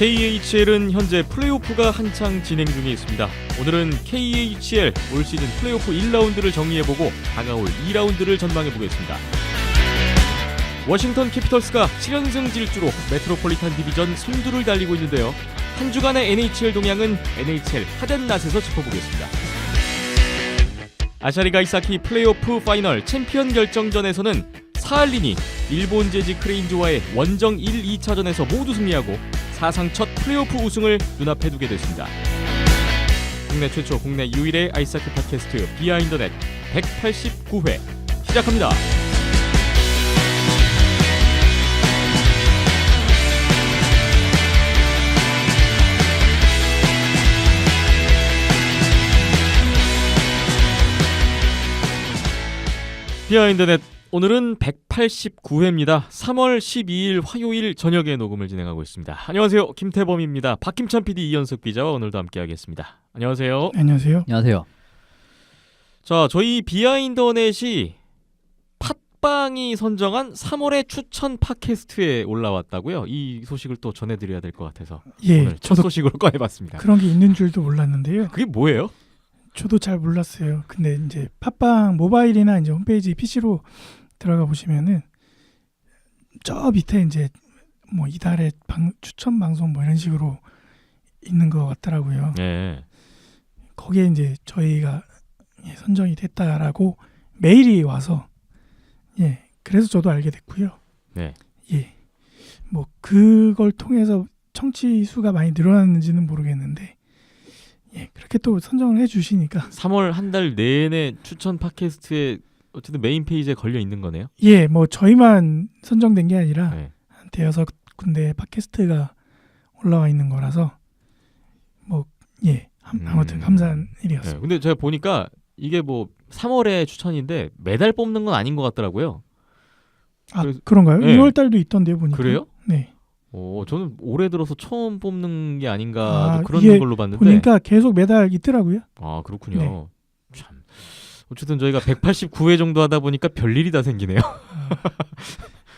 KHL은 현재 플레이오프가 한창 진행 중에 있습니다. 오늘은 KHL 올 시즌 플레이오프 1라운드를 정리해보고 다가올 2라운드를 전망해보겠습니다. 워싱턴 캐피털스가 7연승 질주로 메트로폴리탄 디비전 선두를 달리고 있는데요. 한 주간의 NHL 동향은 NHL 하덴낫에서 짚어보겠습니다. 아시아리그 아이스하키 플레이오프 파이널 챔피언 결정전에서는 사할린이 일본 재즈 크레인즈와의 원정 1, 2차전에서 모두 승리하고 사상 첫 플레이오프 우승을 눈앞에 두게 됐습니다. 국내 최초, 국내 유일의 아이스하키 팟캐스트 비하인더넷 189회 시작합니다. 비하인더넷 오늘은 189회입니다. 3월 12일 화요일 저녁에 녹음을 진행하고 있습니다. 안녕하세요. 김태범입니다. 박김찬 PD, 이현석 기자와 오늘도 함께하겠습니다. 안녕하세요. 안녕하세요. 안녕하세요. 자, 저희 비하인더넷이 팟빵이 선정한 3월의 추천 팟캐스트에 올라왔다고요. 이 소식을 또 전해드려야 될 것 같아서 오늘 첫 소식으로 꺼내봤습니다. 그런 게 있는 줄도 몰랐는데요. 그게 뭐예요? 저도 잘 몰랐어요. 근데 이제 팟빵 모바일이나 이제 홈페이지 PC로 들어가 보시면은 저 밑에 이제 뭐 이달의 추천 방송 뭐 이런 식으로 있는 것 같더라고요. 네. 거기에 이제 저희가 선정이 됐다라고 메일이 와서 그래서 저도 알게 됐고요. 네. 뭐 그걸 통해서 청취 수가 많이 늘어났는지는 모르겠는데 그렇게 또 선정을 해주시니까 3월 한 달 내내 추천 팟캐스트에 어쨌든 메인 페이지에 걸려 있는 거네요. 뭐 저희만 선정된 게 아니라 한 대여섯 군데 팟캐스트가 올라와 있는 거라서 아무튼 감사한 일이었습니다. 근데 제가 보니까 이게 뭐 3월에 추천인데 매달 뽑는 건 아닌 것 같더라고요. 아, 그런가요? 네. 2월 달도 있던데요, 보니까. 그래요? 네. 저는 올해 들어서 처음 뽑는 게 아닌가 그런 걸로 봤는데 보니까 계속 매달 있더라고요. 아, 그렇군요. 네. 참. 어쨌든 저희가 189회 정도 하다 보니까 별일이 다 생기네요.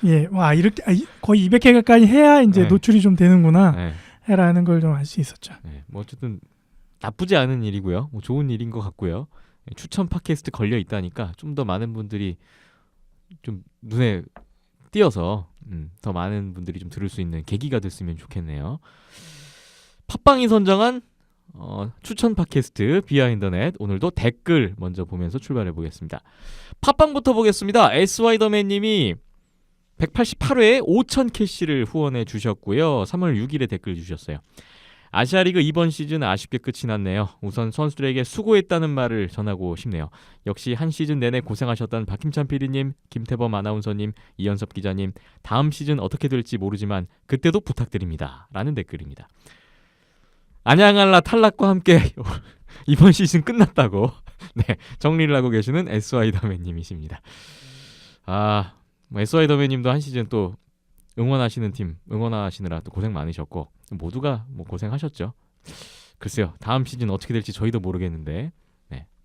이렇게 거의 200회 가까이 해야 이제 노출이 좀 되는구나. 해라는 걸 좀 알 수 있었죠. 뭐 어쨌든 나쁘지 않은 일이고요. 뭐 좋은 일인 것 같고요. 추천 팟캐스트 걸려 있다니까 좀 더 많은 분들이 좀 눈에 띄어서 더 많은 분들이 좀 들을 수 있는 계기가 됐으면 좋겠네요. 팟빵이 선정한 추천 팟캐스트 비하인더넷, 오늘도 댓글 먼저 보면서 출발해 보겠습니다. 팟빵부터 보겠습니다. SY더맨님이 188회에 5,000캐시를 후원해 주셨고요. 3월 6일에 댓글 주셨어요. 아시아리그 이번 시즌 아쉽게 끝이 났네요. 우선 선수들에게 수고했다는 말을 전하고 싶네요. 역시 한 시즌 내내 고생하셨던 박김찬 PD님, 김태범 아나운서님, 이현섭 기자님, 다음 시즌 어떻게 될지 모르지만 그때도 부탁드립니다. 라는 댓글입니다. 안양알라 탈락과 함께 이번 시즌 끝났다고 정리를 하고 계시는 SY더맨님이십니다. SY더맨님도 한 시즌 또 응원하시는 팀 응원하시느라 또 고생 많으셨고 모두가 뭐 고생하셨죠. 글쎄요, 다음 시즌 어떻게 될지 저희도 모르겠는데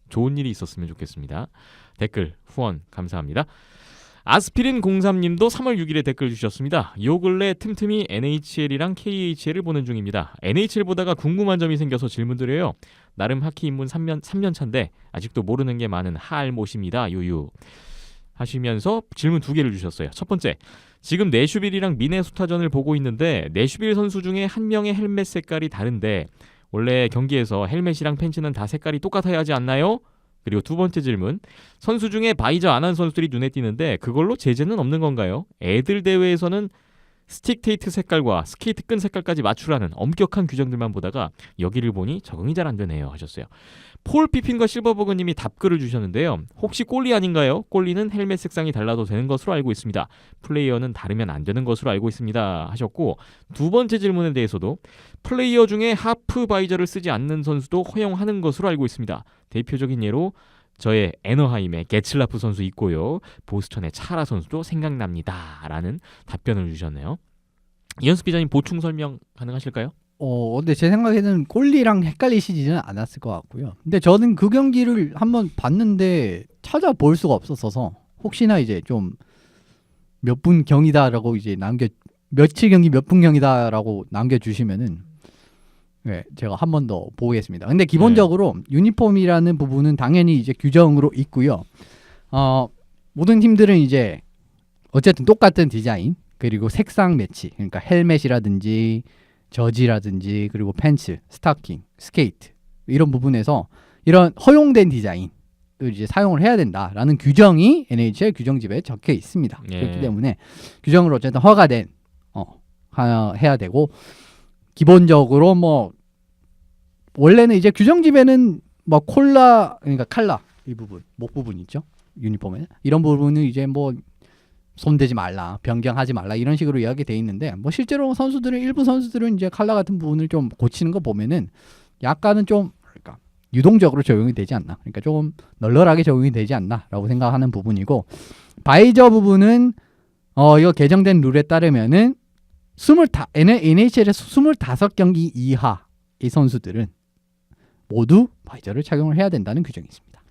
좋은 일이 있었으면 좋겠습니다. 댓글 후원 감사합니다. 아스피린 03님도 3월 6일에 댓글 주셨습니다. 요 근래 틈틈이 NHL이랑 KHL을 보는 중입니다. NHL 보다가 궁금한 점이 생겨서 질문드려요. 나름 하키 입문 3년 차인데 아직도 모르는 게 많은 하알못입니다. 유유 하시면서 질문 2개를 주셨어요. 첫 번째, 지금 내슈빌이랑 미네소타전을 보고 있는데 내슈빌 선수 중에 한 명의 헬멧 색깔이 다른데 원래 경기에서 헬멧이랑 팬츠는 다 색깔이 똑같아야 하지 않나요? 그리고 두 번째 질문, 선수 중에 바이저 안 한 선수들이 눈에 띄는데 그걸로 제재는 없는 건가요? 애들 대회에서는 스틱 테이트 색깔과 스케이트 끈 색깔까지 맞추라는 엄격한 규정들만 보다가 여기를 보니 적응이 잘 안 되네요 하셨어요. 폴 피핀과 실버버그님이 답글을 주셨는데요. 혹시 꼴리 아닌가요? 꼴리는 헬멧 색상이 달라도 되는 것으로 알고 있습니다. 플레이어는 다르면 안 되는 것으로 알고 있습니다 하셨고, 두 번째 질문에 대해서도 플레이어 중에 하프 바이저를 쓰지 않는 선수도 허용하는 것으로 알고 있습니다. 대표적인 예로 저의 애너하임의 게츠라프 선수 있고요. 보스턴의 차라 선수도 생각납니다 라는 답변을 주셨네요. 이현숙 기자님 보충 설명 가능하실까요? 근데 제 생각에는 꼴리랑 헷갈리시지는 않았을 것 같고요. 근데 저는 그 경기를 한번 봤는데 찾아볼 수가 없었어서 혹시나 이제 좀 몇 분 경이다라고 이제 며칠 경기 몇 분 경기다라고 남겨주시면은 네, 제가 한 번 더 보겠습니다. 근데 기본적으로 유니폼이라는 부분은 당연히 이제 규정으로 있고요. 모든 팀들은 이제 어쨌든 똑같은 디자인 그리고 색상 매치, 그러니까 헬멧이라든지 저지라든지 그리고 팬츠, 스타킹, 스케이트 이런 부분에서 이런 허용된 디자인을 이제 사용을 해야 된다라는 규정이 NHL 규정집에 적혀 있습니다. 예. 그렇기 때문에 규정으로 어쨌든 허가된 해야 되고 기본적으로 뭐 원래는 이제 규정집에는 뭐 그러니까 칼라 이 부분 목 부분 있죠 유니폼에 이런 부분은 이제 뭐 손대지 말라 변경하지 말라 이런 식으로 이야기 돼 있는데 뭐 실제로 선수들은 일부 선수들은 이제 칼라 같은 부분을 좀 고치는 거 보면은 약간은 좀 그러니까 유동적으로 적용이 되지 않나 그러니까 조금 널널하게 적용이 되지 않나라고 생각하는 부분이고 바이저 부분은 이거 개정된 룰에 따르면은 NHL에서 25경기 이하 이 선수들은 모두 바이저를 착용을 해야 된다는 규정이 있습니다.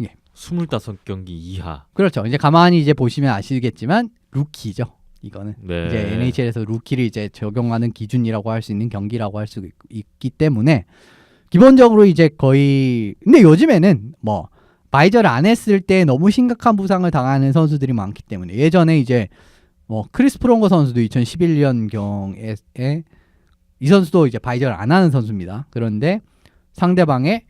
예. 25경기 이하. 그렇죠. 이제 가만히 이제 보시면 아시겠지만 루키죠. 이거는 네. 이제 NHL에서 루키를 이제 적용하는 기준이라고 할 수 있는 경기라고 할 수 있기 때문에 기본적으로 이제 거의 근데 요즘에는 뭐 바이저를 안 했을 때 너무 심각한 부상을 당하는 선수들이 많기 때문에 예전에 이제 뭐 크리스 프롱거 선수도 2011년경에 이 선수도 이제 바이저를 안 하는 선수입니다. 그런데 상대방의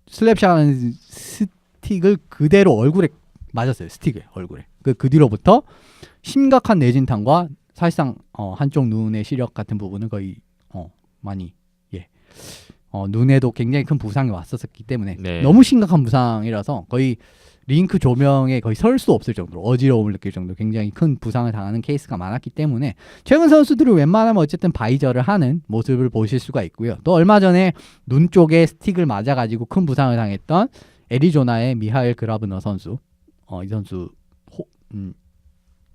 슬랩샷하는 스틱을 그대로 얼굴에 맞았어요. 스틱을 얼굴에. 그 뒤로부터 심각한 뇌진탕과 사실상 한쪽 눈의 시력 같은 부분은 거의 많이 눈에도 굉장히 큰 부상이 왔었기 때문에 네. 너무 심각한 부상이라서 거의 링크 조명에 거의 설 수 없을 정도로 어지러움을 느낄 정도로 굉장히 큰 부상을 당하는 케이스가 많았기 때문에 최근 선수들이 웬만하면 어쨌든 바이저를 하는 모습을 보실 수가 있고요. 또 얼마 전에 눈 쪽에 스틱을 맞아가지고 큰 부상을 당했던 애리조나의 미하엘 그라브너 선수 이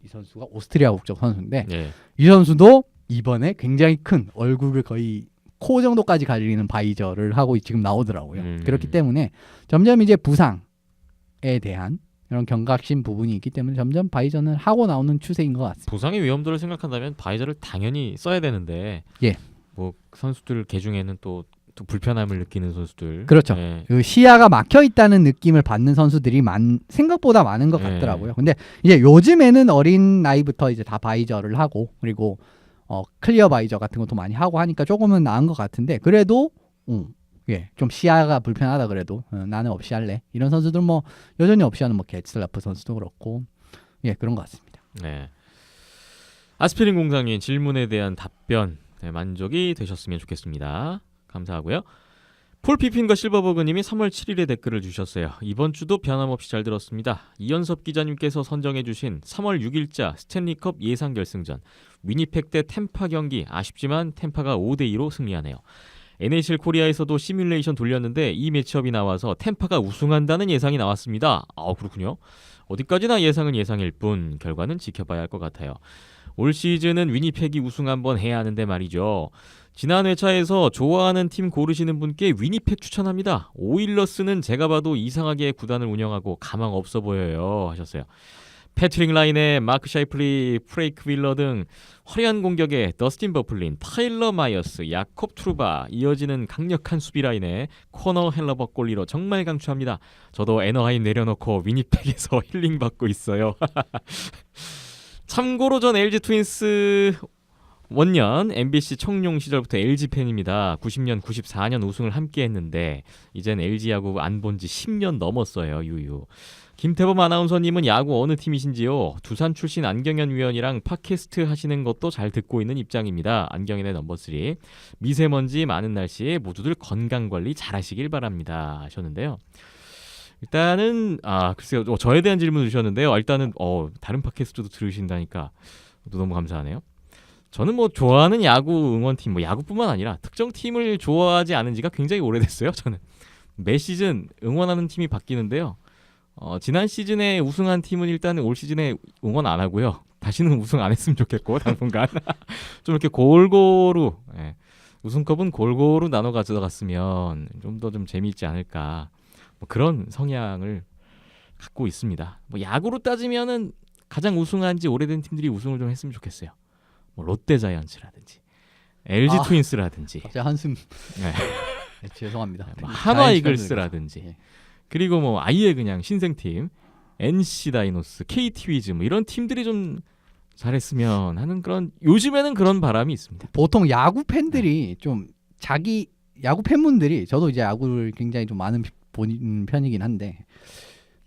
선수가 오스트리아 국적 선수인데 네. 이 선수도 이번에 굉장히 큰 얼굴을 거의 코 정도까지 가리는 바이저를 하고 지금 나오더라고요. 그렇기 때문에 점점 이제 부상에 대한 이런 경각심 부분이 있기 때문에 점점 바이저는 하고 나오는 추세인 것 같습니다. 부상의 위험도를 생각한다면 바이저를 당연히 써야 되는데 예. 뭐 선수들 개중에는 또 불편함을 느끼는 선수들 그렇죠. 예. 그 시야가 막혀 있다는 느낌을 받는 선수들이 생각보다 많은 것 같더라고요. 근데 이제 요즘에는 어린 나이부터 이제 다 바이저를 하고 그리고 클리어 바이저 같은 것도 많이 하고 하니까 조금은 나은 것 같은데 그래도 좀 시야가 불편하다 그래도 나는 없이 할래 이런 선수들 뭐 여전히 없이 하는 뭐 게츠라프 선수도 그렇고 그런 것 같습니다. 네. 아스피린 공장인 질문에 대한 답변 만족이 되셨으면 좋겠습니다. 감사하고요. 폴 피핀과 실버버그님이 3월 7일에 댓글을 주셨어요. 이번 주도 변함없이 잘 들었습니다. 이연섭 기자님께서 선정해주신 3월 6일자 스탠리컵 예상 결승전 위니펙 대 템파 경기 아쉽지만 템파가 5대2로 승리하네요. NHL 코리아에서도 시뮬레이션 돌렸는데 이 매치업이 나와서 템파가 우승한다는 예상이 나왔습니다. 그렇군요. 어디까지나 예상은 예상일 뿐 결과는 지켜봐야 할 것 같아요. 올 시즌은 위니펙이 우승 한번 해야 하는데 말이죠. 지난 회차에서 좋아하는 팀 고르시는 분께 위니펙 추천합니다. 오일러스는 제가 봐도 이상하게 구단을 운영하고 가망 없어 보여요 하셨어요. 패트릭 라인에 마크 샤이플리, 프레이크 윌러 등 화려한 공격에 더스틴 버플린, 타일러 마이어스, 야콥 트루바 이어지는 강력한 수비 라인에 코너 헬러버 골리로 정말 강추합니다. 저도 애너하임 내려놓고 위니펙에서 힐링 받고 있어요. 참고로 전 LG 트윈스 원년 MBC 청룡 시절부터 LG 팬입니다. 90년, 94년 우승을 함께 했는데 이젠 LG 야구 안 본 지 10년 넘었어요. 유유. 김태범 아나운서님은 야구 어느 팀이신지요? 두산 출신 안경현 위원이랑 팟캐스트 하시는 것도 잘 듣고 있는 입장입니다. 안경현의 넘버3. 미세먼지 많은 날씨에 모두들 건강관리 잘하시길 바랍니다 하셨는데요. 일단은 글쎄요. 저에 대한 질문을 주셨는데요. 일단은 다른 팟캐스트도 들으신다니까 너무 감사하네요. 저는 뭐 좋아하는 야구 응원팀, 뭐 야구뿐만 아니라 특정 팀을 좋아하지 않은 지가 굉장히 오래됐어요. 저는 매 시즌 응원하는 팀이 바뀌는데요. 지난 시즌에 우승한 팀은 일단 올 시즌에 응원 안 하고요. 다시는 우승 안 했으면 좋겠고 당분간 좀 이렇게 골고루 우승컵은 골고루 나눠 가져갔으면 좀 더 좀 재미있지 않을까 뭐 그런 성향을 갖고 있습니다. 뭐 야구로 따지면은 가장 우승한 지 오래된 팀들이 우승을 좀 했으면 좋겠어요. 뭐 롯데자이언츠라든지 LG 아. 트윈스라든지 갑자기 한숨. 네. 네, 죄송합니다. 뭐 한화 이글스라든지 네. 그리고 뭐 아예 그냥 신생팀 NC 다이노스, KT 위즈 뭐 이런 팀들이 좀 잘했으면 하는 그런 요즘에는 그런 바람이 있습니다. 보통 야구 팬들이 좀 자기 야구 팬분들이 저도 이제 야구를 굉장히 좀 많은 보는 편이긴 한데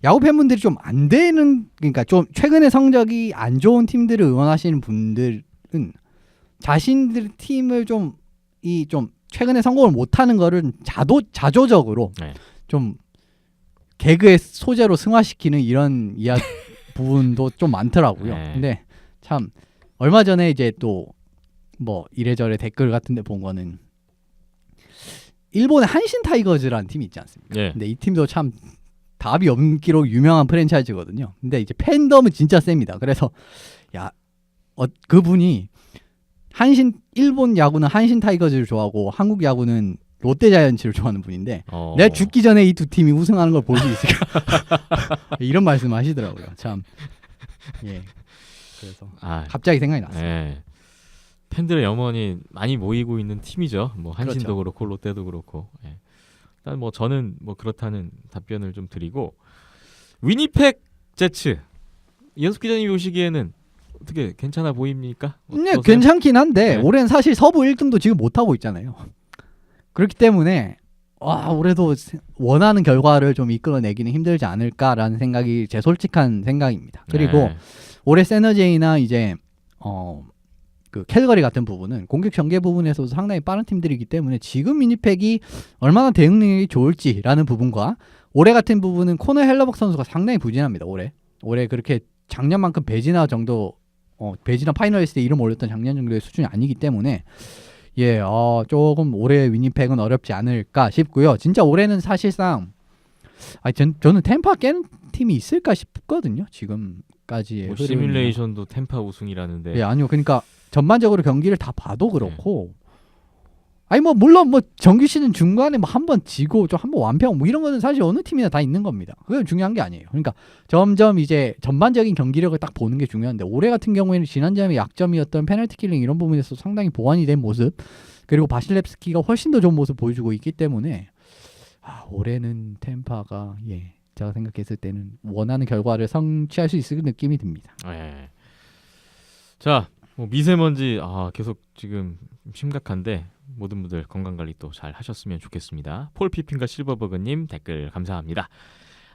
야구 팬분들이 좀 안 되는 그러니까 좀 최근에 성적이 안 좋은 팀들을 응원하시는 분들은 자신들 팀을 좀 최근에 성공을 못하는 거를 자조적으로 네. 좀 개그의 소재로 승화시키는 이런 부분도 좀 많더라고요. 네. 근데 참 얼마 전에 이제 또 뭐 이래저래 댓글 같은데 본 거는 일본의 한신 타이거즈라는 팀이 있지 않습니까? 예. 근데 이 팀도 참 답이 없기로 유명한 프랜차이즈거든요. 근데 이제 팬덤은 진짜 셉니다. 그래서 그분이 일본 야구는 한신 타이거즈를 좋아하고 한국 야구는 롯데 자이언츠를 좋아하는 분인데 내가 죽기 전에 이 두 팀이 우승하는 걸 볼 수 있을까? 이런 말씀하시더라고요. 참. 예. 그래서 갑자기 생각이 났어요. 예. 팬들의 염원이 많이 모이고 있는 팀이죠. 뭐 한신도 그렇죠. 그렇고 롯데도 그렇고. 예. 일단 뭐 저는 뭐 그렇다는 답변을 좀 드리고 위니펙 제츠 이현숙 기자님이 보시기에는 어떻게 괜찮아 보입니까? 네, 어떠세요? 괜찮긴 한데 네. 올해는 사실 서부 1등도 지금 못 하고 있잖아요. 그렇기 때문에 올해도 원하는 결과를 좀 이끌어내기는 힘들지 않을까라는 생각이 제 솔직한 생각입니다. 그리고 네. 올해 세너제이나 이제 그 캘거리 같은 부분은 공격 전개 부분에서도 상당히 빠른 팀들이기 때문에 지금 위니펙이 얼마나 대응 능력이 좋을지라는 부분과 올해 같은 부분은 코너 헬러벅 선수가 상당히 부진합니다. 올해 그렇게 작년만큼 배지나 파이널리스트 이름 올렸던 작년 정도의 수준이 아니기 때문에 조금 올해 위니펙은 어렵지 않을까 싶고요. 진짜 올해는 사실상 저는 템파 깨는 팀이 있을까 싶거든요. 지금까지의 뭐 흐름이나. 시뮬레이션도 템파 우승이라는데. 아니요. 그러니까 전반적으로 경기를 다 봐도 그렇고 물론 정규 시즌 중간에 한 번 지고 좀 한 번 완패하고 이런 거는 사실 어느 팀이나 다 있는 겁니다. 그건 중요한 게 아니에요. 그러니까 점점 이제 전반적인 경기력을 딱 보는 게 중요한데 올해 같은 경우에는 지난점의 약점이었던 페널티 킬링 이런 부분에서 상당히 보완이 된 모습 그리고 바실렙스키가 훨씬 더 좋은 모습 보여주고 있기 때문에 올해는 템파가 제가 생각했을 때는 원하는 결과를 성취할 수 있을 느낌이 듭니다. 예. 자, 뭐 미세먼지 계속 지금 심각한데 모든 분들 건강 관리 또 잘 하셨으면 좋겠습니다. 폴 피핀과 실버버그님 댓글 감사합니다.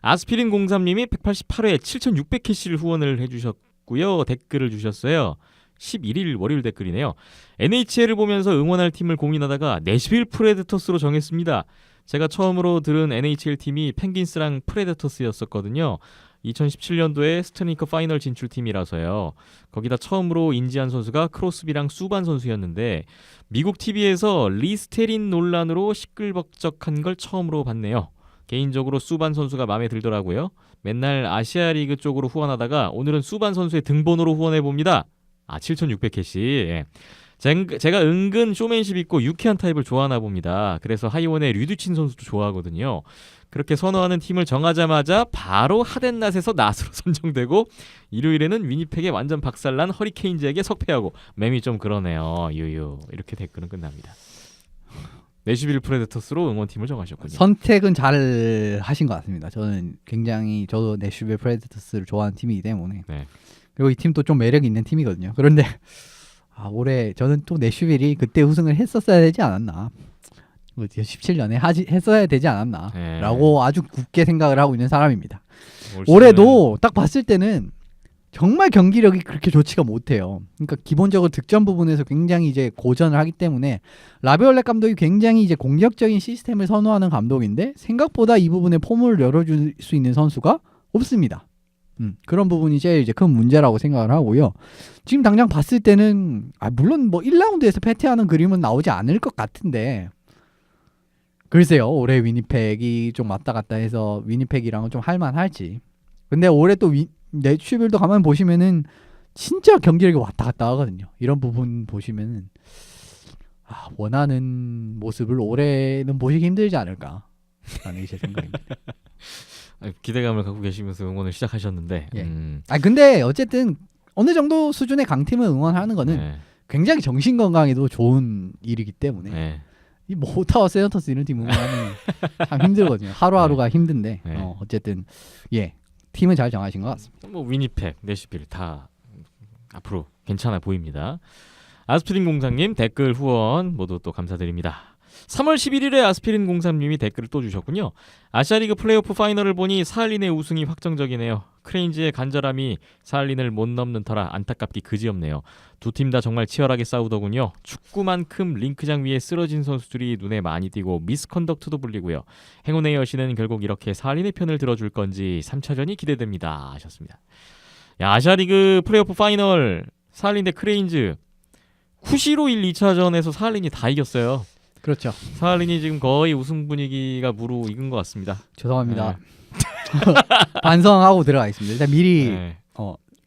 아스피린 03님이 188회 7,600캐시를 후원을 해주셨고요. 댓글을 주셨어요. 11일 월요일 댓글이네요. NHL을 보면서 응원할 팀을 고민하다가 내시빌 프레데터스로 정했습니다. 제가 처음으로 들은 NHL 팀이 펭귄스랑 프레데터스였었거든요. 2017년도에 스탠리컵 파이널 진출팀이라서요. 거기다 처음으로 인지한 선수가 크로스비랑 수반 선수였는데 미국 TV에서 리스테린 논란으로 시끌벅적한 걸 처음으로 봤네요. 개인적으로 수반 선수가 마음에 들더라고요. 맨날 아시아 리그 쪽으로 후원하다가 오늘은 수반 선수의 등번호로 후원해봅니다. 7,600캐시. 예. 제가 은근 쇼맨십 있고 유쾌한 타입을 좋아하나 봅니다. 그래서 하이원의 류두친 선수도 좋아하거든요. 그렇게 선호하는 팀을 정하자마자 바로 하덴낫에서 낫으로 선정되고 일요일에는 위니펙에 완전 박살난 허리케인즈에게 석패하고 맴이 좀 그러네요. 유유. 이렇게 댓글은 끝납니다. 내시빌 프레데터스로 응원팀을 정하셨군요. 선택은 잘 하신 것 같습니다. 저도 내슈빌 프레데터스를 좋아하는 팀이기 때문에 네. 그리고 이 팀도 좀 매력이 있는 팀이거든요. 그런데 올해 저는 또 내슈빌이 그때 우승을 했었어야 되지 않았나 17년에 했어야 되지 않았나 네. 라고 아주 굳게 생각을 하고 있는 사람입니다. 올 올해도 딱 봤을 때는 정말 경기력이 그렇게 좋지가 못해요. 그러니까 기본적으로 득점 부분에서 굉장히 이제 고전을 하기 때문에 라비올렛 감독이 굉장히 이제 공격적인 시스템을 선호하는 감독인데 생각보다 이 부분에 포문을 열어줄 수 있는 선수가 없습니다. 그런 부분이 제일 이제 큰 문제라고 생각을 하고요. 지금 당장 봤을 때는 물론 1라운드에서 패퇴하는 그림은 나오지 않을 것 같은데 글쎄요. 올해 위니펙이 좀 왔다 갔다 해서 위니펙이랑은 좀 할만할지. 근데 올해 또 내슈빌도 가만 보시면은 진짜 경기력이 왔다 갔다 하거든요. 이런 부분 보시면은 원하는 모습을 올해는 보시기 힘들지 않을까 라는 게 제 생각입니다. 기대감을 갖고 계시면서 응원을 시작하셨는데. 예. 근데 어쨌든 어느 정도 수준의 강팀을 응원하는 거는 네. 굉장히 정신 건강에도 좋은 일이기 때문에 네. 이 뭐 오타와 세너토스 이런 팀 응원하는 참 힘들거든요. 하루하루가 힘든데 네. 어쨌든 예 팀은 잘 정하신 것 같습니다. 뭐 위니펙, 내시빌 다 앞으로 괜찮아 보입니다. 아스피린 공상님 댓글 후원 모두 또 감사드립니다. 3월 11일에 아스피린 공상님이 댓글을 또 주셨군요. 아시아리그 플레이오프 파이널을 보니 사할린의 우승이 확정적이네요. 크레인즈의 간절함이 사할린을 못 넘는 터라 안타깝기 그지없네요. 두 팀 다 정말 치열하게 싸우더군요. 축구만큼 링크장 위에 쓰러진 선수들이 눈에 많이 띄고 미스컨덕트도 불리고요. 행운의 여신은 결국 이렇게 사할린의 편을 들어줄 건지 3차전이 기대됩니다 하셨습니다. 야, 아시아리그 플레이오프 파이널 사할린 대 크레인즈 쿠시로 1, 2차전에서 사할린이 다 이겼어요. 그렇죠. 사할린이 지금 거의 우승 분위기가 무르익은 것 같습니다. 죄송합니다. 반성하고 들어가겠습니다. 일단 미리 네.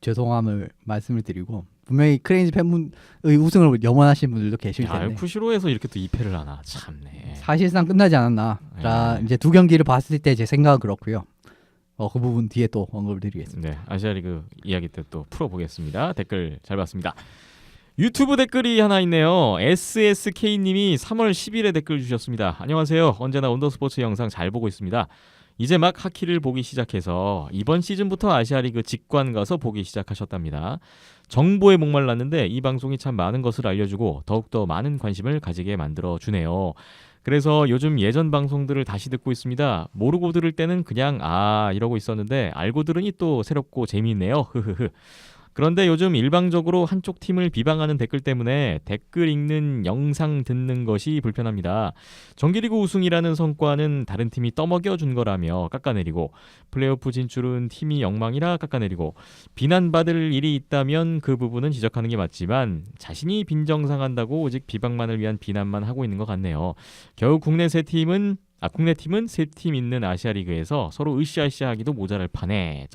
죄송함을 말씀을 드리고 분명히 크레인즈 팬분의 우승을 염원하시는 분들도 계실 야, 텐데 쿠시로에서 이렇게 또 2패를 하나 참네. 사실상 끝나지 않았나. 네. 이제 두 경기를 봤을 때 제 생각은 그렇고요. 그 부분 뒤에 또 언급을 드리겠습니다. 네, 아시아리그 이야기 때 또 풀어보겠습니다. 댓글 잘 봤습니다. 유튜브 댓글이 하나 있네요. SSK님이 3월 10일에 댓글 주셨습니다. 안녕하세요. 언제나 온더스포츠 영상 잘 보고 있습니다. 이제 막 하키를 보기 시작해서 이번 시즌부터 아시아리그 직관 가서 보기 시작하셨답니다. 정보에 목말랐는데 이 방송이 참 많은 것을 알려주고 더욱더 많은 관심을 가지게 만들어주네요. 그래서 요즘 예전 방송들을 다시 듣고 있습니다. 모르고 들을 때는 그냥 이러고 있었는데 알고 들으니 또 새롭고 재미있네요. 흐흐흐. 그런데 요즘 일방적으로 한쪽 팀을 비방하는 댓글 때문에 댓글 읽는 영상 듣는 것이 불편합니다. 정규리그 우승이라는 성과는 다른 팀이 떠먹여 준 거라며 깎아내리고 플레이오프 진출은 팀이 엉망이라 깎아내리고 비난받을 일이 있다면 그 부분은 지적하는 게 맞지만 자신이 빈정상한다고 오직 비방만을 위한 비난만 하고 있는 것 같네요. 겨우 국내 팀은 세 팀 있는 아시아리그에서 서로 으쌰으쌰하기도 모자랄 판에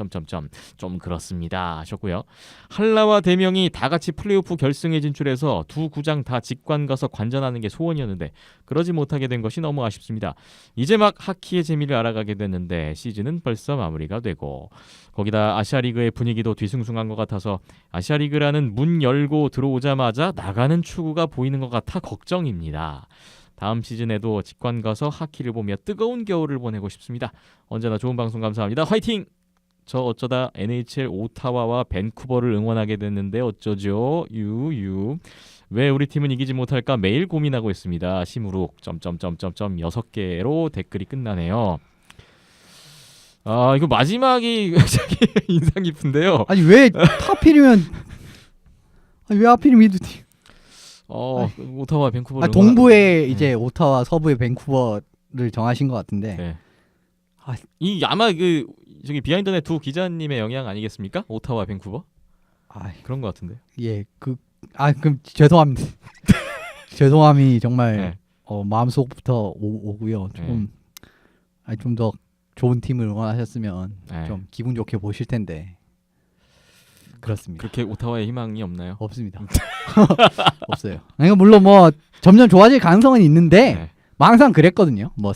좀 그렇습니다 하셨고요. 한라와 대명이 다 같이 플레이오프 결승에 진출해서 두 구장 다 직관 가서 관전하는 게 소원이었는데 그러지 못하게 된 것이 너무 아쉽습니다. 이제 막 하키의 재미를 알아가게 됐는데 시즌은 벌써 마무리가 되고 거기다 아시아리그의 분위기도 뒤숭숭한 것 같아서 아시아리그라는 문 열고 들어오자마자 나가는 축구가 보이는 것 같아 걱정입니다. 다음 시즌에도 직관 가서 하키를 보며 뜨거운 겨울을 보내고 싶습니다. 언제나 좋은 방송 감사합니다. 화이팅! 저 어쩌다 NHL 오타와와 밴쿠버를 응원하게 됐는데 어쩌죠? 왜 우리 팀은 이기지 못할까 매일 고민하고 있습니다. 시무룩 6개로 댓글이 끝나네요. 이거 마지막이 굉장히 인상 깊은데요. 아니 왜 하필이면 왜 하필이면 이 두 팀? 오타와 밴쿠버를 동부에 이제 오타와 서부에 밴쿠버를 정하신 것 같은데. 네. 아. 이 아마 저기 비하인드넷 두 기자님의 영향 아니겠습니까? 오타와 밴쿠버? 그런 것 같은데. 예, 그럼 죄송합니다. 죄송함이 정말 네. 마음속부터 오고요. 좀 더 좋은 팀을 응원하셨으면 네. 좀 기분 좋게 보실 텐데. 그렇습니다. 그렇게 오타와의 희망이 없나요? 없습니다. 없어요. 그러니까 물론 뭐 점점 좋아질 가능성은 있는데 네. 항상 그랬거든요. 뭐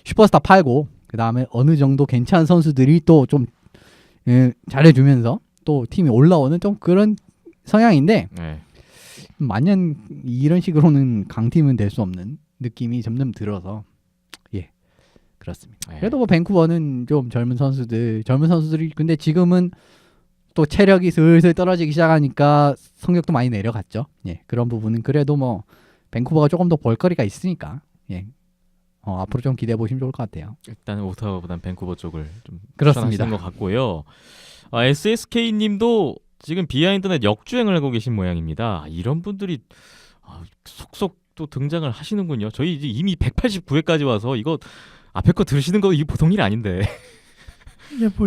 슈퍼스타 팔고 그 다음에 어느 정도 괜찮은 선수들이 또 좀 잘해주면서 또 팀이 올라오는 좀 그런 성향인데 네. 만년 이런 식으로는 강팀은 될 수 없는 느낌이 점점 들어서 그렇습니다. 네. 그래도 뭐 밴쿠버는 좀 젊은 선수들이 근데 지금은 또 체력이 슬슬 떨어지기 시작하니까 성적도 많이 내려갔죠. 그런 부분은 그래도 뭐 밴쿠버가 조금 더 볼거리가 있으니까 앞으로 좀 기대해 보시면 좋을 것 같아요. 일단 오타와보단 밴쿠버 쪽을 좀 그렇습니다. 추천하시는 것 같고요. SSK님도 지금 비하인드넷 역주행을 하고 계신 모양입니다. 이런 분들이 속속 또 등장을 하시는군요. 저희 이제 이미 189회까지 와서 이거 앞에 거 들으시는 거 이게 보통 일 아닌데. 이게 뭐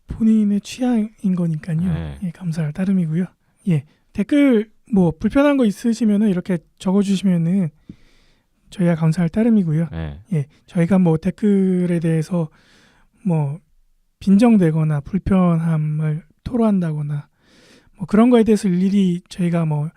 본인의 취향인 거니까요. 네. 감사할 따름이고요. 댓글 뭐 불편한 거 있으시면은 이렇게 적어주시면은 저희가 감사할 따름이고요. 네. 저희가 뭐 댓글에 대해서 뭐 빈정되거나 불편함을 토로한다거나 뭐 그런 거에 대해서 일일이 저희가 뭐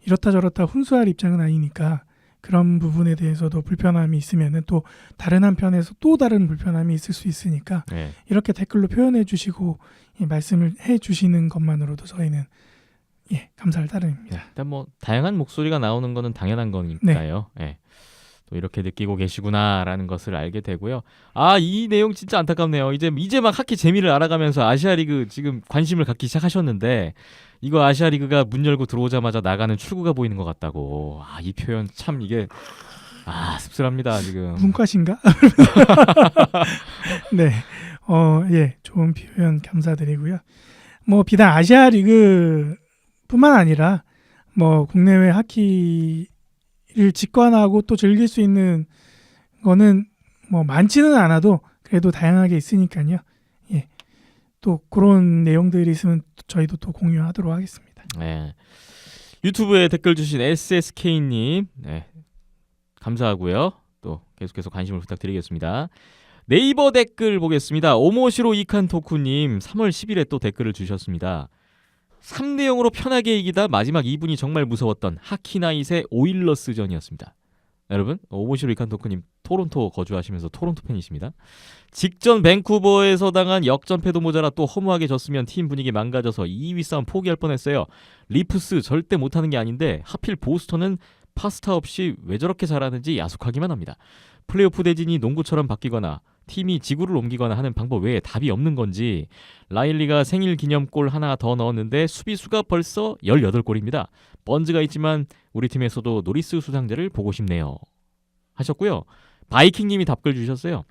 이렇다 저렇다 훈수할 입장은 아니니까 그런 부분에 대해서도 불편함이 있으면은 또 다른 한편에서 또 다른 불편함이 있을 수 있으니까 네. 이렇게 댓글로 표현해 주시고 말씀을 해 주시는 것만으로도 저희는 감사할 따름입니다. 일단 뭐 다양한 목소리가 나오는 거는 당연한 거니까요. 예. 또 이렇게 느끼고 계시구나라는 것을 알게 되고요. 아, 이 내용 진짜 안타깝네요. 이제 막 하키 재미를 알아가면서 아시아리그 지금 관심을 갖기 시작하셨는데 이거 아시아리그가 문 열고 들어오자마자 나가는 출구가 보이는 것 같다고. 아, 이 표현 참 이게 씁쓸합니다 지금. 문과신가? 네, 좋은 표현 감사드리고요. 뭐 비단 아시아 리그뿐만 아니라 뭐 국내외 하키를 직관하고 또 즐길 수 있는 거는 뭐 많지는 않아도 그래도 다양하게 있으니까요. 또 그런 내용들이 있으면 저희도 또 공유하도록 하겠습니다. 네. 유튜브에 댓글 주신 SSK님, 네, 감사하고요. 또 계속해서 관심을 부탁드리겠습니다. 네이버 댓글 보겠습니다. 오모시로 이칸토쿠님 3월 10일에 또 댓글을 주셨습니다. 3대 0으로 편하게 이기다 마지막 2분이 정말 무서웠던 하키나잇의 오일러스전이었습니다. 여러분, 오모시로 이칸토쿠님 토론토 거주하시면서 토론토 팬이십니다. 직전 밴쿠버에서 당한 역전패도 모자라 또 허무하게 졌으면 팀 분위기 망가져서 2위 싸움 포기할 뻔했어요. 리프스 절대 못하는 게 아닌데 하필 보스턴은 파스타 없이 왜 저렇게 잘하는지 야속하기만 합니다. 플레이오프 대진이 농구처럼 바뀌거나 팀이 지구를 옮기거나 하는 방법 외에 답이 없는 건지 라일리가 생일 기념골 하나 더 넣었는데 수비수가 벌써 18골입니다. 번즈가 있지만 우리 팀에서도 노리스 수상자를 보고 싶네요. 하셨고요. 바이킹님이 답글 주셨어요.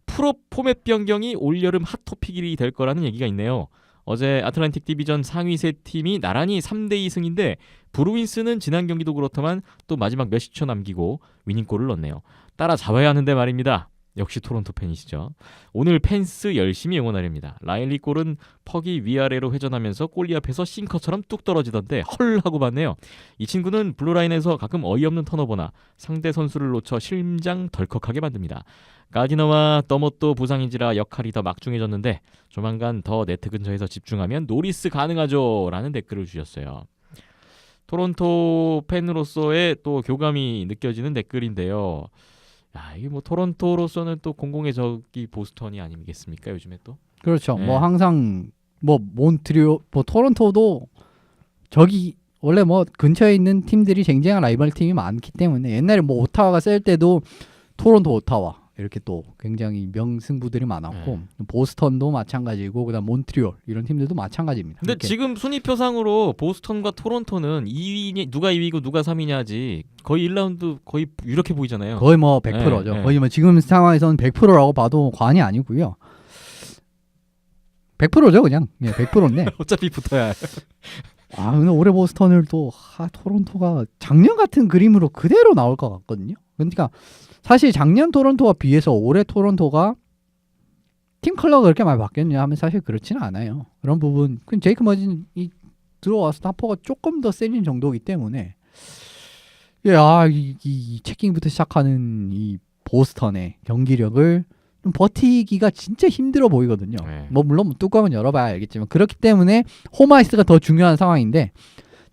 프로 포맷 변경이 올여름 핫토픽이 될 거라는 얘기가 있네요. 어제 아틀란틱 디비전 상위 세 팀이 나란히 3대2 승인데 브루인스는 지난 경기도 그렇다만 또 마지막 몇십 초 남기고 위닝골을 넣었네요. 따라잡아야 하는데 말입니다. 역시 토론토 팬이시죠. 오늘 펜스 열심히 응원하렵니다. 라일리 골은 퍽이 위아래로 회전하면서 골리 앞에서 싱커처럼 뚝 떨어지던데 헐 하고 봤네요. 이 친구는 블루라인에서 가끔 어이없는 턴오버나 상대 선수를 놓쳐 심장 덜컥하게 만듭니다. 가디너와 더모또 부상인지라 역할이 더 막중해졌는데 조만간 더 네트 근처에서 집중하면 노리스 가능하죠 라는 댓글을 주셨어요. 토론토 팬으로서의 또 교감이 느껴지는 댓글인데요. 야, 이게 뭐 토론토로서는 또 공공의 적이 보스턴이 아니겠습니까? 요즘에 또. 그렇죠. 네. 뭐 항상 뭐 몬트리올, 뭐 토론토도 저기 원래 뭐 근처에 있는 팀들이 쟁쟁한 라이벌 팀이 많기 때문에 옛날에 뭐 오타와가 셀 때도 토론토 오타와 이렇게 또 굉장히 명승부들이 많았고 보스턴도 마찬가지고 그다음 몬트리올 이런 팀들도 마찬가지입니다. 근데 이렇게. 지금 순위표상으로 보스턴과 토론토는 2위 누가 2위고 누가 3위냐지 거의 1라운드 거의 이렇게 보이잖아요. 거의 뭐 100%죠. 네. 거의 뭐 지금 상황에서는 100%라고 봐도 과언이 아니고요. 100%죠 그냥. 100%인데. 어차피 붙어야 해요. 근데 올해 보스턴을 또 토론토가 작년 같은 그림으로 그대로 나올 것 같거든요. 그러니까 사실 작년 토론토와 비해서 올해 토론토가 팀 컬러가 그렇게 많이 바뀌었냐 하면 사실 그렇지는 않아요. 그런 부분 제이크 머진이 들어와서 타퍼가 조금 더 세진 정도이기 때문에 이 체킹부터 시작하는 이 보스턴의 경기력을 좀 버티기가 진짜 힘들어 보이거든요. 네. 뭐 물론 뚜껑은 열어봐야 알겠지만 그렇기 때문에 홈아이스가 더 중요한 상황인데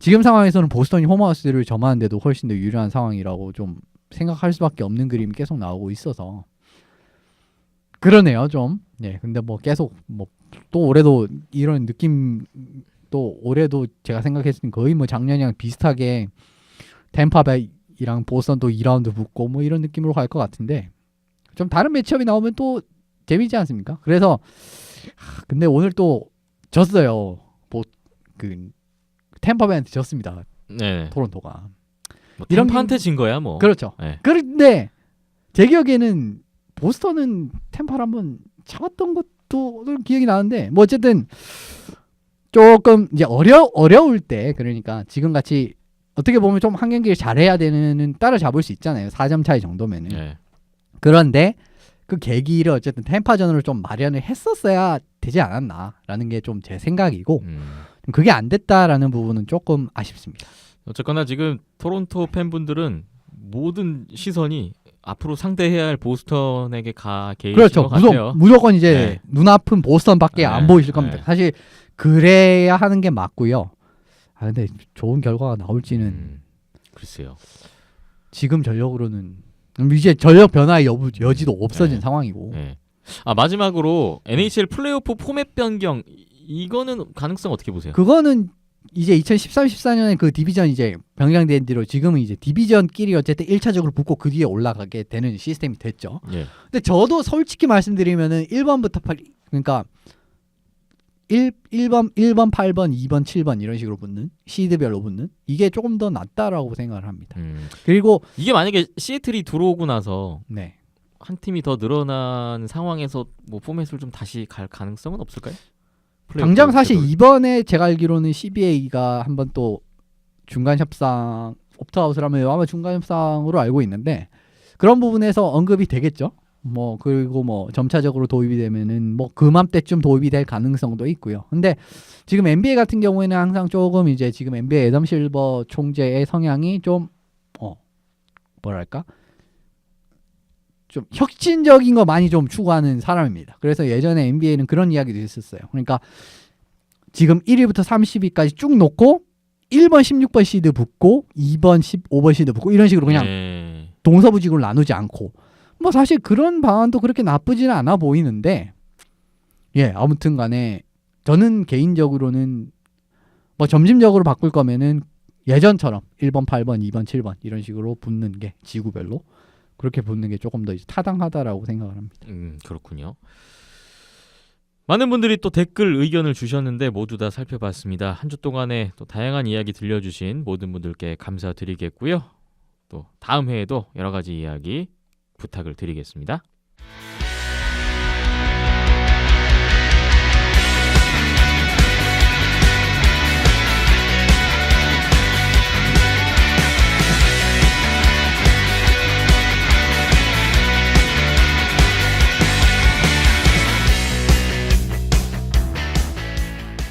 지금 상황에서는 보스턴이 홈아이스를 점하는데도 훨씬 더 유리한 상황이라고 좀 생각할 수밖에 없는 그림이 계속 나오고 있어서 그러네요 좀. 근데 뭐 계속 뭐 또 올해도 이런 느낌 또 올해도 제가 생각했을 때 거의 뭐 작년이랑 비슷하게 템파베이랑 보스턴 또 2라운드 붙고 뭐 이런 느낌으로 갈 것 같은데 좀 다른 매치업이 나오면 또 재미있지 않습니까? 그래서 근데 오늘 또 졌어요. 그 템파베이한테 졌습니다. 네. 토론토가. 뭐 이런 템파한테 진 거야 뭐. 그렇죠. 네. 그런데 제 기억에는 보스턴은 템파를 한번 잡았던 것도 기억이 나는데 뭐 어쨌든 조금 이제 어려울 때 그러니까 지금 같이 어떻게 보면 좀 한 경기를 잘해야 되는 따라잡을 수 있잖아요. 4점 차이 정도면은. 네. 그런데 그 계기를 어쨌든 템파전으로 좀 마련을 했었어야 되지 않았나라는 게 좀 제 생각이고 그게 안 됐다라는 부분은 조금 아쉽습니다. 어쨌거나 지금 토론토 팬분들은 모든 시선이 앞으로 상대해야 할 보스턴에게 가 계신 그렇죠. 것 같아요. 무조건 이제 네. 눈아픈 보스턴밖에 안 네. 보이실 겁니다. 네. 사실 그래야 하는 게 맞고요. 근데 좋은 결과가 나올지는 글쎄요. 지금 전력으로는 이제 전력 변화의 여지도 없어진 네. 상황이고. 네. 마지막으로 NHL 플레이오프 포맷 변경 이거는 가능성 어떻게 보세요? 그거는 이제 2013-14년에 그 디비전 이제 변경된 뒤로 지금은 이제 디비전끼리 어쨌든 1차적으로 붙고 그 뒤에 올라가게 되는 시스템이 됐죠. 예. 근데 저도 솔직히 말씀드리면은 1번부터 8 그러니까 1번, 8번, 2번, 7번 이런 식으로 붙는 시드별로 붙는 이게 조금 더 낫다라고 생각을 합니다. 그리고 이게 만약에 시애틀이 들어오고 나서 네. 한 팀이 더 늘어난 상황에서 뭐 포맷을 좀 다시 갈 가능성은 없을까요? 당장 사실 플레이오프 이번에 제가 알기로는 CBA가 한번 또 중간 협상 옵트아웃을 하면 아마 중간 협상으로 알고 있는데 그런 부분에서 언급이 되겠죠. 뭐 그리고 뭐 점차적으로 도입이 되면은 뭐 그맘때쯤 도입이 될 가능성도 있고요. 근데 지금 NBA 같은 경우에는 항상 조금 이제 지금 NBA 애덤 실버 총재의 성향이 좀 뭐랄까 좀 혁신적인 거 많이 좀 추구하는 사람입니다. 그래서 예전에 NBA는 그런 이야기도 있었어요. 그러니까 지금 1위부터 30위까지 쭉 놓고 1번 16번 시드 붙고 2번 15번 시드 붙고 이런 식으로 그냥 동서부직으로 나누지 않고 뭐 사실 그런 방안도 그렇게 나쁘지는 않아 보이는데 예 아무튼 간에 저는 개인적으로는 뭐 점진적으로 바꿀 거면은 예전처럼 1번 8번 2번 7번 이런 식으로 붙는 게 지구별로 그렇게 붙는 게 조금 더 이제 타당하다라고 생각을 합니다. 그렇군요. 많은 분들이 또 댓글 의견을 주셨는데 모두 다 살펴봤습니다. 한 주 동안에 또 다양한 이야기 들려주신 모든 분들께 감사드리겠고요. 또 다음 회에도 여러 가지 이야기 부탁을 드리겠습니다.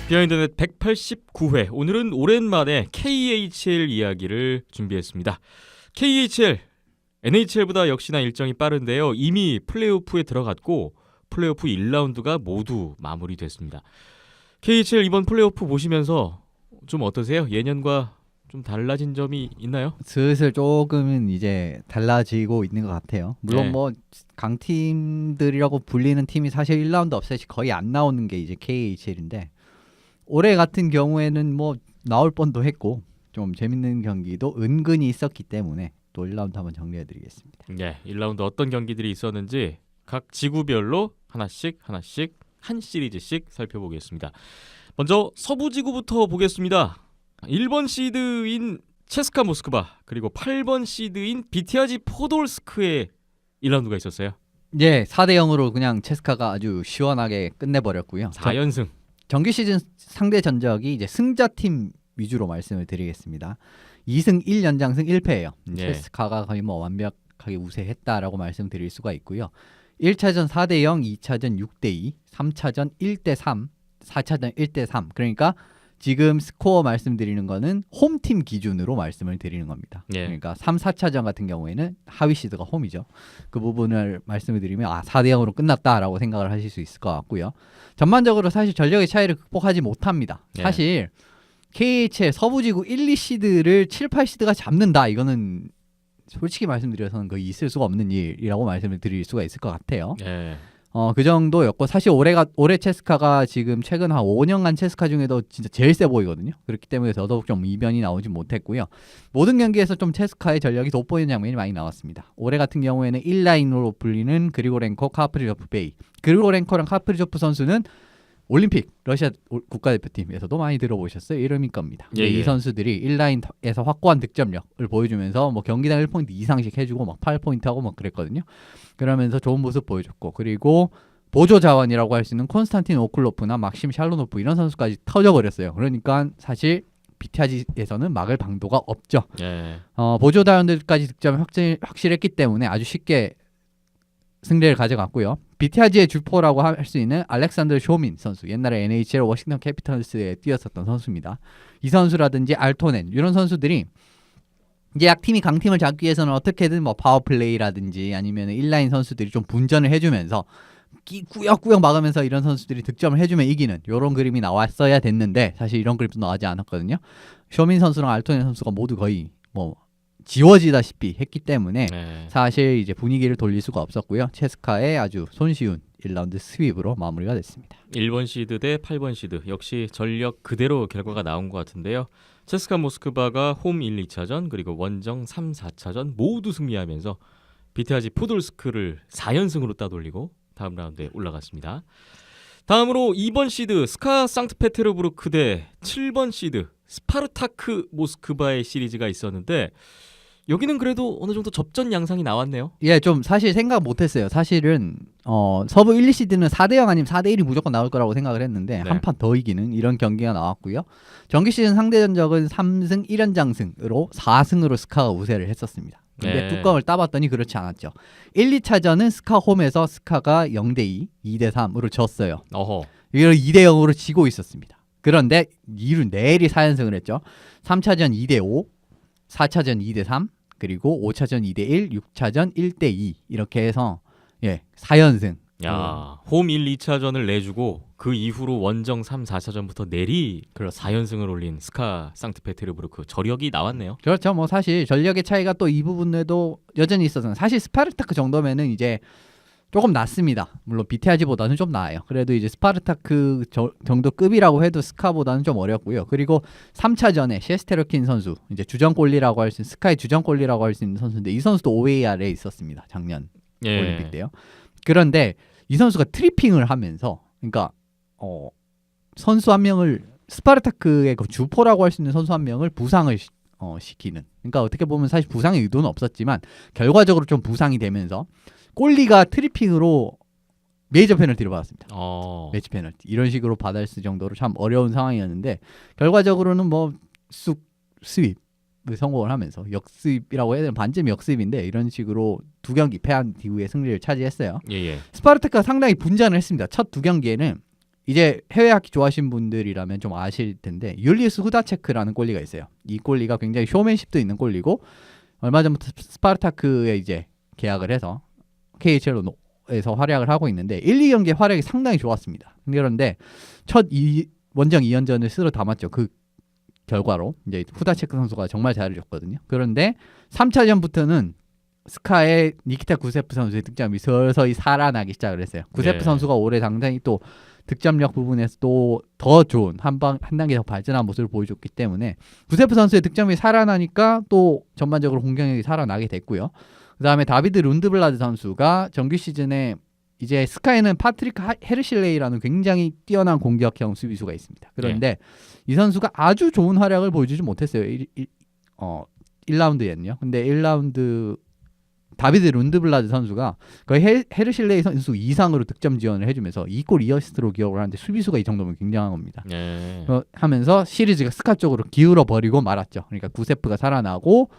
비하인드넷 189회 오늘은 오랜만에 KHL 이야기를 준비했습니다. KHL NHL보다 역시나 일정이 빠른데요. 이미 플레이오프에 들어갔고 플레이오프 1라운드가 모두 마무리됐습니다. KHL 이번 플레이오프 보시면서 좀 어떠세요? 예년과 좀 달라진 점이 있나요? 슬슬 조금은 이제 달라지고 있는 것 같아요. 물론 네. 뭐 강팀들이라고 불리는 팀이 사실 1라운드 업셋이 거의 안 나오는 게 이제 KHL인데 올해 같은 경우에는 뭐 나올 뻔도 했고 좀 재밌는 경기도 은근히 있었기 때문에 또 1라운드 한번 정리해드리겠습니다. 네, 1라운드 어떤 경기들이 있었는지 각 지구별로 하나씩 한 시리즈씩 살펴보겠습니다. 먼저 서부 지구부터 보겠습니다. 1번 시드인 체스카 모스크바 그리고 8번 시드인 비티아지 포돌스크의 1라운드가 있었어요. 예, 4대 0으로 그냥 체스카가 아주 시원하게 끝내버렸고요. 4연승. 정규 시즌 상대 전적이 이제 승자팀 위주로 말씀을 드리겠습니다. 2승 1연장승 1패예요. 네. 체스카가 거의 뭐 완벽하게 우세했다라고 말씀드릴 수가 있고요. 1차전 4대 0, 2차전 6대 2, 3차전 1대 3, 4차전 1대 3. 그러니까 지금 스코어 말씀드리는 거는 홈팀 기준으로 말씀을 드리는 겁니다. 네. 그러니까 3, 4차전 같은 경우에는 하위 시드가 홈이죠. 그 부분을 말씀을 드리면 4대 0으로 끝났다라고 생각을 하실 수 있을 것 같고요. 전반적으로 사실 전력의 차이를 극복하지 못합니다. 네. 사실 KHL 서부지구 1, 2시드를 7, 8시드가 잡는다. 이거는 솔직히 말씀드려서는 거의 있을 수가 없는 일이라고 말씀을 드릴 수가 있을 것 같아요. 네. 그 정도였고 사실 올해 체스카가 지금 최근 한 5년간 체스카 중에도 진짜 제일 세 보이거든요. 그렇기 때문에 더더욱 좀 이변이 나오지 못했고요. 모든 경기에서 좀 체스카의 전력이 돋보이는 장면이 많이 나왔습니다. 올해 같은 경우에는 1라인으로 불리는 그리고렌코, 카프리조프, 베이. 그리고렌코랑 카프리조프 선수는 올림픽 러시아 국가대표팀에서도 많이 들어보셨어요. 이름일 겁니다. 예, 이 예. 선수들이 1라인에서 확고한 득점력을 보여주면서 뭐 경기당 1포인트 이상씩 해주고 막 8포인트 하고 막 그랬거든요. 그러면서 좋은 모습 보여줬고 그리고 보조 자원이라고 할 수 있는 콘스탄틴 오클로프나 막심 샬로노프 이런 선수까지 터져버렸어요. 그러니까 사실 비티아지에서는 막을 방도가 없죠. 네. 보조 자원들까지 득점이 확실했기 때문에 아주 쉽게 승리를 가져갔고요. 비티아지의 주포라고 할 수 있는 알렉산더 쇼민 선수, 옛날에 NHL 워싱턴 캐피털스에 뛰었었던 선수입니다. 이 선수라든지 알토넨 이런 선수들이 이제 약팀이 강팀을 잡기 위해서는 어떻게든 뭐 파워플레이라든지 아니면 1라인 선수들이 좀 분전을 해주면서 꾸역꾸역 막으면서 이런 선수들이 득점을 해주면 이기는 이런 그림이 나왔어야 됐는데 사실 이런 그림도 나오지 않았거든요. 쇼민 선수랑 알토넨 선수가 모두 거의 뭐 지워지다시피 했기 때문에 네. 사실 이제 분위기를 돌릴 수가 없었고요. 체스카의 아주 손쉬운 1라운드 스윕으로 마무리가 됐습니다. 1번 시드 대 8번 시드 역시 전력 그대로 결과가 나온 것 같은데요. 체스카 모스크바가 홈 1, 2차전 그리고 원정 3, 4차전 모두 승리하면서 비테아지 포돌스크를 4연승으로 따돌리고 다음 라운드에 올라갔습니다. 다음으로 2번 시드 스카 상트페테르부르크 대 7번 시드 스파르타크 모스크바의 시리즈가 있었는데 여기는 그래도 어느 정도 접전 양상이 나왔네요. 예, 좀 사실 생각 못했어요. 사실은 서부 1, 2시드는 4대0 아니면 4대1이 무조건 나올 거라고 생각을 했는데 네. 한 판 더 이기는 이런 경기가 나왔고요. 정규 시즌 상대 전적은 3승 1연장승으로 4승으로 스카가 우세를 했었습니다. 근데 네. 뚜껑을 따봤더니 그렇지 않았죠. 1, 2차전은 스카 홈에서 스카가 0대2, 2대3으로 졌어요. 어허. 이걸 2대0으로 지고 있었습니다. 그런데 이루 내일이 4연승을 했죠. 3차전 2대5, 4차전 2대3, 그리고 5차전 2대1, 6차전 1대2 이렇게 해서 4연승. 야, 홈 1, 2차전을 내주고 그 이후로 원정 3, 4차전부터 내리 4연승을 올린 스카 상트페테르부르크 저력이 나왔네요. 그렇죠. 뭐 사실 전력의 차이가 또 이 부분에도 여전히 있어서 사실 스파르타크 정도면은 이제 조금 낮습니다. 물론 비테아지보다는 좀 나아요. 그래도 이제 스파르타크 정도 급이라고 해도 스카보다는 좀 어렵고요. 그리고 3차전에 셰스테르킨 선수, 이제 주전골리라고 할 수 있는 스카의 주전골리라고 할 수 있는 선수인데 이 선수도 OAR에 있었습니다. 작년 올림픽 때요. 그런데 이 선수가 트리핑을 하면서 그러니까 선수 한 명을 스파르타크의 그 주포라고 할 수 있는 선수 한 명을 부상을 시키는. 그러니까 어떻게 보면 사실 부상의 의도는 없었지만 결과적으로 좀 부상이 되면서 골리가 트리핑으로 메이저 페널티를 받았습니다. 매치 페널티 이런 식으로 받을 정도로 참 어려운 상황이었는데 결과적으로는 뭐 스윕을 성공을 하면서 역습이라고 해야 되나 반쯤 역습인데 이런 식으로 두 경기 패한 이후에 승리를 차지했어요. 예. 스파르타크가 상당히 분전을 했습니다. 첫 두 경기에는 이제 해외 하키 좋아하시는 분들이라면 좀 아실 텐데 율리우스 후다체크라는 골리가 있어요. 이 골리가 굉장히 쇼맨십도 있는 골리고 얼마 전부터 스파르타크에 이제 계약을 해서 KHL에서 활약을 하고 있는데 1, 2경기의 활약이 상당히 좋았습니다. 그런데 원정 2연전을 쓸어 담았죠. 그 결과로 이제 후다체크 선수가 정말 잘해줬거든요. 그런데 3차전부터는 스카의 니키타 구세프 선수의 득점이 서서히 살아나기 시작을 했어요. 구세프 선수가 올해 상당히 또 득점력 부분에서 또 더 좋은 한 단계 더 발전한 모습을 보여줬기 때문에 구세프 선수의 득점이 살아나니까 또 전반적으로 공격력이 살아나게 됐고요. 그 다음에 다비드 룬드블라드 선수가 정규 시즌에 이제 스카이는 파트릭 헤르실레이라는 굉장히 뛰어난 공격형 수비수가 있습니다. 그런데 이 선수가 아주 좋은 활약을 보여주지 못했어요. 1라운드에는요. 근데 1라운드 다비드 룬드블라드 선수가 거의 헤르실레이 선수 이상으로 득점 지원을 해주면서 2골 2어시스트로 기록을 하는데 수비수가 이 정도면 굉장한 겁니다. 하면서 시리즈가 스카 쪽으로 기울어 버리고 말았죠. 그러니까 구세프가 살아나고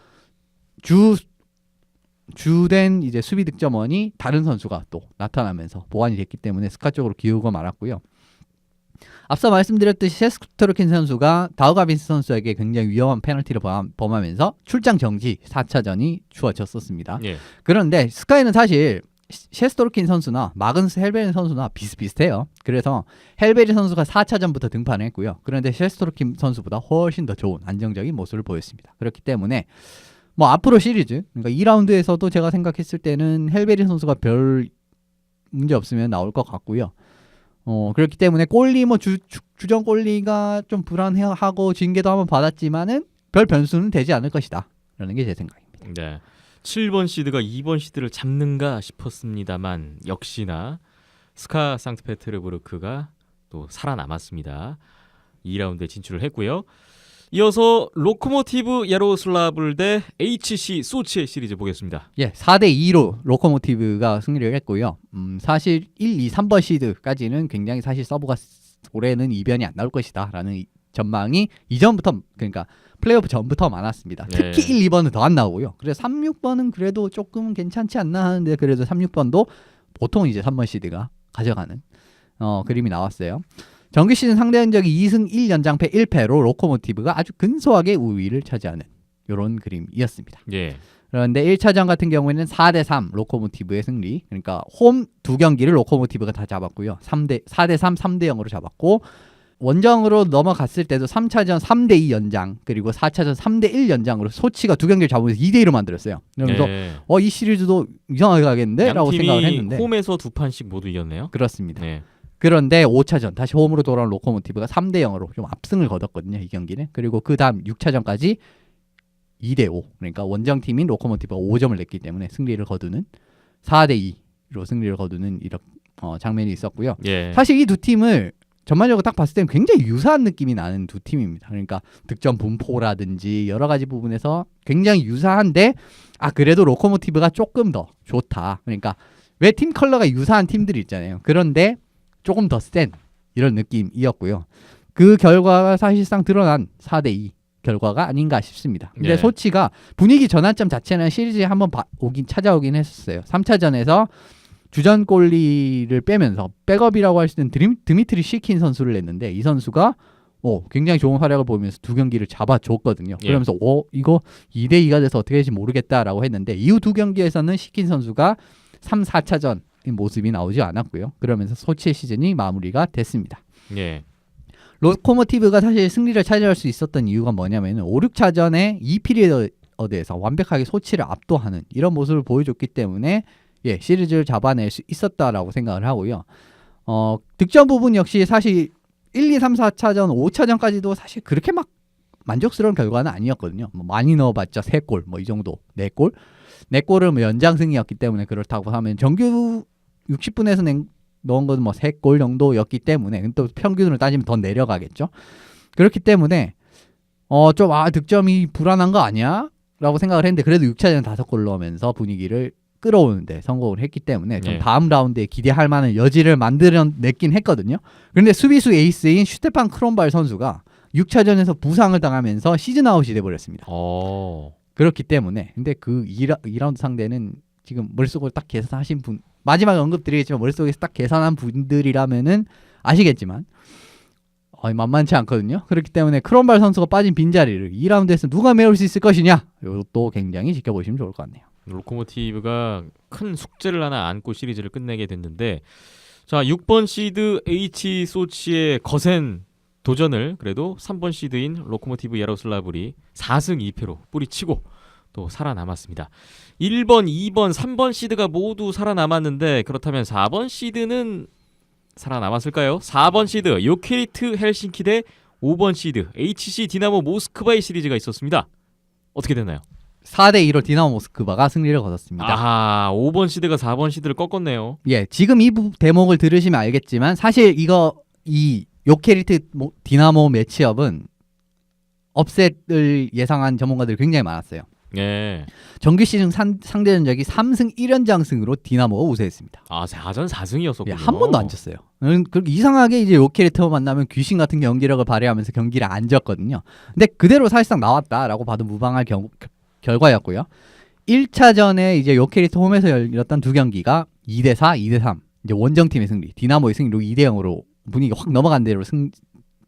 주된 이제 수비 득점원이 다른 선수가 또 나타나면서 보완이 됐기 때문에 스카 쪽으로 기울고 말았고요. 앞서 말씀드렸듯이 셰스테르킨 선수가 다우가빈스 선수에게 굉장히 위험한 페널티를 범하면서 출장 정지 4차전이 주어졌었습니다. 그런데 스카이는 사실 셰스토르킨 선수나 마근스 헬베리 선수나 비슷비슷해요. 그래서 헬베리 선수가 4차전부터 등판을 했고요. 그런데 셰스토르킨 선수보다 훨씬 더 좋은 안정적인 모습을 보였습니다. 그렇기 때문에 뭐 앞으로 시리즈 그러니까 2라운드에서도 제가 생각했을 때는 헬베리 선수가 별 문제 없으면 나올 것 같고요. 그렇기 때문에 골리 뭐 주전 골리가 좀 불안해하고 징계도 한번 받았지만은 별 변수는 되지 않을 것이다 라는 게 제 생각입니다. 네. 7번 시드가 2번 시드를 잡는가 싶었습니다만 역시나 스카 상트페테르부르크가 또 살아남았습니다. 2라운드에 진출을 했고요. 이어서 로코모티브 야로슬라블 대 HC 소치의 시리즈 보겠습니다. 4대2로 로코모티브가 승리를 했고요. 사실 1, 2, 3번 시드까지는 굉장히 사실 서브가 올해는 이변이 안 나올 것이다 라는 전망이 이전부터 그러니까 플레이오프 전부터 많았습니다. 특히 1, 2번은 더 안 나오고요. 그래서 3, 6번은 그래도 조금 괜찮지 않나 하는데 그래도 3, 6번도 보통 이제 3번 시드가 가져가는 그림이 나왔어요. 정규 시즌 상대 전적이 2승 1연장패 1패로 로코모티브가 아주 근소하게 우위를 차지하는 이런 그림이었습니다. 그런데 1차전 같은 경우에는 4대3 로코모티브의 승리. 그러니까 홈 두 경기를 로코모티브가 다 잡았고요. 4대3, 3대0으로 잡았고 원정으로 넘어갔을 때도 3차전 3대2 연장 그리고 4차전 3대1 연장으로 소치가 두 경기를 잡으면서 2대2로 만들었어요. 그러면서 네. 이 시리즈도 이상하게 가겠는데? 라고 생각을 했는데 홈에서 2판씩 모두 이겼네요. 그렇습니다. 네. 그런데 5차전 다시 홈으로 돌아온 로코모티브가 3대0으로 좀 압승을 거뒀거든요. 이 경기는. 그리고 그 다음 6차전까지 2대5 그러니까 원정팀인 로코모티브가 5점을 냈기 때문에 승리를 거두는 4대2로 승리를 거두는 이런 장면이 있었고요. 예. 사실 이 두 팀을 전반적으로 딱 봤을 때는 굉장히 유사한 느낌이 나는 두 팀입니다. 그러니까 득점 분포라든지 여러 가지 부분에서 굉장히 유사한데 그래도 로코모티브가 조금 더 좋다. 그러니까 왜 팀 컬러가 유사한 팀들이 있잖아요. 그런데 조금 더 센 이런 느낌이었고요. 그 결과가 사실상 드러난 4대2 결과가 아닌가 싶습니다. 근데 예. 소치가 분위기 전환점 자체는 시리즈에 한번 찾아오긴 했었어요. 3차전에서 주전 골리를 빼면서 백업이라고 할 수 있는 드미트리 시킨 선수를 냈는데 이 선수가 굉장히 좋은 활약을 보이면서 두 경기를 잡아줬거든요. 예. 그러면서 이거 2대2가 돼서 어떻게 될지 모르겠다라고 했는데 이후 두 경기에서는 시킨 선수가 3, 4차전 모습이 나오지 않았고요. 그러면서 소치의 시즌이 마무리가 됐습니다. 예. 로코모티브가 사실 승리를 차지할 수 있었던 이유가 뭐냐면 5, 6차전에 2피리어드에서 완벽하게 소치를 압도하는 이런 모습을 보여줬기 때문에 시리즈를 잡아낼 수 있었다라고 생각을 하고요. 득점 부분 역시 사실 1, 2, 3, 4차전, 5차전까지도 사실 그렇게 막 만족스러운 결과는 아니었거든요. 많이 넣어봤자 3골, 이 정도, 4골. 4골은 연장승이었기 때문에 그렇다고 하면 정규 60분에서 넣은 것은 3골 정도였기 때문에 또 평균으로 따지면 더 내려가겠죠. 그렇기 때문에 좀 득점이 불안한 거 아니야? 라고 생각을 했는데 그래도 6차전 5골 넣으면서 분위기를 끌어오는데 성공을 했기 때문에 좀 다음 라운드에 기대할 만한 여지를 만들어냈긴 했거든요. 그런데 수비수 에이스인 슈테판 크롬발 선수가 6차전에서 부상을 당하면서 시즌 아웃이 돼버렸습니다. 그렇기 때문에 근데 그 2라운드 상대는 지금 머릿속으로 딱 계산하신 분 마지막에 언급드리겠지만 머릿속에서 딱 계산한 분들이라면은 아시겠지만 만만치 않거든요. 그렇기 때문에 크롬발 선수가 빠진 빈자리를 2라운드에서 누가 메울 수 있을 것이냐 이것도 굉장히 지켜보시면 좋을 것 같네요. 로코모티브가 큰 숙제를 하나 안고 시리즈를 끝내게 됐는데 자 6번 시드 H 소치의 거센 도전을 그래도 3번 시드인 로코모티브 야로슬라블이 4승 2패로 뿌리치고 또 살아남았습니다. 1번, 2번, 3번 시드가 모두 살아남았는데 그렇다면 4번 시드는 살아남았을까요? 4번 시드 요케리트 헬싱키 대 5번 시드 HC 디나모 모스크바의 시리즈가 있었습니다. 어떻게 됐나요? 4대2로 디나모 모스크바가 승리를 거뒀습니다. 5번 시드가 4번 시드를 꺾었네요. 지금 이 대목을 들으시면 알겠지만 사실 이 요케리트 디나모 매치업은 업셋을 예상한 전문가들이 굉장히 많았어요. 예. 정규 시즌 상대 전적이 3승 1연장승으로 디나모가 우세했습니다. 4전 4승이었었군요. 한 번도 안 졌어요. 그리고 이상하게 이제 요케리트와 만나면 귀신 같은 경기력을 발휘하면서 경기를 안 졌거든요. 근데 그대로 사실상 나왔다라고 봐도 무방할 결과였고요. 1차전에 이제 요케리트 홈에서 열렸던 두 경기가 2대4, 2대3 이제 원정팀의 승리, 디나모의 승리로 2대0으로 분위기가 확 넘어간 대로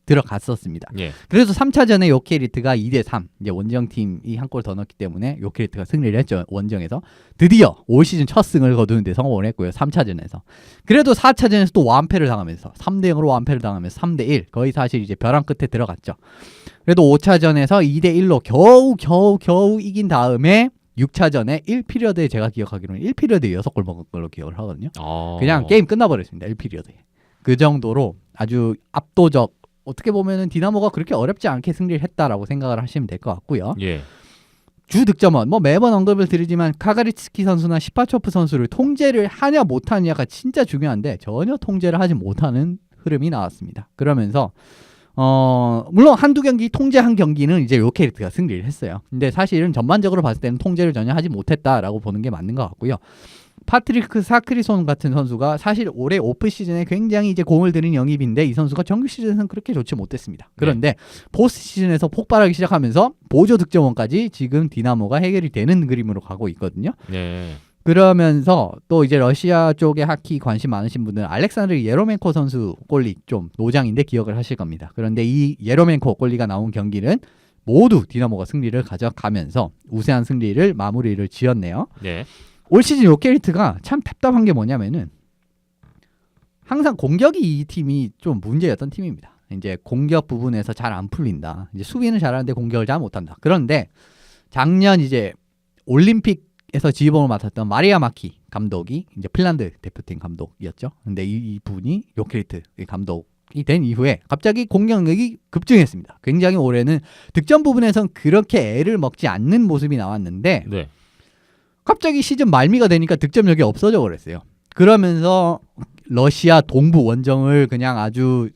들어갔었습니다. 예. 그래서 3차전에 요케리트가 2대3 이제 원정팀이 한 골 더 넣었기 때문에 요케리트가 승리를 했죠. 원정에서 드디어 올 시즌 첫 승을 거두는데 성공을 했고요. 3차전에서 그래도 4차전에서 또 완패를 당하면서 3대0으로 완패를 당하면서 3대1 거의 사실 이제 벼랑 끝에 들어갔죠. 그래도 5차전에서 2대1로 겨우 이긴 다음에 6차전에 1피리어드에 제가 기억하기로는 1피리어드에 6골 먹은 걸로 기억을 하거든요. 그냥 게임 끝나버렸습니다. 1피리어드에. 그 정도로 아주 압도적 어떻게 보면은 디나모가 그렇게 어렵지 않게 승리를 했다라고 생각을 하시면 될 것 같고요. 예. 주 득점원 매번 언급을 드리지만 카가리츠키 선수나 시파초프 선수를 통제를 하냐 못하냐가 진짜 중요한데 전혀 통제를 하지 못하는 흐름이 나왔습니다. 그러면서 물론 한두 경기 통제한 경기는 이제 요케리트가 승리를 했어요. 근데 사실은 전반적으로 봤을 때는 통제를 전혀 하지 못했다라고 보는 게 맞는 것 같고요. 파트리크 사크리손 같은 선수가 사실 올해 오프 시즌에 굉장히 이제 공을 들인 영입인데 이 선수가 정규 시즌에서는 그렇게 좋지 못했습니다. 그런데 포스트 시즌에서 폭발하기 시작하면서 보조 득점원까지 지금 디나모가 해결이 되는 그림으로 가고 있거든요. 네. 그러면서 또 이제 러시아 쪽에 하키 관심 많으신 분들은 알렉산드르 예로멘코 선수 골리 좀 노장인데 기억을 하실 겁니다. 그런데 이 예로멘코 골리가 나온 경기는 모두 디나모가 승리를 가져가면서 우세한 승리를 마무리를 지었네요. 네. 올 시즌 요케리트가 참 답답한 게 뭐냐면은 항상 공격이 이 팀이 좀 문제였던 팀입니다. 이제 공격 부분에서 잘 안 풀린다. 이제 수비는 잘하는데 공격을 잘 못한다. 그런데 작년 이제 올림픽에서 지휘봉을 맡았던 마리아 마키 감독이 이제 핀란드 대표팀 감독이었죠. 근데 이 분이 요케리트 감독이 된 이후에 갑자기 공격력이 급증했습니다. 굉장히 올해는 득점 부분에선 그렇게 애를 먹지 않는 모습이 나왔는데 네. 갑자기 시즌 말미가 되니까 득점력이 없어져 버렸어요. 그러면서 러시아 동부 원정을 그냥 아주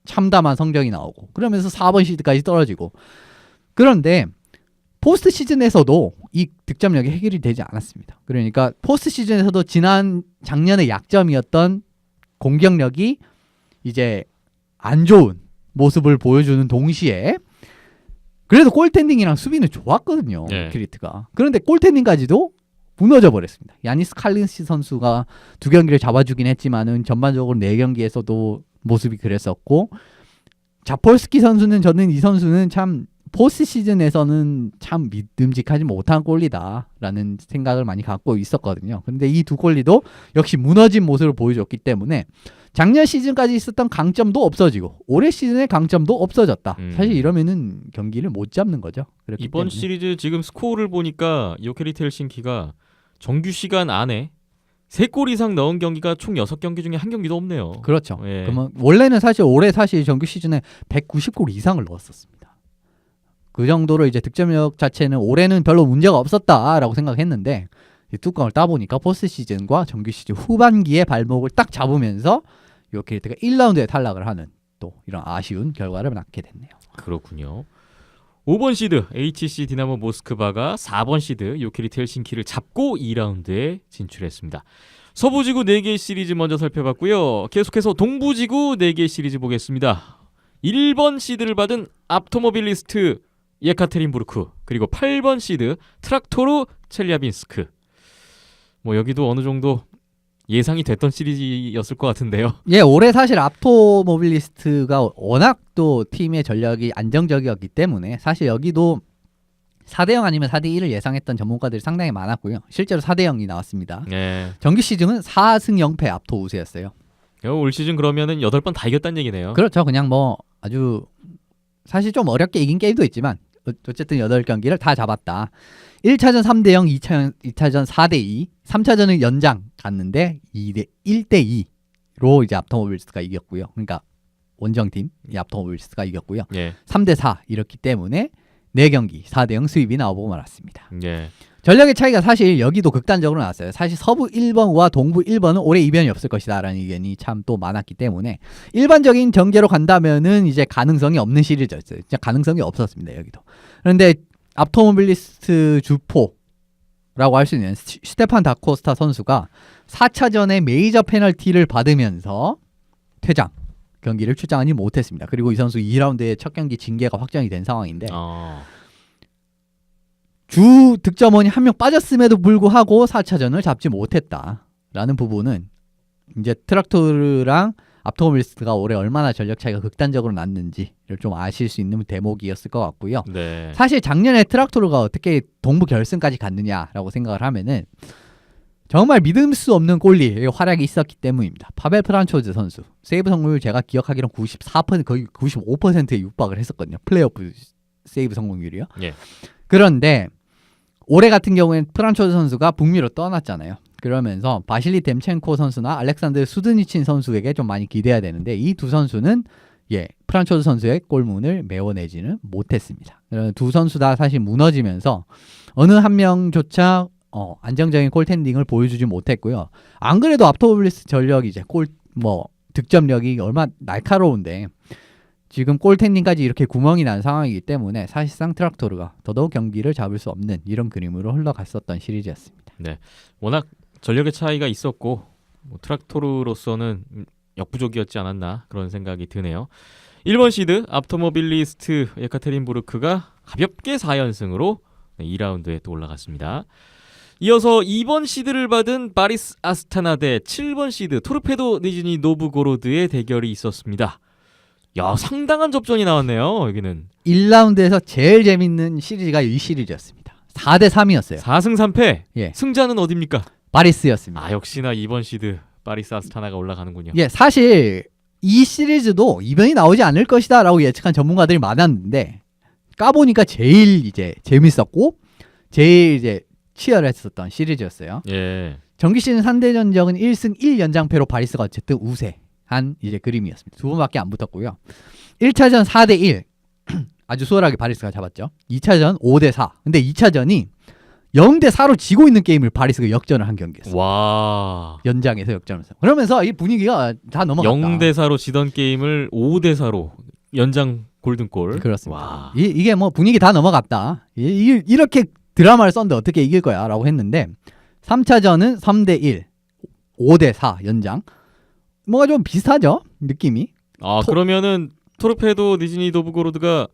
참담한 성적이 나오고 그러면서 4번 시드까지 떨어지고 그런데 포스트 시즌에서도 이 득점력이 해결이 되지 않았습니다. 그러니까 포스트 시즌에서도 작년의 약점이었던 공격력이 이제 안 좋은 모습을 보여주는 동시에 그래도 골텐딩이랑 수비는 좋았거든요. 네. 크리트가. 그런데 골텐딩까지도 무너져 버렸습니다. 야니스 칼린시 선수가 2경기를 잡아주긴 했지만은 전반적으로 4경기에서도 모습이 그랬었고 자폴스키 선수는 저는 이 선수는 참 포스트 시즌에서는 참 믿음직하지 못한 골리다라는 생각을 많이 갖고 있었거든요. 근데 이 두 골리도 역시 무너진 모습을 보여줬기 때문에 작년 시즌까지 있었던 강점도 없어지고 올해 시즌의 강점도 없어졌다. 사실 이러면은 경기를 못 잡는 거죠. 그렇기 이번 때문에. 시리즈 지금 스코어를 보니까 요케리트 헬싱키가 정규 시간 안에 3골 이상 넣은 경기가 총 6경기 중에 한 경기도 없네요. 그렇죠. 예. 그러면 원래는 사실 올해 사실 정규 시즌에 190골 이상을 넣었었습니다. 그 정도로 이제 득점력 자체는 올해는 별로 문제가 없었다라고 생각했는데 뚜껑을 따보니까 포스트 시즌과 정규 시즌 후반기에 발목을 딱 잡으면서 요케리트가 1라운드에 탈락을 하는 또 이런 아쉬운 결과를 낳게 됐네요. 그렇군요. 5번 시드 HC 디나모 모스크바가 4번 시드 요케리트 헬싱키를 잡고 2라운드에 진출했습니다. 서부지구 4개 시리즈 먼저 살펴봤고요. 계속해서 동부지구 4개 시리즈 보겠습니다. 1번 시드를 받은 앞토모빌리스트 예카테린부르크 그리고 8번 시드 트락토르 첼리아빈스크. 뭐 여기도 어느 정도 예상이 됐던 시리즈였을 것 같은데요. 예, 올해 사실 앞토모빌리스트가 워낙 또 팀의 전력이 안정적이었기 때문에 사실 여기도 4대0 아니면 4대1을 예상했던 전문가들이 상당히 많았고요. 실제로 4대0이 나왔습니다. 네. 정규 시즌은 4승 0패 앞토 우세였어요. 올 시즌 그러면은 8번 다 이겼다는 얘기네요. 그렇죠. 그냥 뭐 아주 사실 좀 어렵게 이긴 게임도 있지만 어쨌든 8경기를 다 잡았다. 1차전 3대0, 2차전 4대2, 3차전은 연장 갔는데 1대2로 이제 앞토모빌리스트가 이겼고요. 그러니까 원정팀 앞토모빌리스트가 이겼고요. 예. 3대4 이렇기 때문에 4경기 4대0 수입이 나오고 말았습니다. 예. 전력의 차이가 사실 여기도 극단적으로 나왔어요. 사실 서부 1번과 동부 1번은 올해 이변이 없을 것이다라는 의견이 참 또 많았기 때문에 일반적인 전개로 간다면은 이제 가능성이 없는 시리즈였어요. 진짜 가능성이 없었습니다. 여기도. 그런데 앞토모빌리스트 주포라고 할 수 있는 스테판 다코스타 선수가 4차전에 메이저 페널티를 받으면서 퇴장 경기를 출장하지 못했습니다. 그리고 이 선수 2라운드에 첫 경기 징계가 확정이 된 상황인데 주 득점원이 한 명 빠졌음에도 불구하고 4차전을 잡지 못했다라는 부분은 이제 트락토르랑 앞토모빌리스트가 올해 얼마나 전력 차이가 극단적으로 났는지를 좀 아실 수 있는 대목이었을 것 같고요. 네. 사실 작년에 트락토르가 어떻게 동부 결승까지 갔느냐라고 생각을 하면은 정말 믿을 수 없는 골리의 활약이 있었기 때문입니다. 파벨 프란초즈 선수 세이브 성공률 제가 기억하기로는 94% 거의 95%에 육박을 했었거든요. 플레이오프 세이브 성공률이요. 예. 그런데 올해 같은 경우에는 프란초즈 선수가 북미로 떠났잖아요. 그러면서 바실리 뎀첸코 선수나 알렉산드 수드니친 선수에게 좀 많이 기대해야 되는데 이 두 선수는 프란초즈 선수의 골문을 메워내지는 못했습니다. 두 선수 다 사실 무너지면서 어느 한 명조차 안정적인 골텐딩을 보여주지 못했고요. 안 그래도 앞토모빌리스트 전력이 이제 득점력이 얼마나 날카로운데 지금 골텐딩까지 이렇게 구멍이 난 상황이기 때문에 사실상 트락토르가 더더욱 경기를 잡을 수 없는 이런 그림으로 흘러갔었던 시리즈였습니다. 네. 워낙 전력의 차이가 있었고 트락토르로서는 역부족이었지 않았나 그런 생각이 드네요. 1번 시드 앞토모빌리스트 예카테린부르크가 가볍게 4연승으로 2라운드에 또 올라갔습니다. 이어서 2번 시드를 받은 바리스 아스타나 대 7번 시드 토르페도 니즈니 노브고로드의 대결이 있었습니다. 야, 상당한 접전이 나왔네요. 여기는 1라운드에서 제일 재밌는 시리즈가 이 시리즈였습니다. 4대3이었어요. 4승 3패. 예. 승자는 어딥니까? 바리스였습니다. 역시나 2번 시드 바리스 아스타나가 올라가는군요. 사실 이 시리즈도 이변이 나오지 않을 것이다라고 예측한 전문가들이 많았는데 까보니까 제일 이제 재밌었고 제일 이제 치열했었던 시리즈였어요. 예. 정규 시즌 상대 전적은 1승 1연장패로 바리스가 어쨌든 우세한 이제 그림이었습니다. 두 번밖에 안 붙었고요. 1차전 4대1 아주 수월하게 바리스가 잡았죠. 2차전 5대4. 근데 2차전이 0대4로 지고 있는 게임을 바리스가 역전을 한 경기였어요. 와. 연장에서 역전을 했어요. 그러면서 이 분위기가 다 넘어갔다. 0대4로 지던 게임을 5대4로 연장 골든골. 그렇습니다. 와. 이게 뭐 분위기 다 넘어갔다. 이렇게 드라마를 썼는데 어떻게 이길 거야 라고 했는데 3차전은 3대1 5대4 연장. 뭐가 좀 비슷하죠? 느낌이. 아, 그러면은 토르페도 니즈니 노브고로드가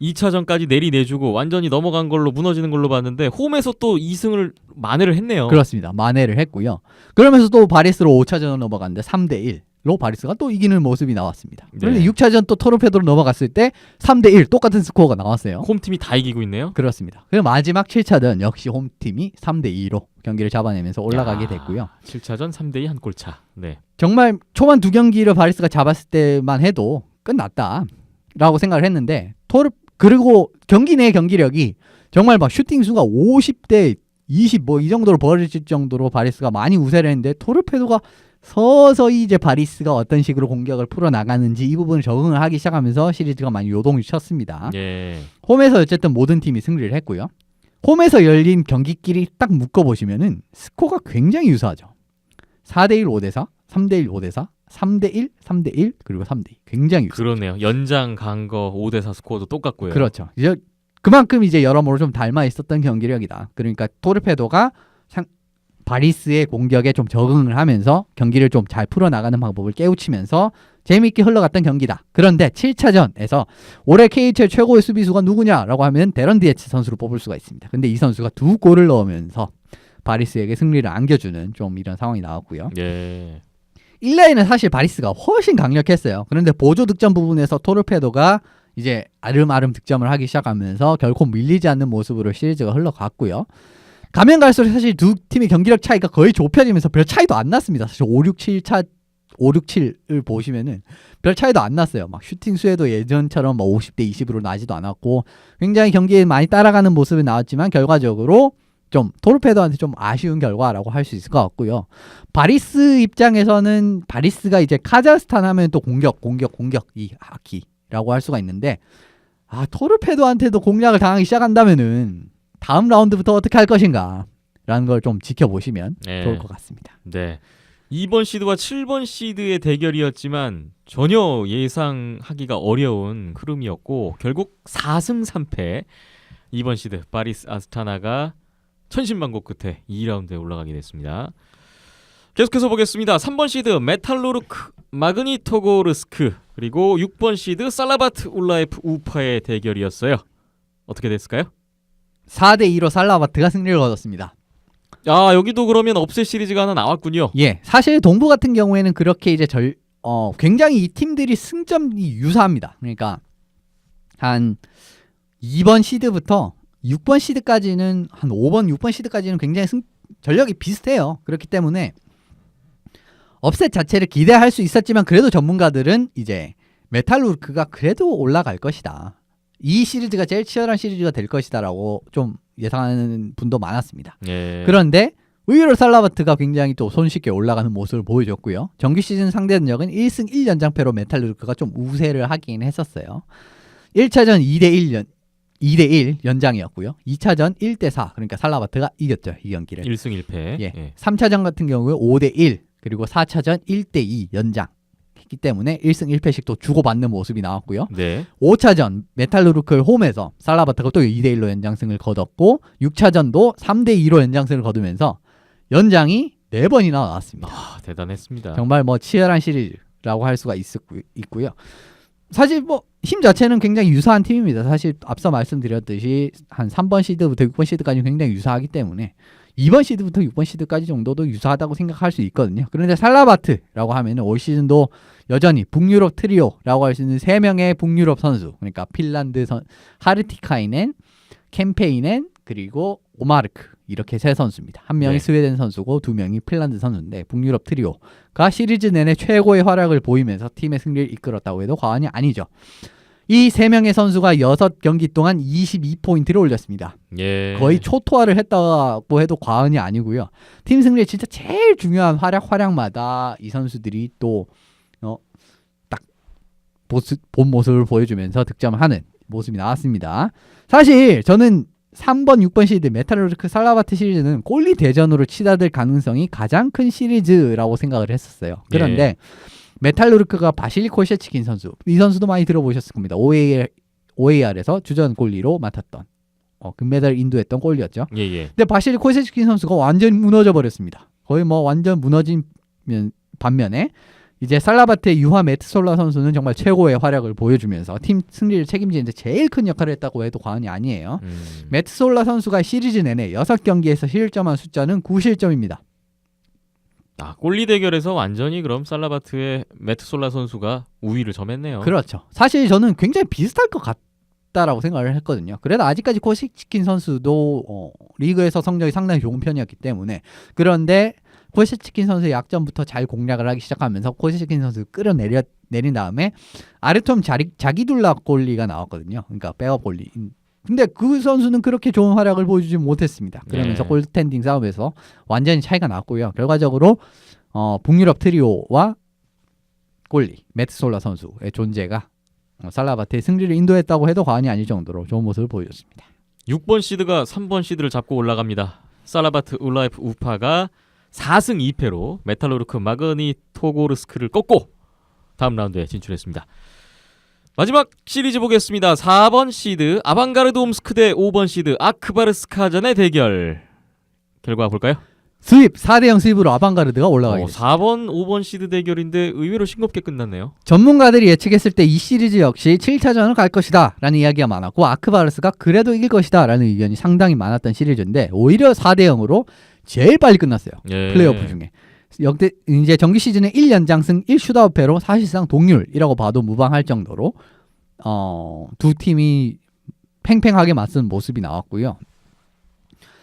2차전까지 내리내주고 완전히 넘어간 걸로 무너지는 걸로 봤는데 홈에서 또 2승을 만회를 했네요. 그렇습니다. 만회를 했고요. 그러면서 또 바리스로 5차전을 넘어갔는데 3대1로 바리스가 또 이기는 모습이 나왔습니다. 그런데 네. 6차전 또 토르페도로 넘어갔을 때 3대1 똑같은 스코어가 나왔어요. 홈팀이 다 이기고 있네요. 그렇습니다. 그리고 마지막 7차전 역시 홈팀이 3대2로 경기를 잡아내면서 올라가게 됐고요. 7차전 3대2 한 골차. 네. 정말 초반 두 경기를 바리스가 잡았을 때만 해도 끝났다라고 생각을 했는데 그리고 경기 내 경기력이 정말 막 슈팅 수가 50대 20 뭐 이 정도로 벌어질 정도로 바리스가 많이 우세를 했는데 토르페도가 서서히 이제 바리스가 어떤 식으로 공격을 풀어나가는지 이 부분을 적응을 하기 시작하면서 시리즈가 많이 요동을 쳤습니다. 예. 홈에서 어쨌든 모든 팀이 승리를 했고요. 홈에서 열린 경기끼리 딱 묶어보시면은 스코어가 굉장히 유사하죠. 4대1 5대4, 3대1 5대4, 3대1, 3대1 그리고 3대2 굉장히 유사. 그러네요. 연장 간 거 5대4 스코어도 똑같고요. 그렇죠. 이제 그만큼 이제 여러모로 좀 닮아 있었던 경기력이다. 그러니까 토르페도가 바리스의 공격에 좀 적응을 하면서 경기를 좀 잘 풀어나가는 방법을 깨우치면서 재미있게 흘러갔던 경기다. 그런데 7차전에서 올해 KHL 최고의 수비수가 누구냐라고 하면 데런 디에츠 선수를 뽑을 수가 있습니다. 근데 이 선수가 2골을 넣으면서 바리스에게 승리를 안겨주는 좀 이런 상황이 나왔고요. 예. 1라인은 사실 바리스가 훨씬 강력했어요. 그런데 보조 득점 부분에서 토르페도가 이제 아름아름 득점을 하기 시작하면서 결코 밀리지 않는 모습으로 시리즈가 흘러갔고요. 가면 갈수록 사실 두 팀의 경기력 차이가 거의 좁혀지면서 별 차이도 안 났습니다. 사실 5-6-7을 보시면은 별 차이도 안 났어요. 막 슈팅 수에도 예전처럼 뭐 50대 20으로 나지도 않았고 굉장히 경기에 많이 따라가는 모습이 나왔지만 결과적으로 좀 토르페도한테 좀 아쉬운 결과라고 할 수 있을 것 같고요. 바리스 입장에서는 바리스가 이제 카자흐스탄 하면 또 공격 이 하키라고 할 수가 있는데 토르페도한테도 공략을 당하기 시작한다면은 다음 라운드부터 어떻게 할 것인가 라는 걸 좀 지켜보시면 네. 좋을 것 같습니다. 네. 2번 시드와 7번 시드의 대결이었지만 전혀 예상하기가 어려운 흐름이었고 결국 4승 3패 2번 시드 바리스 아스타나가 천신만고 끝에 2라운드에 올라가게 됐습니다. 계속해서 보겠습니다. 3번 시드 메탈루르크 마그니토고르스크 그리고 6번 시드 살라바트 울라에프 우파의 대결이었어요. 어떻게 됐을까요? 4대2로 살라바트가 승리를 거뒀습니다. 아, 여기도 그러면 업셋 시리즈가 하나 나왔군요. 예, 사실 동부 같은 경우에는 그렇게 이제 굉장히 이 팀들이 승점이 유사합니다. 그러니까 한 2번 시드부터 6번 시드까지는 한 5번, 6번 시드까지는 굉장히 전력이 비슷해요. 그렇기 때문에 업셋 자체를 기대할 수 있었지만 그래도 전문가들은 이제 메탈루르크가 그래도 올라갈 것이다. 이 시리즈가 제일 치열한 시리즈가 될 것이다라고 좀 예상하는 분도 많았습니다. 예. 그런데 의외로 살라바트가 굉장히 또 손쉽게 올라가는 모습을 보여줬고요. 정규 시즌 상대 전적은 1승 1연장패로 메탈루르크가 좀 우세를 하긴 했었어요. 1차전 2대1 연장이었고요. 2차전 1대4 그러니까 살라바트가 이겼죠. 이 경기를. 1승 1패. 예. 3차전 같은 경우에 5대1 그리고 4차전 1대2 연장 했기 때문에 1승 1패씩 또 주고받는 모습이 나왔고요. 네. 5차전 메탈루르크 홈에서 살라바트가 또 2대1로 연장승을 거뒀고 6차전도 3대2로 연장승을 거두면서 연장이 4번이나 나왔습니다. 아, 대단했습니다. 정말 뭐 치열한 시리즈라고 할 수가 있고요. 사실 뭐 힘 자체는 굉장히 유사한 팀입니다. 사실 앞서 말씀드렸듯이 한 3번 시드부터 6번 시드까지 굉장히 유사하기 때문에 2번 시드부터 6번 시드까지 정도도 유사하다고 생각할 수 있거든요. 그런데 살라바트라고 하면 올 시즌도 여전히 북유럽 트리오라고 할 수 있는 3명의 북유럽 선수 그러니까 핀란드 하르티카이넨, 캠페이넨 그리고 오마르크 이렇게 세 선수입니다. 한 명이 네. 스웨덴 선수고 두 명이 핀란드 선수인데 북유럽 트리오가 시리즈 내내 최고의 활약을 보이면서 팀의 승리를 이끌었다고 해도 과언이 아니죠. 이 세 명의 선수가 6경기 동안 22포인트를 올렸습니다. 예. 거의 초토화를 했다고 해도 과언이 아니고요. 팀 승리에 진짜 제일 중요한 활약마다 이 선수들이 또 딱 본 모습을 보여주면서 득점하는 모습이 나왔습니다. 사실 저는 3번, 6번 시드 메탈루르크 살라바트 시리즈는 골리 대전으로 치닫을 가능성이 가장 큰 시리즈라고 생각을 했었어요. 그런데 메탈루르크가 바실리 코셰치킨 선수, 이 선수도 많이 들어보셨을 겁니다. OAR에서 주전 골리로 맡았던 금메달 인도했던 골리였죠. 예. 근데 바실리 코셰치킨 선수가 완전히 무너져 버렸습니다. 거의 뭐 완전 무너진 반면에 이제 살라바트의 유하 메트솔라 선수는 정말 최고의 활약을 보여주면서 팀 승리를 책임지는데 제일 큰 역할을 했다고 해도 과언이 아니에요. 메트솔라 선수가 시리즈 내내 6경기에서 실점한 숫자는 9실점입니다. 아, 골리 대결에서 완전히 그럼 살라바트의 메트솔라 선수가 우위를 점했네요. 그렇죠. 사실 저는 굉장히 비슷할 것 같다라고 생각을 했거든요. 그래도 아직까지 코시치킨 선수도 리그에서 성적이 상당히 좋은 편이었기 때문에, 그런데 코시치킨 선수의 약점부터 잘 공략을 하기 시작하면서 코시치킨 선수 끌어내린 다음에 아르톰 자기둘라 골리가 나왔거든요. 그러니까 백업 골리. 근데 그 선수는 그렇게 좋은 활약을 보여주지 못했습니다. 그러면서 네. 골스탠딩 싸움에서 완전히 차이가 났고요. 결과적으로 북유럽 트리오와 골리, 메트솔라 선수의 존재가 살라바트의 승리를 인도했다고 해도 과언이 아닐 정도로 좋은 모습을 보여줬습니다. 6번 시드가 3번 시드를 잡고 올라갑니다. 살라바트 울라이프 우파가 4승 2패로 메탈루르크 마그니토고르스크를 꺾고 다음 라운드에 진출했습니다. 마지막 시리즈 보겠습니다. 4번 시드 아방가르드 옴스크 대 5번 시드 아크바르스카전의 대결. 결과 볼까요? 스윕 4대0 스윕으로 아방가르드가 올라가게 됐습니다. 4번 5번 시드 대결인데 의외로 싱겁게 끝났네요. 전문가들이 예측했을 때 이 시리즈 역시 7차전을 갈 것이다 라는 이야기가 많았고, 아크바르스가 그래도 이길 것이다 라는 의견이 상당히 많았던 시리즈인데 오히려 4대0으로 제일 빨리 끝났어요. 예. 플레이오프 중에. 역대 이제 정규 시즌의 1연장승 1슈트아웃패로 사실상 동률이라고 봐도 무방할 정도로 두 팀이 팽팽하게 맞선 모습이 나왔고요.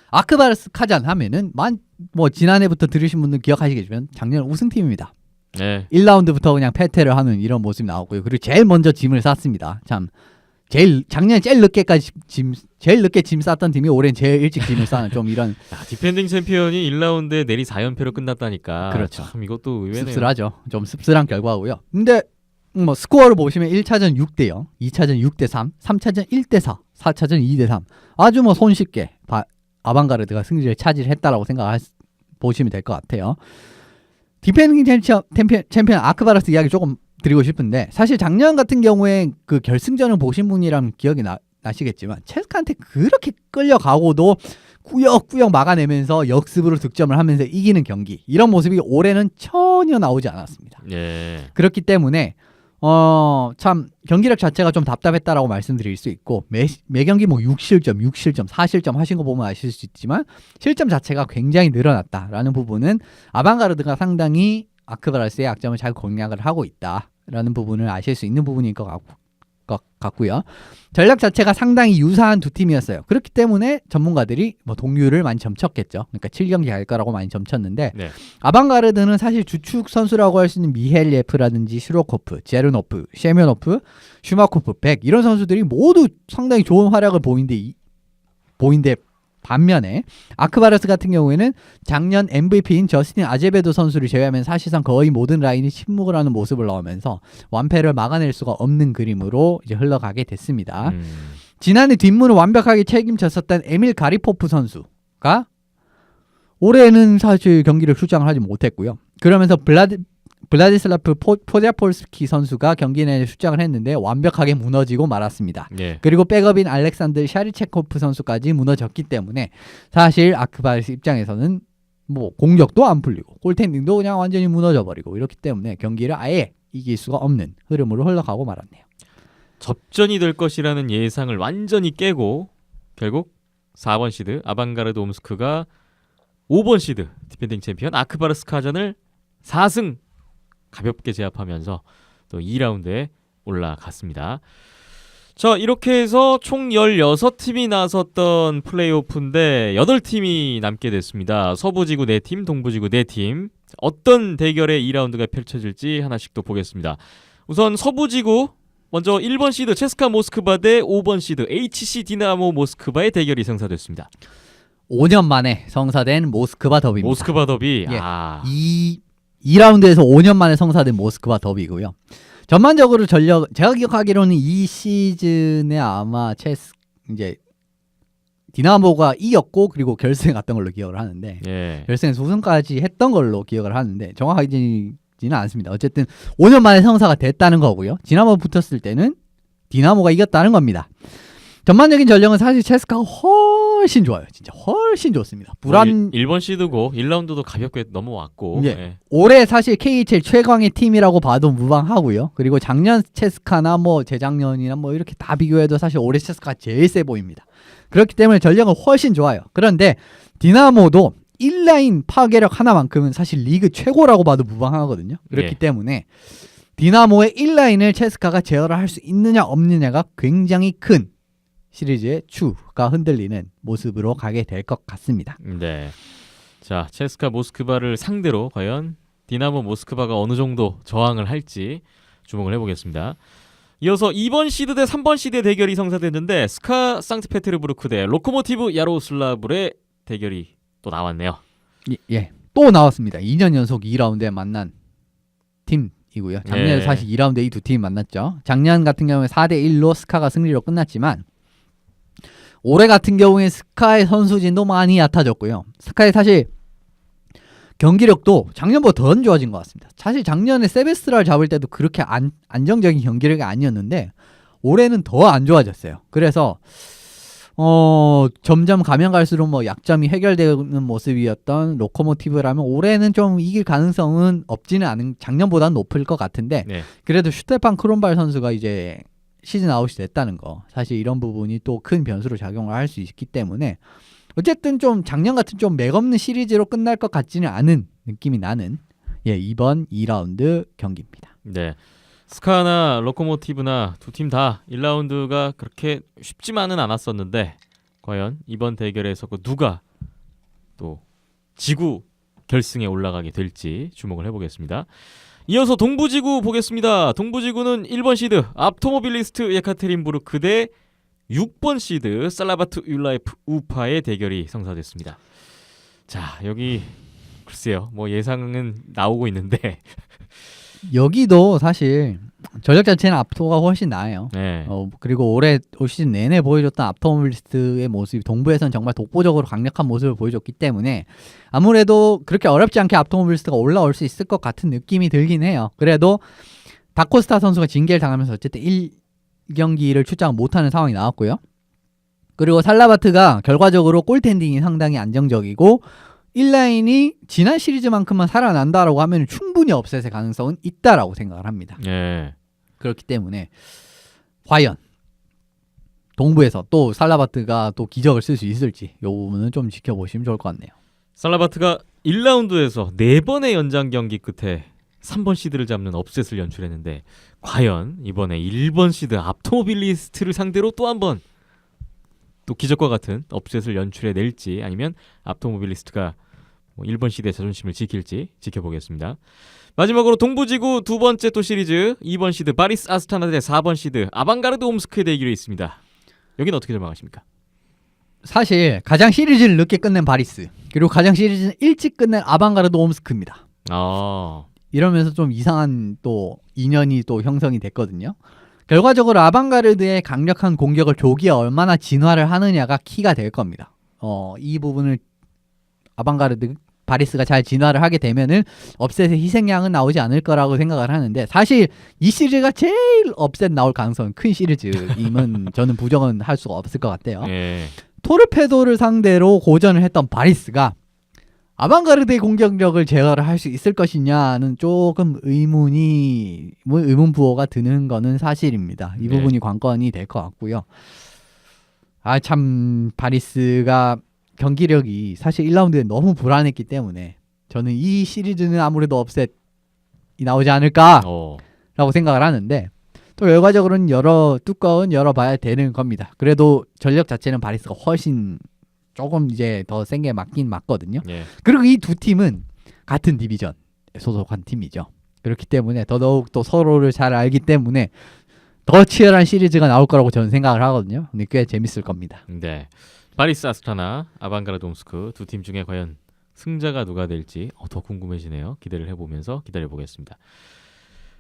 아크바르스 카잔 하면은 뭐 지난해부터 들으신 분들 기억하시겠지만 작년 우승팀입니다. 네. 1라운드부터 그냥 패퇴를 하는 이런 모습이 나왔고요. 그리고 제일 먼저 짐을 쌌습니다. 참 작년에 제일 늦게 짐 쌌던 팀이 올해는 제일 일찍 짐을 싸는 좀 이런 디펜딩 챔피언이 1라운드에 내리 4연패로 끝났다니까. 그렇죠. 참 이것도 의외네요. 씁쓸하죠. 좀 씁쓸한 결과고요. 근데 뭐 스코어를 보시면 1차전 6대0, 2차전 6대3, 3차전 1대4, 4차전 2대3 아주 뭐 손쉽게 아방가르드가 승리를 차지했다라고 보시면 될 것 같아요. 디펜딩 챔피언 아크바르스 이야기 조금 드리고 싶은데, 사실 작년 같은 경우에 그 결승전을 보신 분이라면 기억이 나시겠지만 체스카한테 그렇게 끌려가고도 꾸역꾸역 막아내면서 역습으로 득점을 하면서 이기는 경기, 이런 모습이 올해는 전혀 나오지 않았습니다. 예. 그렇기 때문에 참 경기력 자체가 좀 답답했다라고 말씀드릴 수 있고, 매 경기 뭐 6실점, 4실점 하신 거 보면 아실 수 있지만 실점 자체가 굉장히 늘어났다라는 부분은 아방가르드가 상당히 아크바르스의 약점을 잘 공략을 하고 있다라는 부분을 아실 수 있는 부분인 것 같고요. 전략 자체가 상당히 유사한 두 팀이었어요. 그렇기 때문에 전문가들이 뭐 동률을 많이 점쳤겠죠. 그러니까 7경기 갈 거라고 많이 점쳤는데, 네. 아방가르드는 사실 주축 선수라고 할 수 있는 미헬예프라든지 슈로코프, 제르노프, 셰메노프, 슈마코프, 백 이런 선수들이 모두 상당히 좋은 활약을 보인데 반면에 아크바르스 같은 경우에는 작년 MVP인 저스틴 아제베도 선수를 제외하면 사실상 거의 모든 라인이 침묵을 하는 모습을 넣으면서 완패를 막아낼 수가 없는 그림으로 이제 흘러가게 됐습니다. 지난해 뒷문을 완벽하게 책임졌었던 에밀 가리포프 선수가 올해는 사실 경기를 출장을 하지 못했고요. 그러면서 블라디슬라프 포자폴스키 선수가 경기 내에 출장을 했는데 완벽하게 무너지고 말았습니다. 예. 그리고 백업인 알렉산드 샤리체코프 선수까지 무너졌기 때문에 사실 아크바르스 입장에서는 뭐 공격도 안 풀리고 골텐딩도 그냥 완전히 무너져버리고 이렇기 때문에 경기를 아예 이길 수가 없는 흐름으로 흘러가고 말았네요. 접전이 될 것이라는 예상을 완전히 깨고 결국 4번 시드 아방가르드 옴스크가 5번 시드 디펜딩 챔피언 아크바르스카전을 4승 가볍게 제압하면서 또 2라운드에 올라갔습니다. 자, 이렇게 해서 총 16팀이 나섰던 플레이오프인데 8팀이 남게 됐습니다. 서부지구 4팀, 동부지구 4팀. 어떤 대결의 2라운드가 펼쳐질지 하나씩 또 보겠습니다. 우선 서부지구 먼저 1번 시드 체스카 모스크바 대 5번 시드 HC 디나모 모스크바의 대결이 성사됐습니다. 5년 만에 성사된 모스크바 더비입니다. 모스크바 더비. 예. 아. 2라운드에서 5년 만에 성사된 모스크바 더비고요. 전반적으로 전력 제가 기억하기로는 이 시즌에 아마 이제 디나모가 이겼고 그리고 결승에 갔던 걸로 기억을 하는데 예. 결승에서 우승까지 했던 걸로 기억을 하는데 정확하지는 않습니다. 어쨌든 5년 만에 성사가 됐다는 거고요. 디나모 붙었을 때는 디나모가 이겼다는 겁니다. 전반적인 전력은 사실 체스카가 훨씬 좋아요. 진짜 훨씬 좋습니다. 불안 1번 시드고 1라운드도 가볍게 넘어왔고. 예. 예. 올해 사실 KHL 최강의 팀이라고 봐도 무방하고요. 그리고 작년 체스카나 뭐 재작년이나 뭐 이렇게 다 비교해도 사실 올해 체스카가 제일 세 보입니다. 그렇기 때문에 전력은 훨씬 좋아요. 그런데 디나모도 1라인 파괴력 하나만큼은 사실 리그 최고라고 봐도 무방하거든요. 그렇기 예. 때문에 디나모의 1라인을 체스카가 제어를 할 수 있느냐 없느냐가 굉장히 큰 시리즈의 추가 흔들리는 모습으로 가게 될 것 같습니다. 네. 자, 체스카 모스크바를 상대로 과연 디나모 모스크바가 어느 정도 저항을 할지 주목을 해보겠습니다. 이어서 2번 시드 대 3번 시드의 대결이 성사됐는데 스카 상트페테르부르크 대 로코모티브 야로슬라브의 대결이 또 나왔네요. 예. 또 나왔습니다. 2년 연속 2라운드에 만난 팀이고요. 작년에 예. 사실 2라운드에 이 두 팀이 만났죠. 작년 같은 경우에 4대1로 스카가 승리로 끝났지만 올해 같은 경우에 스카의 선수진도 많이 얕아졌고요. 스카의 사실 경기력도 작년보다 더 좋아진 것 같습니다. 사실 작년에 세베스트라를 잡을 때도 그렇게 안정적인 경기력이 아니었는데 올해는 더 안 좋아졌어요. 그래서 점점 가면 갈수록 뭐 약점이 해결되는 모습이었던 로코모티브라면 올해는 좀 이길 가능성은 없지는 않은 작년보다는 높을 것 같은데 네. 그래도 슈테판 크론발 선수가 이제 시즌 아웃이 됐다는 거 사실 이런 부분이 또 큰 변수로 작용을 할 수 있기 때문에 어쨌든 좀 작년 같은 좀 맥없는 시리즈로 끝날 것 같지는 않은 느낌이 나는 이번 2라운드 경기입니다. 네. 스카나 로코모티브나 두 팀 다 1라운드가 그렇게 쉽지만은 않았었는데 과연 이번 대결에서 누가 또 지구 결승에 올라가게 될지 주목을 해보겠습니다. 이어서 동부지구 보겠습니다. 동부지구는 1번 시드 앞토모빌리스트 예카테린부르크 대 6번 시드 살라바트 율라이프 우파의 대결이 성사됐습니다. 자, 여기 글쎄요. 뭐 예상은 나오고 있는데 여기도 사실 전력 자체는 앞토가 훨씬 나아요. 네. 그리고 올 시즌 내내 보여줬던 앞토모빌리스트의 모습이 동부에서는 정말 독보적으로 강력한 모습을 보여줬기 때문에 아무래도 그렇게 어렵지 않게 앞토모빌리스트가 올라올 수 있을 것 같은 느낌이 들긴 해요. 그래도 다코스타 선수가 징계를 당하면서 어쨌든 1경기를 출장 못하는 상황이 나왔고요. 그리고 살라바트가 결과적으로 골텐딩이 상당히 안정적이고 1라인이 지난 시리즈만큼만 살아난다라고 하면 충분히 업셋의 가능성은 있다라고 생각을 합니다. 네. 그렇기 때문에 과연 동부에서 또 살라바트가 또 기적을 쓸 수 있을지 이 부분은 좀 지켜보시면 좋을 것 같네요. 살라바트가 1라운드에서 4번의 연장 경기 끝에 3번 시드를 잡는 업셋을 연출했는데 과연 이번에 1번 시드 앞토모빌리스트를 상대로 또 한 번 또 기적과 같은 업셋을 연출해낼지 아니면 앞토모빌리스트가 1번 시드의 자존심을 지킬지 지켜보겠습니다. 마지막으로 동부지구 두 번째 또 시리즈 2번 시드 바리스 아스타나 대 4번 시드 아방가르드 옴스크의 대결이 있습니다. 여기는 어떻게 전망하십니까? 사실 가장 시리즈를 늦게 끝낸 바리스 그리고 가장 시리즈를 일찍 끝낸 아방가르드 옴스크입니다. 이러면서 좀 이상한 또 인연이 또 형성이 됐거든요. 결과적으로 아방가르드의 강력한 공격을 조기에 얼마나 진화를 하느냐가 키가 될 겁니다. 이 부분을 아방가르드 바리스가 잘 진화를 하게 되면은 업셋의 희생양은 나오지 않을 거라고 생각을 하는데 사실 이 시리즈가 제일 업셋 나올 가능성은 큰 시리즈임은 저는 부정은 할 수가 없을 것 같아요. 예. 토르페도를 상대로 고전을 했던 바리스가 아방가르드의 공격력을 제어를 할 수 있을 것이냐는 조금 의문 부호가 드는 거는 사실입니다. 이 네. 부분이 관건이 될 것 같고요. 참 바리스가 경기력이 사실 1라운드에 너무 불안했기 때문에 저는 이 시리즈는 아무래도 업셋이 나오지 않을까라고 생각을 하는데 또 결과적으로는 여러 뚜껑은 열어봐야 되는 겁니다. 그래도 전력 자체는 바리스가 훨씬 조금 이제 더 센 게 맞긴 맞거든요. 예. 그리고 이 두 팀은 같은 디비전에 소속한 팀이죠. 그렇기 때문에 더더욱 또 서로를 잘 알기 때문에 더 치열한 시리즈가 나올 거라고 저는 생각을 하거든요. 근데 꽤 재밌을 겁니다. 네. 바리스 아스타나, 아방가르드 옴스크 두 팀 중에 과연 승자가 누가 될지 더 궁금해지네요. 기대를 해보면서 기다려보겠습니다.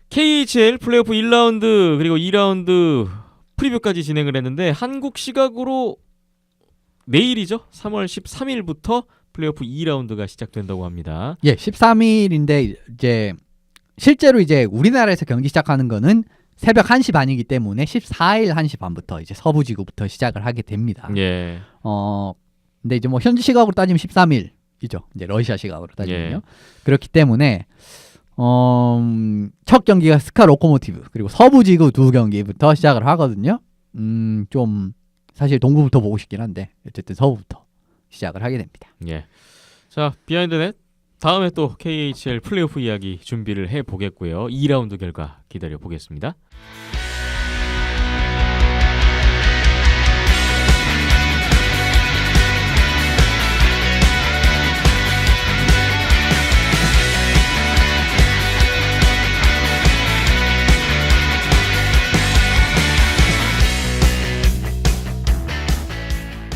KHL 플레이오프 1라운드 그리고 2라운드 프리뷰까지 진행을 했는데 한국 시각으로 내일이죠. 3월 13일부터 플레이오프 2라운드가 시작된다고 합니다. 예, 13일인데 이제 실제로 이제 우리나라에서 경기 시작하는 거는 새벽 1시 반이기 때문에 14일 1시 반부터 이제 서부지구부터 시작을 하게 됩니다. 예. 근데 이제 뭐 현지 시각으로 따지면 13일이죠. 이제 러시아 시각으로 따지면요. 예. 그렇기 때문에 첫 경기가 스카 로코모티브 그리고 서부지구 두 경기부터 시작을 하거든요. 좀 사실 동부부터 보고 싶긴 한데 어쨌든 서부부터 시작을 하게 됩니다. 예. 자, 비하인드넷 다음에 또 KHL 플레이오프 이야기 준비를 해 보겠고요. 2라운드 결과 기다려 보겠습니다.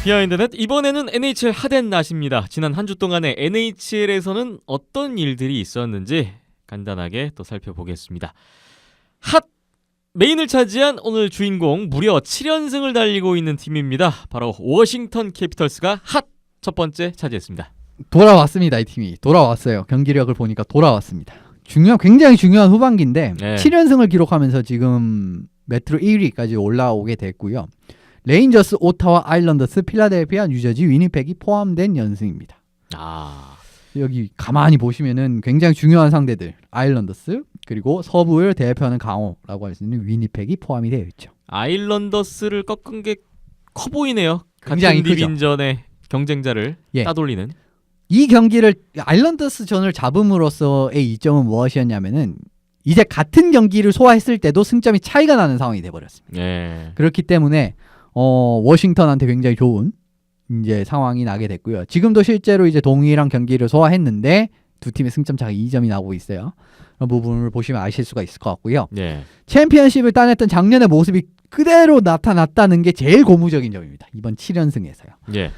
비하인드넷 이번에는 NHL 핫앤 낫입니다. 지난 한 주 동안의 NHL에서는 어떤 일들이 있었는지 간단하게 또 살펴보겠습니다. 핫 메인을 차지한 오늘 주인공 무려 7연승을 달리고 있는 팀입니다. 바로 워싱턴 캐피털스가 핫 첫 번째 차지했습니다. 돌아왔습니다. 이 팀이 돌아왔어요. 경기력을 보니까 돌아왔습니다. 굉장히 중요한 후반기인데 네. 7연승을 기록하면서 지금 메트로 1위까지 올라오게 됐고요. 레인저스, 오타와, 아일랜더스, 필라델피아, 뉴저지, 위니펙이 포함된 연승입니다. 아, 여기 가만히 보시면은 굉장히 중요한 상대들 아일랜더스 그리고 서부를 대표하는 강호라고 할 수 있는 위니펙이 포함이 되어 있죠. 아일랜더스를 꺾은 게 커 보이네요. 굉장히 같은 크죠. 디비전의 경쟁자를 예. 따돌리는. 이 경기를 아일랜더스 전을 잡음으로써의 이점은 무엇이었냐면은 이제 같은 경기를 소화했을 때도 승점이 차이가 나는 상황이 돼버렸습니다. 예. 그렇기 때문에 워싱턴한테 굉장히 좋은 이제 상황이 나게 됐고요. 지금도 실제로 이제 동일한 경기를 소화했는데 두 팀의 승점 차가 2점이 나오고 있어요. 그런 부분을 보시면 아실 수가 있을 것 같고요. 예. 챔피언십을 따냈던 작년의 모습이 그대로 나타났다는 게 제일 고무적인 점입니다. 이번 7연승에서요. 예.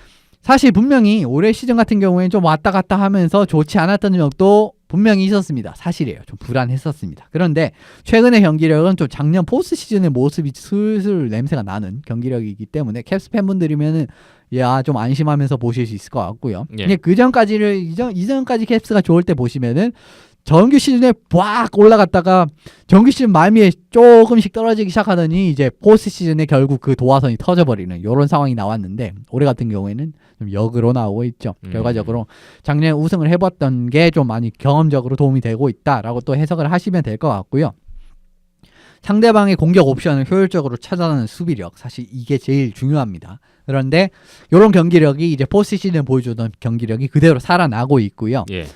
사실 분명히 올해 시즌 같은 경우에는 좀 왔다 갔다 하면서 좋지 않았던 적도 분명히 있었습니다. 사실이에요. 좀 불안했었습니다. 그런데 최근의 경기력은 좀 작년 포스트 시즌의 모습이 슬슬 냄새가 나는 경기력이기 때문에 캡스 팬분들이면은 좀 안심하면서 보실 수 있을 것 같고요. 예. 근데 이전까지 캡스가 좋을 때 보시면은 정규 시즌에 빡 올라갔다가 정규 시즌 말미에 조금씩 떨어지기 시작하더니 이제 포스트 시즌에 결국 그 도화선이 터져버리는 이런 상황이 나왔는데 올해 같은 경우에는 좀 역으로 나오고 있죠. 결과적으로 작년에 우승을 해봤던 게 좀 많이 경험적으로 도움이 되고 있다라고 또 해석을 하시면 될 것 같고요. 상대방의 공격 옵션을 효율적으로 찾아내는 수비력, 사실 이게 제일 중요합니다. 그런데 이런 경기력이 이제 포스트 시즌에 보여주던 경기력이 그대로 살아나고 있고요. 예.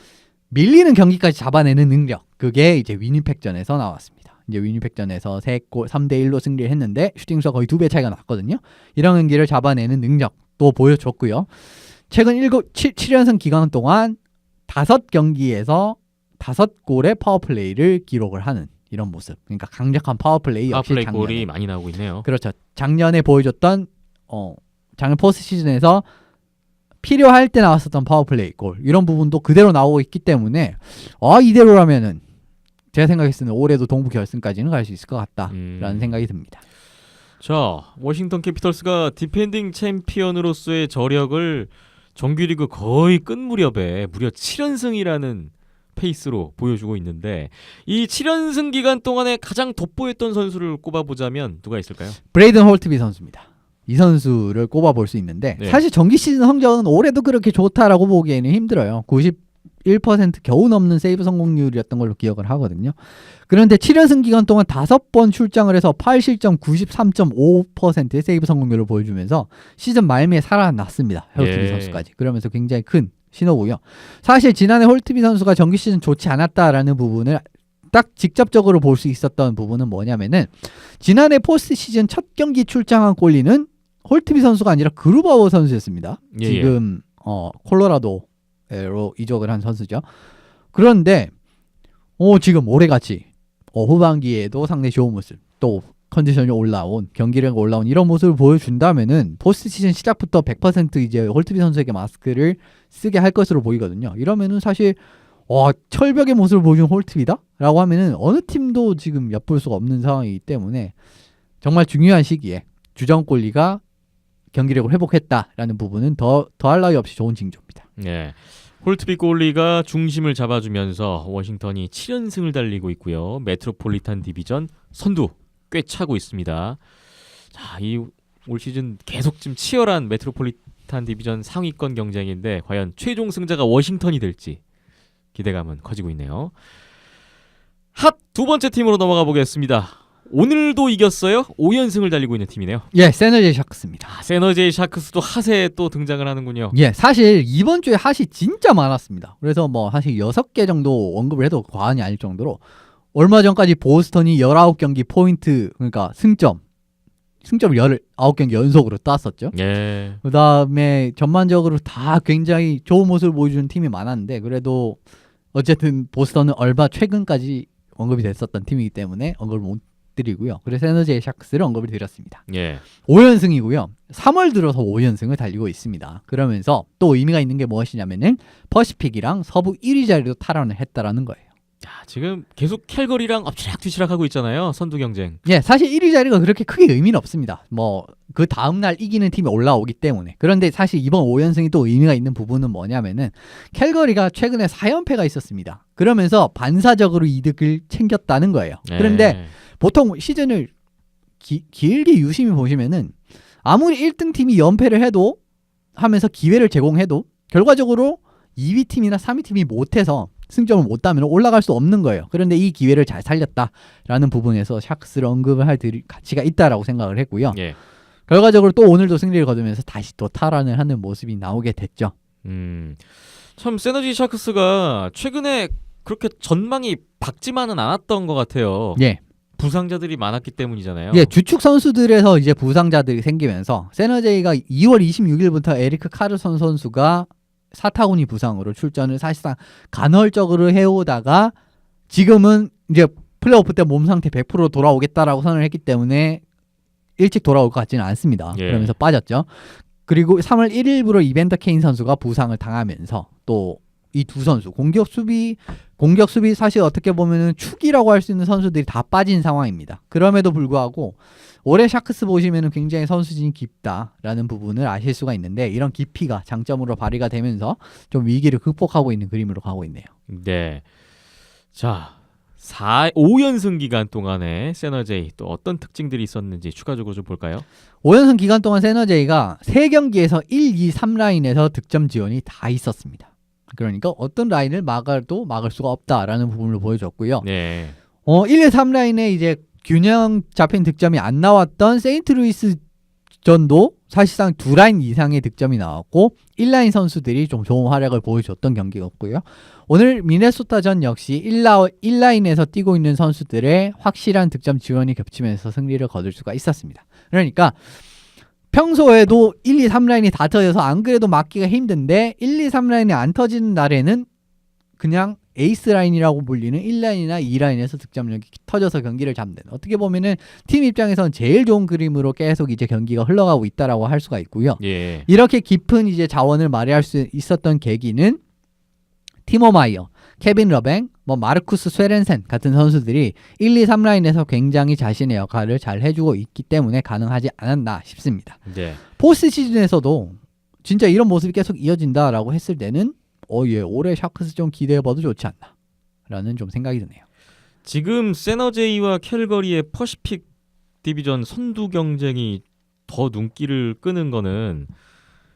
밀리는 경기까지 잡아내는 능력, 그게 이제 위니펙전에서 나왔습니다. 이제 위니펙전에서 3대1로 승리를 했는데 슈팅수가 거의 2배 차이가 났거든요. 이런 경기를 잡아내는 능력도 보여줬고요. 최근 7연승 기간 동안 5경기에서 5골의 파워플레이를 기록을 하는 이런 모습. 그러니까 강력한 파워플레이 역시 파워플레이 작년에. 골이 많이 나오고 있네요. 그렇죠. 작년에 보여줬던 작년 포스트 시즌에서 필요할 때 나왔었던 파워플레이 골 이런 부분도 그대로 나오고 있기 때문에 이대로라면은 제가 생각했을 때는 올해도 동부 결승까지는 갈 수 있을 것 같다라는 생각이 듭니다. 자, 워싱턴 캐피털스가 디펜딩 챔피언으로서의 저력을 정규리그 거의 끝 무렵에 무려 7연승이라는 페이스로 보여주고 있는데 이 7연승 기간 동안에 가장 돋보였던 선수를 꼽아보자면 누가 있을까요? 브레이든 홀트비 선수입니다. 이 선수를 꼽아볼 수 있는데 네. 사실 정기 시즌 성적은 올해도 그렇게 좋다라고 보기에는 힘들어요. 91% 겨우 넘는 세이브 성공률이었던 걸로 기억을 하거든요. 그런데 7연승 기간 동안 5번 출장을 해서 8실점 93.5%의 세이브 성공률을 보여주면서 시즌 말미에 살아났습니다. 홀트비 예. 선수까지. 그러면서 굉장히 큰 신호고요. 사실 지난해 홀트비 선수가 정기 시즌 좋지 않았다라는 부분을 딱 직접적으로 볼 수 있었던 부분은 뭐냐면은 지난해 포스트 시즌 첫 경기 출장한 골리는 홀트비 선수가 아니라 그루바워 선수였습니다. 예, 지금 콜로라도로 이적을 한 선수죠. 그런데 지금 올해같이 후반기에도 상당히 좋은 모습, 또 컨디션이 올라온, 경기력이 올라온 이런 모습을 보여준다면은 포스트 시즌 시작부터 100% 이제 홀트비 선수에게 마스크를 쓰게 할 것으로 보이거든요. 이러면은 사실 철벽의 모습을 보여준 홀트비다라고 하면은 어느 팀도 지금 엿볼 수가 없는 상황이기 때문에 정말 중요한 시기에 주전 골리가 경기력을 회복했다라는 부분은 더할 나위 없이 좋은 징조입니다. 네. 홀트비 골리가 중심을 잡아주면서 워싱턴이 7연승을 달리고 있고요. 메트로폴리탄 디비전 선두 꽤 차고 있습니다. 자, 이 올 시즌 계속 좀 치열한 메트로폴리탄 디비전 상위권 경쟁인데 과연 최종 승자가 워싱턴이 될지 기대감은 커지고 있네요. 핫 두 번째 팀으로 넘어가 보겠습니다. 오늘도 이겼어요. 5연승을 달리고 있는 팀이네요. 예, 세너제이 샤크스입니다. 세너제이 샤크스도 핫에 또 등장을 하는군요. 예, 사실 이번 주에 핫이 진짜 많았습니다. 그래서 뭐 사실 6개 정도 언급을 해도 과언이 아닐 정도로 얼마 전까지 보스턴이 19경기 포인트, 그러니까 승점을 19경기 연속으로 땄었죠. 예. 그 다음에 전반적으로 다 굉장히 좋은 모습을 보여주는 팀이 많았는데 그래도 어쨌든 보스턴은 얼마 최근까지 언급이 됐었던 팀이기 때문에 언급을 못 드리고요. 그래서 세너제이 샤크스를 언급을 드렸습니다. 예. 5연승이고요. 3월 들어서 5연승을 달리고 있습니다. 그러면서 또 의미가 있는 게 무엇이냐면은 퍼시픽이랑 서부 1위 자리도 탈환을 했다라는 거예요. 자, 지금 계속 캘거리랑 엎치락뒤치락 하고 있잖아요. 선두 경쟁. 예, 사실 1위 자리가 그렇게 크게 의미는 없습니다. 뭐 그 다음 날 이기는 팀이 올라오기 때문에. 그런데 사실 이번 5연승이 또 의미가 있는 부분은 뭐냐면은 캘거리가 최근에 4연패가 있었습니다. 그러면서 반사적으로 이득을 챙겼다는 거예요. 그런데 보통 시즌을 길게 유심히 보시면은 아무리 1등 팀이 연패를 해도 하면서 기회를 제공해도 결과적으로 2위 팀이나 3위 팀이 못해서 승점을 못 따면 올라갈 수 없는 거예요. 그런데 이 기회를 잘 살렸다라는 부분에서 샤크스를 언급을 할 가치가 있다라고 생각을 했고요. 예. 결과적으로 또 오늘도 승리를 거두면서 다시 또 탈환을 하는 모습이 나오게 됐죠. 참 세너지 샤크스가 최근에 그렇게 전망이 밝지만은 않았던 것 같아요. 예. 부상자들이 많았기 때문이잖아요. 예, 주축 선수들에서 이제 부상자들이 생기면서 세너제이가 2월 26일부터 에리크 카르손 선수가 사타구니 부상으로 출전을 사실상 간헐적으로 해오다가 지금은 이제 플레이오프 때 몸 상태 100% 돌아오겠다라고 선언을 했기 때문에 일찍 돌아올 것 같지는 않습니다. 예. 그러면서 빠졌죠. 그리고 3월 1일부로 이벤더 케인 선수가 부상을 당하면서 또 이 두 선수 공격 수비 사실 어떻게 보면은 축이라고 할 수 있는 선수들이 다 빠진 상황입니다. 그럼에도 불구하고 올해 샤크스 보시면은 굉장히 선수진이 깊다라는 부분을 아실 수가 있는데 이런 깊이가 장점으로 발휘가 되면서 좀 위기를 극복하고 있는 그림으로 가고 있네요. 네. 자, 5연승 기간 동안에 세너제이 또 어떤 특징들이 있었는지 추가적으로 좀 볼까요? 5연승 기간 동안 세너제이가 3경기에서 1, 2, 3라인에서 득점 지원이 다 있었습니다. 그러니까 어떤 라인을 막아도 막을 수가 없다라는 부분을 보여줬고요. 네. 1, 2, 3라인에 이제 균형 잡힌 득점이 안 나왔던 세인트루이스 전도 사실상 2라인 이상의 득점이 나왔고 1라인 선수들이 좀 좋은 활약을 보여줬던 경기였고요. 오늘 미네소타전 역시 1라인에서 뛰고 있는 선수들의 확실한 득점 지원이 겹치면서 승리를 거둘 수가 있었습니다. 그러니까 평소에도 1, 2, 3라인이 다 터져서 안 그래도 막기가 힘든데 1, 2, 3라인이 안 터지는 날에는 그냥 에이스 라인이라고 불리는 1라인이나 2라인에서 득점력이 터져서 경기를 잡는, 어떻게 보면은 팀 입장에서는 제일 좋은 그림으로 계속 이제 경기가 흘러가고 있다라고 할 수가 있고요. 예. 이렇게 깊은 이제 자원을 발휘할 수 있었던 계기는 티모 마이어, 케빈 러뱅, 마르쿠스 스웨렌센 같은 선수들이 1, 2, 3라인에서 굉장히 자신의 역할을 잘 해주고 있기 때문에 가능하지 않았나 싶습니다. 네. 포스트 시즌에서도 진짜 이런 모습이 계속 이어진다라고 했을 때는 예, 올해 샤크스 좀 기대해봐도 좋지 않나 라는 좀 생각이 드네요. 지금 세너제이와 캘거리의 퍼시픽 디비전 선두 경쟁이 더 눈길을 끄는 거는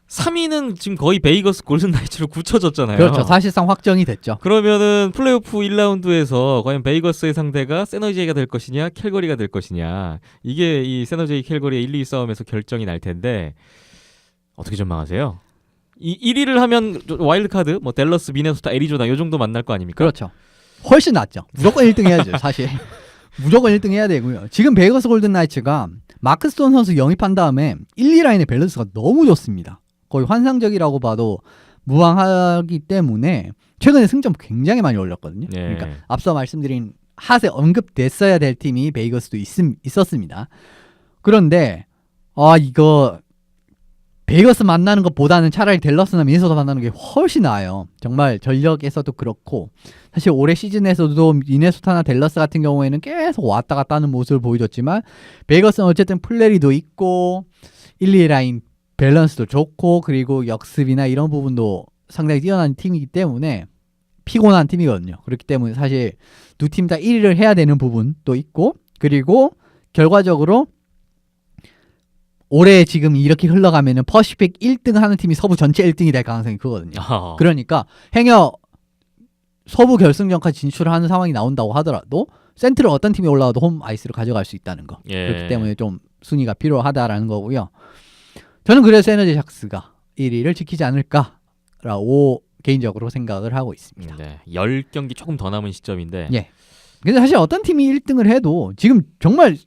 3위는 지금 거의 베이거스 골든나이츠로 굳혀졌잖아요. 그렇죠. 사실상 확정이 됐죠. 그러면은 플레이오프 1라운드에서 과연 베이거스의 상대가 세너제이가 될 것이냐 캘거리가 될 것이냐, 이게 이 세너제이 캘거리의 1, 2위 싸움에서 결정이 날 텐데 어떻게 전망하세요? 이 1위를 하면 와일드카드 댈러스, 미네소타, 애리조나 요 정도 만날 거 아닙니까? 그렇죠. 훨씬 낫죠. 무조건 1등 해야죠. 사실 무조건 1등 해야 되고요. 지금 베이거스 골든 나이츠가 마크 스톤 선수 영입한 다음에 1, 2라인의 밸런스가 너무 좋습니다. 거의 환상적이라고 봐도 무방하기 때문에 최근에 승점 굉장히 많이 올렸거든요. 네. 그러니까 앞서 말씀드린 핫에 언급됐어야 될 팀이 베이거스도 있었습니다. 그런데 이거 베이거스 만나는 것보다는 차라리 댈러스나 미네소타 만나는 게 훨씬 나아요. 정말 전력에서도 그렇고 사실 올해 시즌에서도 미네소타나 댈러스 같은 경우에는 계속 왔다 갔다 하는 모습을 보여줬지만 베이거스는 어쨌든 플레리도 있고 1, 2라인 밸런스도 좋고 그리고 역습이나 이런 부분도 상당히 뛰어난 팀이기 때문에 피곤한 팀이거든요. 그렇기 때문에 사실 두 팀 다 1위를 해야 되는 부분도 있고 그리고 결과적으로 올해 지금 이렇게 흘러가면은 퍼시픽 1등 하는 팀이 서부 전체 1등이 될 가능성이 크거든요. 그러니까 행여 서부 결승전까지 진출하는 상황이 나온다고 하더라도 센트럴 어떤 팀이 올라와도 홈 아이스를 가져갈 수 있다는 거. 예. 그렇기 때문에 좀 순위가 필요하다라는 거고요. 저는 그래서 에너지 샥스가 1위를 지키지 않을까라고 개인적으로 생각을 하고 있습니다. 네. 10경기 조금 더 남은 시점인데 예. 근데 사실 어떤 팀이 1등을 해도 지금 정말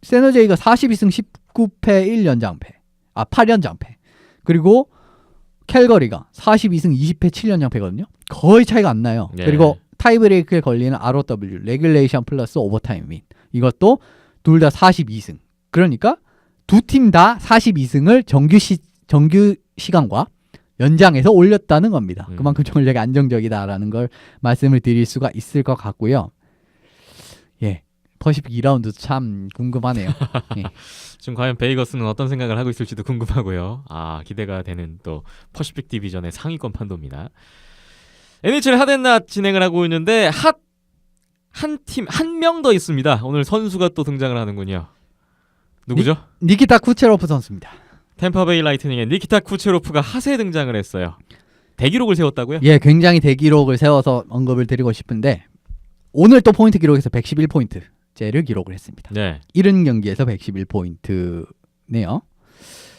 세너제이가 42승 19패 1연장패 8연장패 그리고 캘거리가 42승 20패 7연장패거든요. 거의 차이가 안 나요. 네. 그리고 타이브레이크에 걸리는 ROW 레귤레이션 플러스 오버타임 윈 이것도 둘 다 42승 그러니까 두 팀 다 42승을 정규 시간과 연장해서 올렸다는 겁니다. 그만큼 전력이 안정적이다라는 걸 말씀을 드릴 수가 있을 것 같고요. 예, 퍼시픽 2라운드 참 궁금하네요. 예. 지금 과연 베이거스는 어떤 생각을 하고 있을지도 궁금하고요. 기대가 되는 또 퍼시픽 디비전의 상위권 판도입니다. NHL 핫앤낫 진행을 하고 있는데 한 팀 한 명 더 있습니다. 오늘 선수가 또 등장을 하는군요. 누구죠? 니키타 쿠체로프 선수입니다. 템파베이 라이트닝의 니키타 쿠체로프가 핫에 등장을 했어요. 대기록을 세웠다고요? 예, 굉장히 대기록을 세워서 언급을 드리고 싶은데 오늘 또 포인트 기록에서 111포인트째를 기록을 했습니다. 네. 70경기에서 111포인트네요.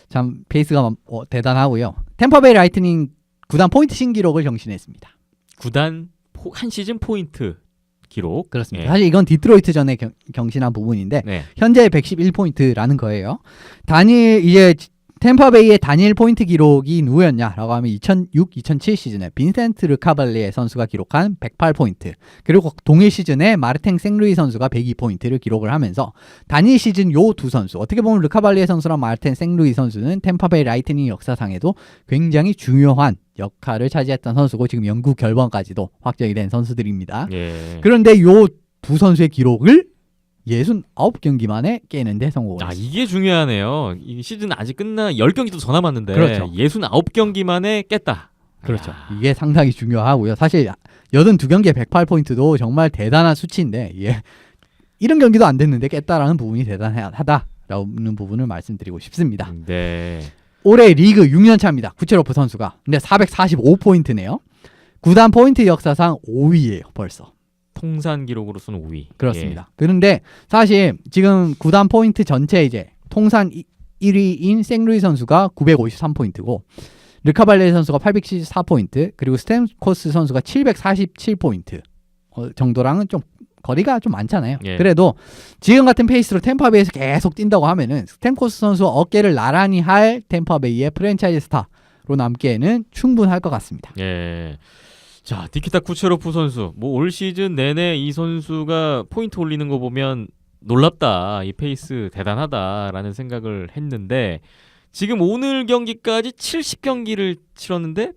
참 페이스가 대단하고요. 템파베이 라이트닝 구단 포인트 신기록을 경신했습니다. 구단 한 시즌 포인트 기록. 그렇습니다. 예. 사실 이건 디트로이트 전에 경신한 부분인데 네. 현재 111포인트라는 거예요. 템파베이의 단일 포인트 기록이 누구였냐라고 하면 2006-2007 시즌에 빈센트 르카발리에 선수가 기록한 108포인트 그리고 동일 시즌에 마르탱 생루이 선수가 102포인트를 기록을 하면서 단일 시즌 요 두 선수 어떻게 보면 르카발리에 선수랑 마르탱 생루이 선수는 템파베이 라이트닝 역사상에도 굉장히 중요한 역할을 차지했던 선수고 지금 영구 결번까지도 확정이 된 선수들입니다. 예. 그런데 요 두 선수의 기록을 69경기 만에 깨는데 성공을 했습니다. 이게 중요하네요. 이 시즌 아직 10경기도 더 남았는데 그렇죠. 69경기 만에 깼다. 그렇죠. 이게 상당히 중요하고요. 사실 82경기에 108포인트도 정말 대단한 수치인데 70경기도 안 됐는데 깼다라는 부분이 대단하다라는 부분을 말씀드리고 싶습니다. 네. 올해 리그 6년 차입니다. 쿠체로프 선수가. 근데 445포인트네요. 구단 포인트 역사상 5위예요. 벌써. 통산 기록으로서는 5위. 그렇습니다. 그런데 사실 지금 구단 포인트 전체 이제 통산 1위인 생루이 선수가 953포인트고 르카발레 선수가 874포인트 그리고 스탠코스 선수가 747포인트 정도랑은 좀 거리가 좀 많잖아요. 예. 그래도 지금 같은 페이스로 템파베이에서 계속 뛴다고 하면은 스탠코스 선수 어깨를 나란히 할 템파베이의 프랜차이즈 스타로 남기에는 충분할 것 같습니다. 예. 자, 니키타 쿠체로프 선수. 올 시즌 내내 이 선수가 포인트 올리는 거 보면 놀랍다. 이 페이스 대단하다라는 생각을 했는데 지금 오늘 경기까지 70경기를 치렀는데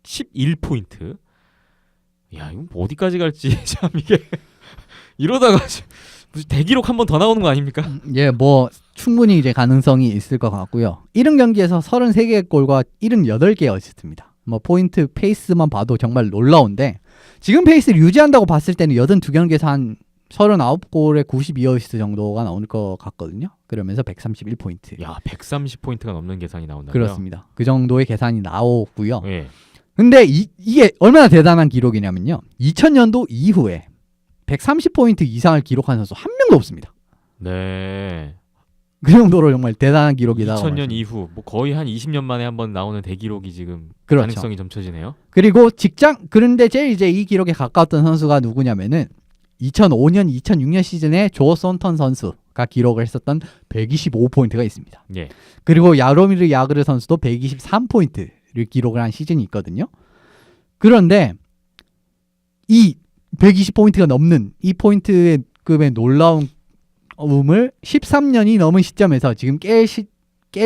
111포인트. 야, 이건 어디까지 갈지 참 이게 이러다가 무슨 대기록 한 번 더 나오는 거 아닙니까? 예, 충분히 이제 가능성이 있을 것 같고요. 70경기에서 33개의 골과 78개의 어시스트입니다. 포인트 페이스만 봐도 정말 놀라운데 지금 페이스를 유지한다고 봤을 때는 82경기에서 한 39골에 92어시스트 정도가 나올 것 같거든요. 그러면서 131포인트. 야, 130포인트가 넘는 계산이 나온다고요? 그렇습니다. 그 정도의 계산이 나오고요. 예. 근데 이게 얼마나 대단한 기록이냐면요. 2000년도 이후에 130포인트 이상을 기록한 선수 한 명도 없습니다. 네. 그 정도로 정말 대단한 기록이다. 2000년 이후 뭐 거의 한 20년 만에 한번 나오는 대기록이 지금 그렇죠. 가능성이 점쳐지네요. 그리고 그런데 제일 이제 이 기록에 가까웠던 선수가 누구냐면은 2005년, 2006년 시즌에 조 손턴 선수가 기록을 했었던 125포인트가 있습니다. 예. 그리고 야로미르 야그르 선수도 123포인트를 기록을 한 시즌이 있거든요. 그런데 이 120포인트가 넘는 이 포인트의 급의 놀라운 음을 13년이 넘은 시점에서 지금 깰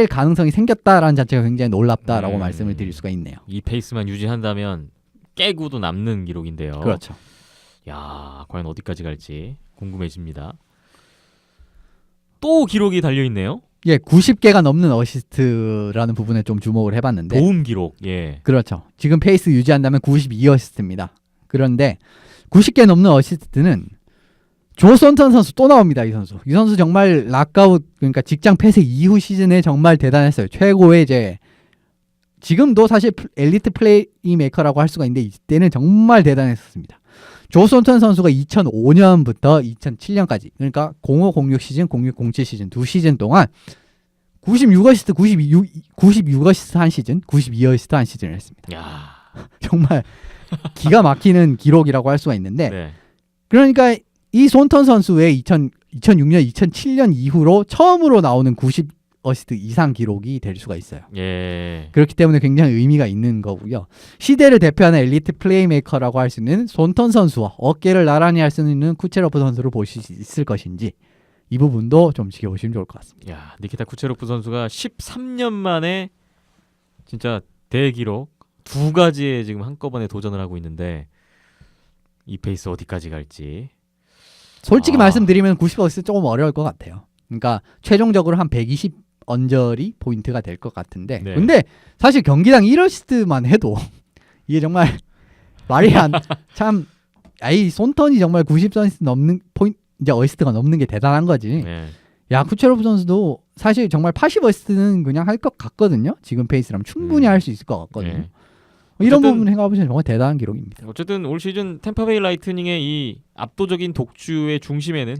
가능성이 생겼다라는 자체가 굉장히 놀랍다라고 말씀을 드릴 수가 있네요. 이 페이스만 유지한다면 깨고도 남는 기록인데요. 그렇죠. 야, 과연 어디까지 갈지 궁금해집니다. 또 기록이 달려 있네요. 예, 90개가 넘는 어시스트라는 부분에 좀 주목을 해봤는데 도움 기록. 예. 그렇죠. 지금 페이스 유지한다면 92어시스트입니다. 그런데 90개 넘는 어시스트는 조 손턴 선수 또 나옵니다. 이 선수 정말 락아웃 그러니까 직장 폐쇄 이후 시즌에 정말 대단했어요. 최고의 이제 지금도 사실 엘리트 플레이메이커라고 할 수가 있는데 이때는 정말 대단했었습니다. 조 손턴 선수가 2005년부터 2007년까지 그러니까 0506 시즌, 0607 시즌 두 시즌 동안 96어시스트, 96어시스트 한 시즌, 92어시스트 한 시즌을 했습니다. 야. 정말 기가 막히는 기록이라고 할 수가 있는데 네. 그러니까 이 손턴 선수의 2006년, 2007년 이후로 처음으로 나오는 90어시스트 이상 기록이 될 수가 있어요. 예. 그렇기 때문에 굉장히 의미가 있는 거고요. 시대를 대표하는 엘리트 플레이메이커라고 할 수 있는 손턴 선수와 어깨를 나란히 할 수 있는 쿠체로프 선수를 보실 수 있을 것인지 이 부분도 좀 지켜보시면 좋을 것 같습니다. 야, 니키타 쿠체로프 선수가 13년 만에 진짜 대기록 두 가지에 지금 한꺼번에 도전을 하고 있는데 이 페이스 어디까지 갈지. 솔직히 아. 말씀드리면 90어시스트 조금 어려울 것 같아요. 그러니까 최종적으로 한 120 언저리 포인트가 될 것 같은데 네. 근데 사실 경기당 1어시스트만 해도 이게 정말 말이 참 이 손턴이 정말 90어시스트 넘는 포인트 이제 어시스트가 넘는 게 대단한 거지. 네. 야 쿠체로프 선수도 사실 정말 80어시스트는 그냥 할 것 같거든요. 지금 페이스라면 충분히 할 수 있을 것 같거든요. 네. 이런 어쨌든- 부분 생각해보시면 정말 대단한 기록입니다. 어쨌든 올 시즌 템파베이 라이트닝의 이 압도적인 독주의 중심에는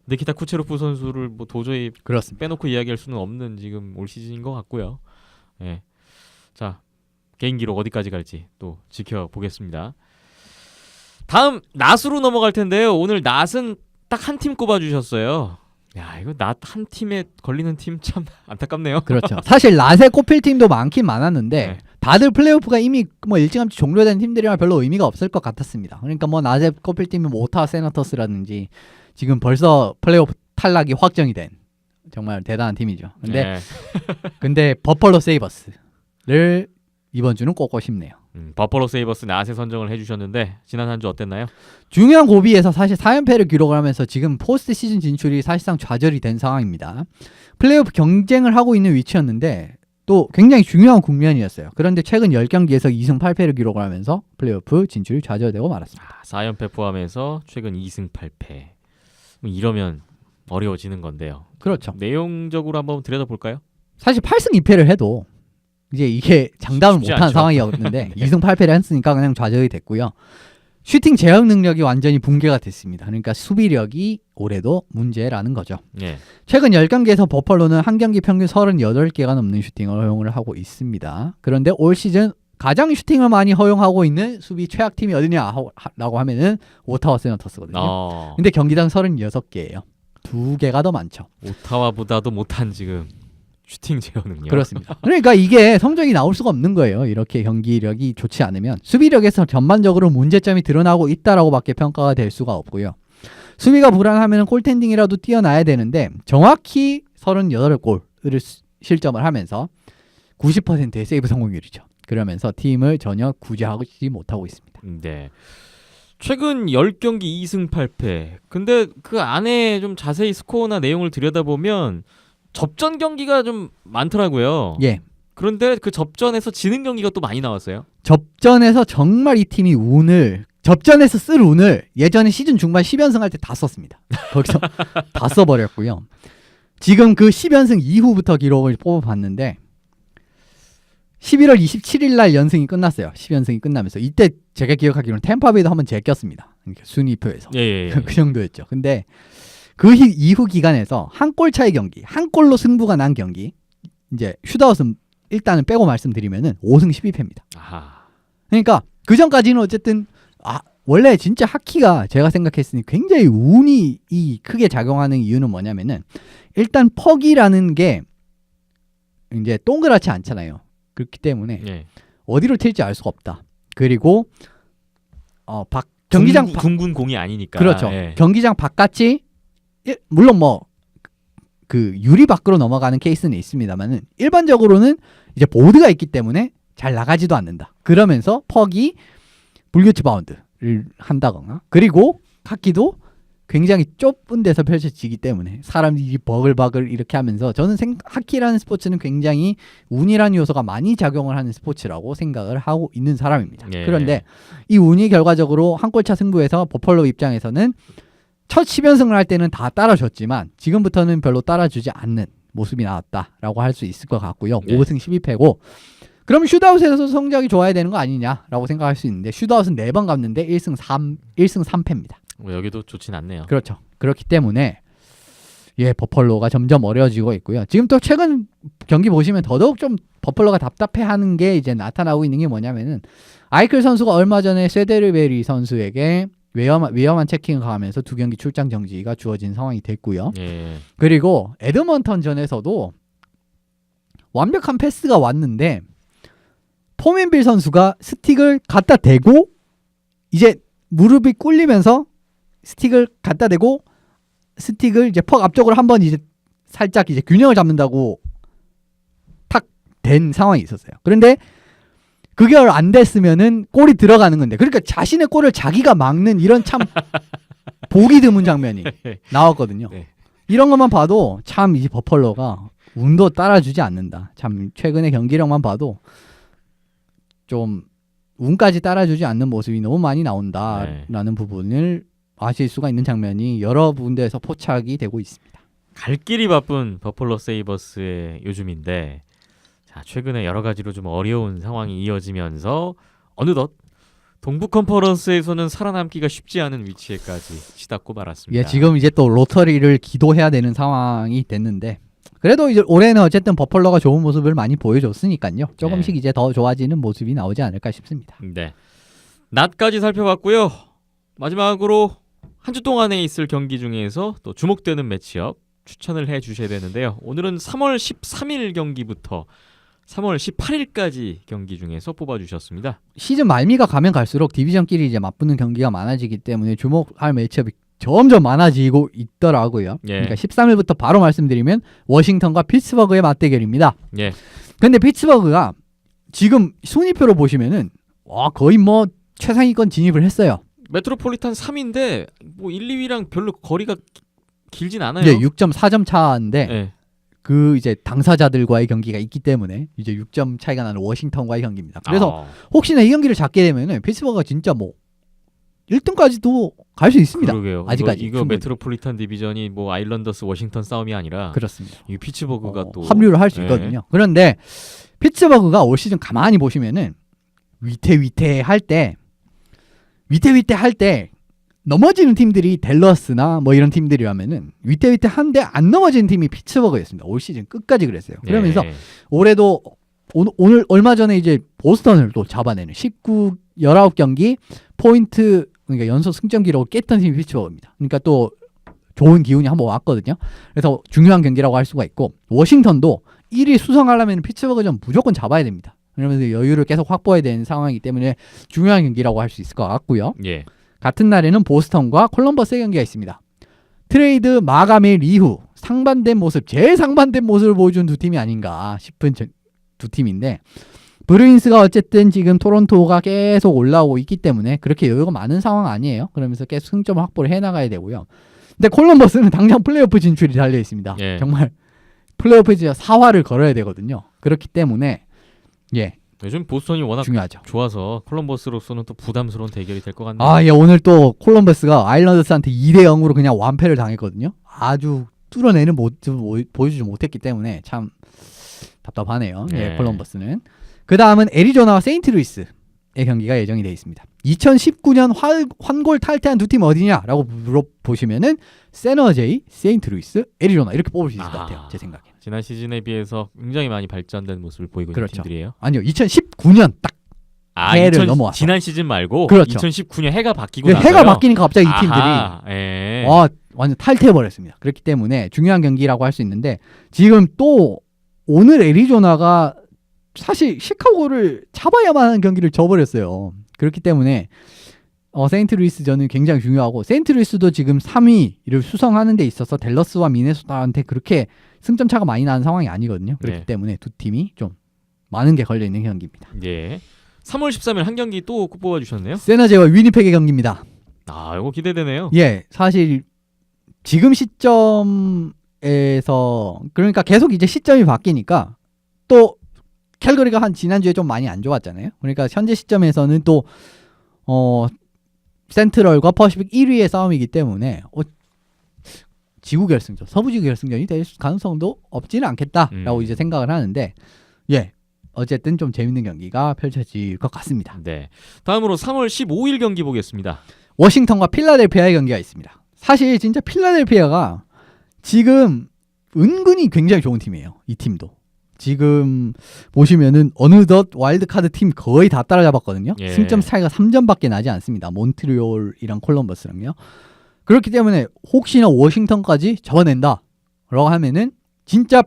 니키타 쿠체로프 선수를 뭐 도저히 그렇습니다. 빼놓고 이야기할 수는 없는 지금 올 시즌인 것 같고요. 예. 자, 개인 기록 어디까지 갈지 또 지켜보겠습니다. 다음 낫으로 넘어갈 텐데요. 오늘 낫은 딱 한 팀 꼽아주셨어요. 야, 이거 낫 한 팀에 걸리는 팀 참 안타깝네요. 그렇죠. 사실 낫에 꼽힐 팀도 많긴 많았는데 네. 다들 플레이오프가 이미 뭐 일찌감치 종료된 팀들이라 별로 의미가 없을 것 같았습니다. 그러니까 뭐 낫에 꼽힐 팀은 뭐 오타와 세너터스라든지 지금 벌써 플레이오프 탈락이 확정이 된 정말 대단한 팀이죠. 네. 근데 버펄로 세이버스를 이번 주는 꼽고 싶네요. 버퍼로 세이버스 낫에 선정을 해주셨는데 지난 한 주 어땠나요? 중요한 고비에서 사실 4연패를 기록을 하면서 지금 포스트 시즌 진출이 사실상 좌절이 된 상황입니다. 플레이오프 경쟁을 하고 있는 위치였는데 또 굉장히 중요한 국면이었어요. 그런데 최근 10경기에서 2승 8패를 기록을 하면서 플레이오프 진출이 좌절되고 말았습니다. 4연패 포함해서 최근 2승 8패. 이러면 어려워지는 건데요. 그렇죠. 내용적으로 한번 들여다볼까요? 사실 8승 2패를 해도 이제 이게 장담을 쉽지 못한 않죠. 상황이었는데 2승 8패를 했으니까 그냥 좌절이 됐고요. 슈팅 제어 능력이 완전히 붕괴가 됐습니다. 그러니까 수비력이 올해도 문제라는 거죠. 예. 최근 10경기에서 버펄로는 한 경기 평균 38개가 넘는 슈팅을 허용을 하고 있습니다. 그런데 올 시즌 가장 슈팅을 많이 허용하고 있는 수비 최악팀이 어디냐라고 하면은 오타와 세너터스거든요. 근데 경기당 36개예요. 2개가 더 많죠. 오타와보다도 못한 지금 슈팅 제어 능력. 그렇습니다. 그러니까 이게 성적이 나올 수가 없는 거예요. 이렇게 경기력이 좋지 않으면 수비력에서 전반적으로 문제점이 드러나고 있다라고밖에 평가가 될 수가 없고요. 수비가 불안하면 골텐딩이라도 뛰어나야 되는데 정확히 38골을 실점을 하면서 90%의 세이브 성공률이죠. 그러면서 팀을 전혀 구제하지 못하고 있습니다. 네. 최근 10경기 2승 8패. 근데 그 안에 좀 자세히 스코어나 내용을 들여다보면 접전 경기가 좀 많더라고요. 예. 그런데 그 접전에서 지는 경기가 또 많이 나왔어요. 접전에서 정말 이 팀이 접전에서 쓸 운을 예전에 시즌 중반 10연승 할 때 다 썼습니다. 거기서 다 써버렸고요. 지금 그 10연승 이후부터 기록을 뽑아봤는데 11월 27일 날 연승이 끝났어요. 10연승이 끝나면서 이때 제가 기억하기로는 템파베이도 한번 제꼈습니다. 순위표에서. 예. 그 정도였죠. 근데 그 이후 기간에서 한 골 차의 경기, 한 골로 승부가 난 경기, 이제 슈트아웃은 일단은 빼고 말씀드리면은 5승 12패입니다. 아하. 그러니까 그 전까지는 어쨌든 원래 진짜 하키가 제가 생각했으니 굉장히 운이 크게 작용하는 이유는 뭐냐면은 일단 퍽이라는 게 이제 동그랗지 않잖아요. 그렇기 때문에 예. 어디로 튈지 알 수가 없다. 그리고 경기장 둥근 공이 아니니까. 그렇죠. 예. 경기장 바깥이 물론 뭐 그 유리 밖으로 넘어가는 케이스는 있습니다만은 일반적으로는 이제 보드가 있기 때문에 잘 나가지도 않는다. 그러면서 퍽이 불규칙 바운드를 한다거나 그리고 카키도 굉장히 좁은 데서 펼쳐지기 때문에 사람들이 버글버글 이렇게 하면서 저는 하키라는 스포츠는 굉장히 운이라는 요소가 많이 작용을 하는 스포츠라고 생각을 하고 있는 사람입니다. 예. 그런데 이 운이 결과적으로 한 골차 승부에서 버펄로 입장에서는 첫 10연승을 할 때는 다 따라줬지만 지금부터는 별로 따라주지 않는 모습이 나왔다라고 할 수 있을 것 같고요. 네. 5승 12패고 그럼 슈트아웃에서 성적이 좋아야 되는 거 아니냐라고 생각할 수 있는데 슈트아웃은 4번 갔는데 1승 3패입니다. 여기도 좋진 않네요. 그렇죠. 그렇기 때문에 버펄로가 점점 어려워지고 있고요. 지금 또 최근 경기 보시면 더더욱 좀 버펄로가 답답해하는 게 이제 나타나고 있는 게 뭐냐면은 아이클 선수가 얼마 전에 세데르베리 선수에게 위험한 체킹을 가하면서 2경기 출장 정지가 주어진 상황이 됐고요. 예. 그리고 에드먼턴전에서도 완벽한 패스가 왔는데 포맨빌 선수가 스틱을 갖다 대고 이제 무릎이 꿇리면서 스틱을 갖다 대고 스틱을 이제 퍽 앞쪽으로 한번 이제 살짝 이제 균형을 잡는다고 탁 된 상황이 있었어요. 그런데 그게 안 됐으면은 골이 들어가는 건데 그러니까 자신의 골을 자기가 막는 이런 참 보기 드문 장면이 나왔거든요. 네. 이런 것만 봐도 참 이 버펄로가 운도 따라주지 않는다. 참 최근의 경기력만 봐도 좀 운까지 따라주지 않는 모습이 너무 많이 나온다라는 부분을 아실 수가 있는 장면이 여러 군데에서 포착이 되고 있습니다. 갈 길이 바쁜 버펄로 세이버스의 요즘인데 자, 최근에 여러 가지로 좀 어려운 상황이 이어지면서 어느덧 동부 컨퍼런스에서는 살아남기가 쉽지 않은 위치에까지 치닫고 말았습니다. 지금 이제 또 로터리를 기도해야 되는 상황이 됐는데 그래도 이제 올해는 어쨌든 버펄로가 좋은 모습을 많이 보여줬으니까요. 조금씩 네. 이제 더 좋아지는 모습이 나오지 않을까 싶습니다. 네. 낮까지 살펴봤고요. 마지막으로 한 주 동안에 있을 경기 중에서 또 주목되는 매치업 추천을 해주셔야 되는데요. 오늘은 3월 13일 경기부터 3월 18일까지 경기 중에서 뽑아주셨습니다. 시즌 말미가 가면 갈수록 디비전끼리 이제 맞붙는 경기가 많아지기 때문에 주목할 매치업이 점점 많아지고 있더라고요. 예. 그러니까 13일부터 바로 말씀드리면 워싱턴과 피츠버그의 맞대결입니다. 예. 근데 피츠버그가 지금 순위표로 보시면은 거의 뭐 최상위권 진입을 했어요. 메트로폴리탄 3인데 뭐 1, 2위랑 별로 거리가 길진 않아요. 이제 6.4점 차인데 예. 그 이제 당사자들과의 경기가 있기 때문에 이제 6점 차이가 나는 워싱턴과의 경기입니다. 그래서 혹시나 이 경기를 잡게 되면은 피츠버그가 진짜 뭐 1등까지도 갈 수 있습니다. 그러게요. 아직까지 이거 충분히. 메트로폴리탄 디비전이 뭐 아일랜더스 워싱턴 싸움이 아니라 그렇습니다. 이 피츠버그가 또 합류를 할 수 예. 있거든요. 그런데 피츠버그가 올 시즌 가만히 보시면은 위태위태할 때 넘어지는 팀들이 댈러스나 뭐 이런 팀들이라면은 위태위태한데 안 넘어지는 팀이 피츠버그였습니다. 올 시즌 끝까지 그랬어요. 그러면서 예. 올해도 오늘 얼마 전에 이제 보스턴을 또 잡아내는 19경기 포인트 그러니까 연속 승점 기록을 깼던 팀이 피츠버그입니다. 그러니까 또 좋은 기운이 한번 왔거든요. 그래서 중요한 경기라고 할 수가 있고 워싱턴도 1위 수성하려면 피츠버그전 무조건 잡아야 됩니다. 그러면서 여유를 계속 확보해야 되는 상황이기 때문에 중요한 경기라고 할 수 있을 것 같고요. 예. 같은 날에는 보스턴과 콜럼버스의 경기가 있습니다. 트레이드 마감일 이후 제일 상반된 모습을 보여준 두 팀이 아닌가 싶은 두 팀인데 브루인스가 어쨌든 지금 토론토가 계속 올라오고 있기 때문에 그렇게 여유가 많은 상황 아니에요. 그러면서 계속 승점 확보를 해나가야 되고요. 근데 콜럼버스는 당장 플레이오프 진출이 달려 있습니다. 예. 정말 플레이오프 진짜 사활을 걸어야 되거든요. 그렇기 때문에 요즘 보스턴이 워낙 중요하죠. 좋아서 콜럼버스로서는 또 부담스러운 대결이 될 것 같네요. 오늘 또 콜럼버스가 아일랜더스한테 2대0으로 그냥 완패를 당했거든요. 아주 뚫어내는 모습을 보여주지 못했기 때문에 참 답답하네요. 네. 콜럼버스는. 그 다음은 애리조나와 세인트루이스. 경기가 예정이 되어 있습니다. 2019년 환골 탈퇴한 두 팀 어디냐라고 물어보시면은 세너제이, 세인트루이스, 애리조나 이렇게 뽑을 수 있을 것 같아요. 제 생각에. 지난 시즌에 비해서 굉장히 많이 발전된 모습을 보이고 있는 그렇죠. 팀들이에요. 아니요, 2019년 딱 해를 넘어와서. 지난 시즌 말고 그렇죠. 2019년 해가 바뀌고 그 나서요. 해가 바뀌니까 갑자기 이 팀들이 예. 완전 탈퇴해버렸습니다. 그렇기 때문에 중요한 경기라고 할 수 있는데 지금 또 오늘 애리조나가 사실 시카고를 잡아야만 하는 경기를 져버렸어요. 그렇기 때문에 세인트루이스전은 굉장히 중요하고 세인트루이스도 지금 3위를 수성하는 데 있어서 댈러스와 미네소타한테 그렇게 승점 차가 많이 나는 상황이 아니거든요. 그렇기 네. 때문에 두 팀이 좀 많은 게 걸려있는 경기입니다. 예. 3월 13일 한 경기 또 뽑아주셨네요. 세너제와 위니펙의 경기입니다. 이거 기대되네요. 예, 사실 지금 시점에서 그러니까 계속 이제 시점이 바뀌니까 또 캘거리가 한 지난주에 좀 많이 안 좋았잖아요. 그러니까 현재 시점에서는 또 센트럴과 퍼시픽 1위의 싸움이기 때문에 지구 결승전, 서부 지구 결승전이 될 가능성도 없지는 않겠다라고 이제 생각을 하는데 예. 어쨌든 좀 재밌는 경기가 펼쳐질 것 같습니다. 네. 다음으로 3월 15일 경기 보겠습니다. 워싱턴과 필라델피아의 경기가 있습니다. 사실 진짜 필라델피아가 지금 은근히 굉장히 좋은 팀이에요. 이 팀도. 지금 보시면은 어느덧 와일드카드 팀 거의 다 따라잡았거든요. 예. 승점 차이가 3점밖에 나지 않습니다. 몬트리올이랑 콜럼버스랑요. 그렇기 때문에 혹시나 워싱턴까지 잡아낸다 라고 하면은 진짜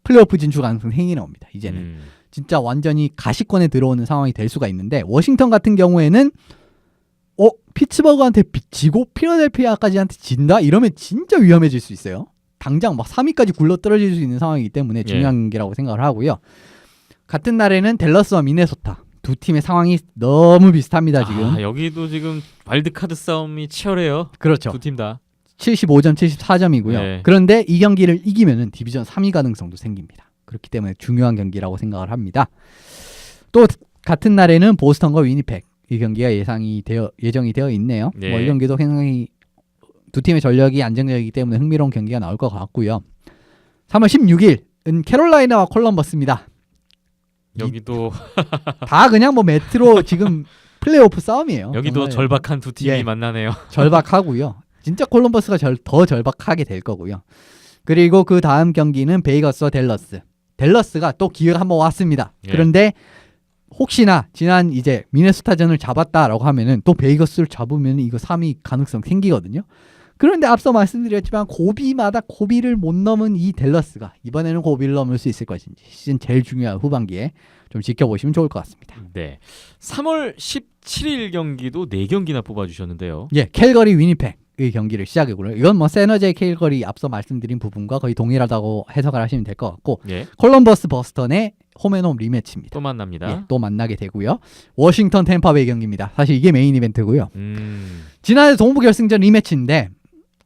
플레이오프 진출 가능성이 생기는 겁니다. 이제는. 진짜 완전히 가시권에 들어오는 상황이 될 수가 있는데 워싱턴 같은 경우에는 피츠버그한테 지고 필라델피아까지한테 진다? 이러면 진짜 위험해질 수 있어요. 당장 막 3위까지 굴러 떨어질 수 있는 상황이기 때문에 중요한 경기라고 생각을 하고요. 같은 날에는 댈러스와 미네소타 두 팀의 상황이 너무 비슷합니다. 지금. 여기도 지금 와일드카드 싸움이 치열해요. 그렇죠. 두 팀 다. 75점, 74점이고요. 네. 그런데 이 경기를 이기면은 디비전 3위 가능성도 생깁니다. 그렇기 때문에 중요한 경기라고 생각을 합니다. 또 같은 날에는 보스턴과 위니펙 이 경기가 예정이 되어 있네요. 네. 이 경기도 굉장히 두 팀의 전력이 안정적이기 때문에 흥미로운 경기가 나올 것 같고요. 3월 16일은 캐롤라이나와 콜럼버스입니다. 여기도 다 그냥 뭐 메트로 지금 플레이오프 싸움이에요. 여기도 정말 절박한 두 팀이 예. 만나네요. 절박하고요. 진짜 콜럼버스가 더 절박하게 될 거고요. 그리고 그 다음 경기는 베이거스와 댈러스. 댈러스가 또 기회가 한번 왔습니다. 예. 그런데 혹시나 지난 이제 미네소타전을 잡았다라고 하면은 또 베이거스를 잡으면 이거 3위 가능성 생기거든요. 그런데 앞서 말씀드렸지만 고비를 못 넘은 이 댈러스가 이번에는 고비를 넘을 수 있을 것인지 시즌 제일 중요한 후반기에 좀 지켜보시면 좋을 것 같습니다. 네. 3월 17일 경기도 4경기나 뽑아주셨는데요. 예, 캘거리 위니펙의 경기를 시작이고요. 이건 뭐 세너제이 캘거리 앞서 말씀드린 부분과 거의 동일하다고 해석을 하시면 될 것 같고 예. 콜럼버스 버스턴의 홈앤홈 리매치입니다. 또 만납니다. 예, 또 만나게 되고요. 워싱턴 템파베이 경기입니다. 사실 이게 메인 이벤트고요. 지난해 동부 결승전 리매치인데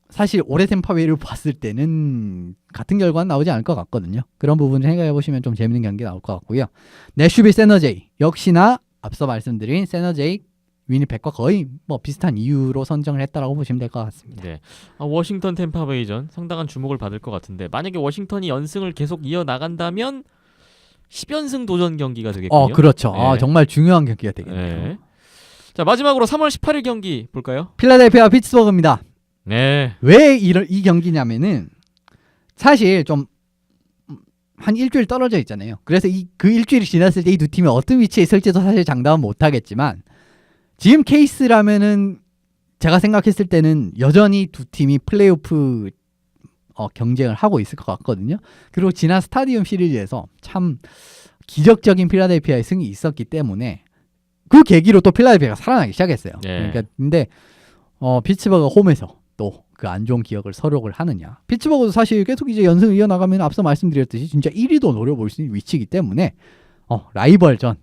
사실 올해 템파베이를 봤을 때는 같은 결과는 나오지 않을 것 같거든요. 그런 부분을 생각해 보시면 좀 재밌는 경기 나올 것 같고요. 내슈빌 세너제이 역시나 앞서 말씀드린 세너제이 위니펙과 거의 뭐 비슷한 이유로 선정을 했다라고 보시면 될 것 같습니다. 네. 워싱턴 템파베이전 상당한 주목을 받을 것 같은데 만약에 워싱턴이 연승을 계속 이어나간다면 10연승 도전 경기가 되겠군요. 그렇죠. 네. 정말 중요한 경기가 되겠네요. 네. 자, 마지막으로 3월 18일 경기 볼까요? 필라델피아와 피츠버그입니다. 네. 왜 이 경기냐면은 사실 좀 한 일주일 떨어져 있잖아요. 그래서 그 일주일이 지났을 때 이 두 팀이 어떤 위치에 있을지도 사실 장담은 못하겠지만 지금 케이스라면은 제가 생각했을 때는 여전히 두 팀이 플레이오프 경쟁을 하고 있을 것 같거든요. 그리고 지난 스타디움 시리즈에서 참 기적적인 필라델피아의 승이 있었기 때문에 그 계기로 또 필라델피아가 살아나기 시작했어요. 네. 그러니까 근데 피츠버그가 홈에서 또 그 안 좋은 기억을 서력을 하느냐. 피츠버그도 사실 계속 이제 연승을 이어나가면 앞서 말씀드렸듯이 진짜 1위도 노려볼 수 있는 위치이기 때문에 라이벌전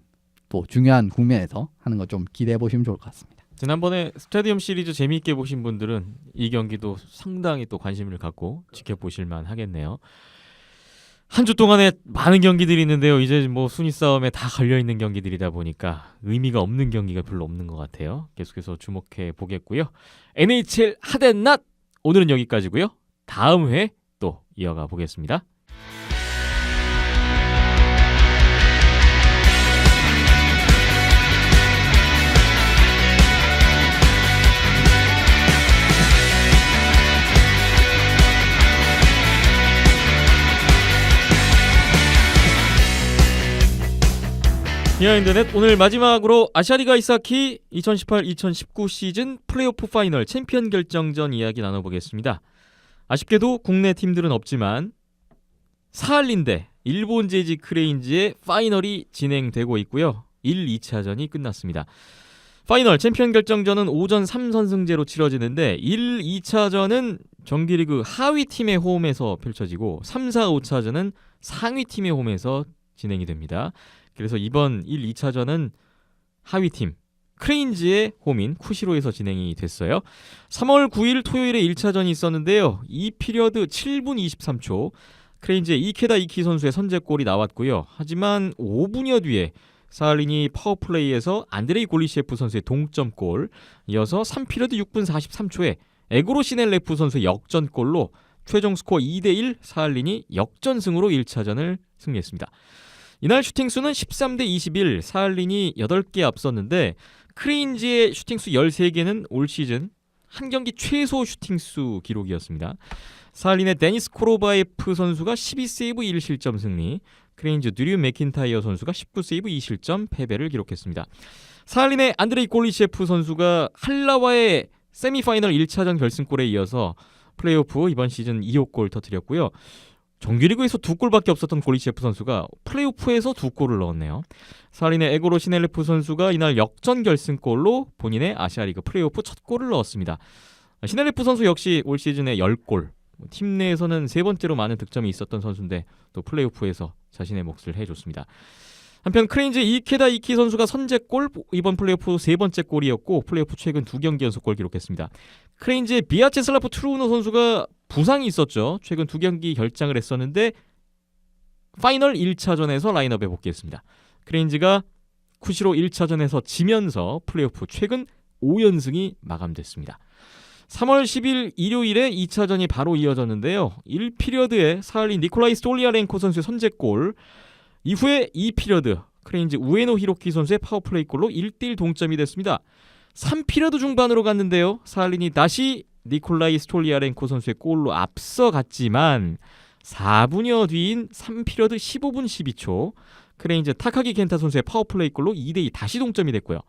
또 중요한 국면에서 하는 거 좀 기대해 보시면 좋을 것 같습니다. 지난번에 스타디움 시리즈 재미있게 보신 분들은 이 경기도 상당히 또 관심을 갖고 지켜보실 만 하겠네요. 한 주 동안에 많은 경기들이 있는데요. 이제 뭐 순위 싸움에 다 걸려있는 경기들이다 보니까 의미가 없는 경기가 별로 없는 것 같아요. 계속해서 주목해 보겠고요. NHL 핫앤낫 오늘은 여기까지고요. 다음 회 또 이어가 보겠습니다. 비하인드넷 오늘 마지막으로 아시아리가 이사키 2018-2019 시즌 플레이오프 파이널 챔피언 결정전 이야기 나눠보겠습니다. 아쉽게도 국내 팀들은 없지만 사할린 대 일본 재즈 크레인즈의 파이널이 진행되고 있고요. 1, 2차전이 끝났습니다. 파이널 챔피언 결정전은 오전 3선승제로 치러지는데 1, 2차전은 정규리그 하위 팀의 홈에서 펼쳐지고 3, 4, 5차전은 상위 팀의 홈에서 진행이 됩니다. 그래서 이번 1, 2차전은 하위팀 크레인즈의 홈인 쿠시로에서 진행이 됐어요. 3월 9일 토요일에 1차전이 있었는데요. 2피리어드 7분 23초 크레인즈의 이케다 이키 선수의 선제골이 나왔고요. 하지만 5분여 뒤에 사할린이 파워플레이에서 안드레이 골리셰프 선수의 동점골, 이어서 3피리어드 6분 43초에 에고로 시넬레프 선수의 역전골로 최종 스코어 2대1 사할린이 역전승으로 1차전을 승리했습니다. 이날 슈팅수는 13대 21, 사할린이 8개 앞섰는데 크레인즈의 슈팅수 13개는 올 시즌 한 경기 최소 슈팅수 기록이었습니다. 사할린의 데니스 코로바예프 선수가 12세이브 1실점 승리, 크레인즈 드류 맥킨타이어 선수가 19세이브 2실점 패배를 기록했습니다. 사할린의 안드레이 골리셰프 선수가 할라와의 세미파이널 1차전 결승골에 이어서 플레이오프 이번 시즌 2호 골 터뜨렸고요. 정규리그에서 2골밖에 없었던 골리셰프 선수가 플레이오프에서 2골을 넣었네요. 사할린의 에고로 시넬레프 선수가 이날 역전 결승골로 본인의 아시아리그 플레이오프 첫 골을 넣었습니다. 시넬레프 선수 역시 올 시즌에 10골, 팀 내에서는 세 번째로 많은 득점이 있었던 선수인데 또 플레이오프에서 자신의 몫을 해줬습니다. 한편 크레인즈 이케다 이키 선수가 선제골, 이번 플레이오프 세 번째 골이었고 플레이오프 최근 2경기 연속골 기록했습니다. 크레인즈의 비아체슬라프 트루노 선수가 부상이 있었죠. 최근 2경기 결장을 했었는데 파이널 1차전에서 라인업에 복귀했습니다. 크레인즈가 쿠시로 1차전에서 지면서 플레이오프 최근 5연승이 마감됐습니다. 3월 10일 일요일에 2차전이 바로 이어졌는데요. 1피리어드에 사할린 니콜라이 스톨리아렌코 선수의 선제골, 이후에 2피리어드 크레인즈 우에노 히로키 선수의 파워플레이 골로 1대1 동점이 됐습니다. 3피리어드 중반으로 갔는데요. 사할린이 다시 니콜라이 스톨리아렌코 선수의 골로 앞서갔지만 4분여 뒤인 3피리어드 15분 12초 크레인즈 타카기 켄타 선수의 파워플레이 골로 2대2 다시 동점이 됐고요.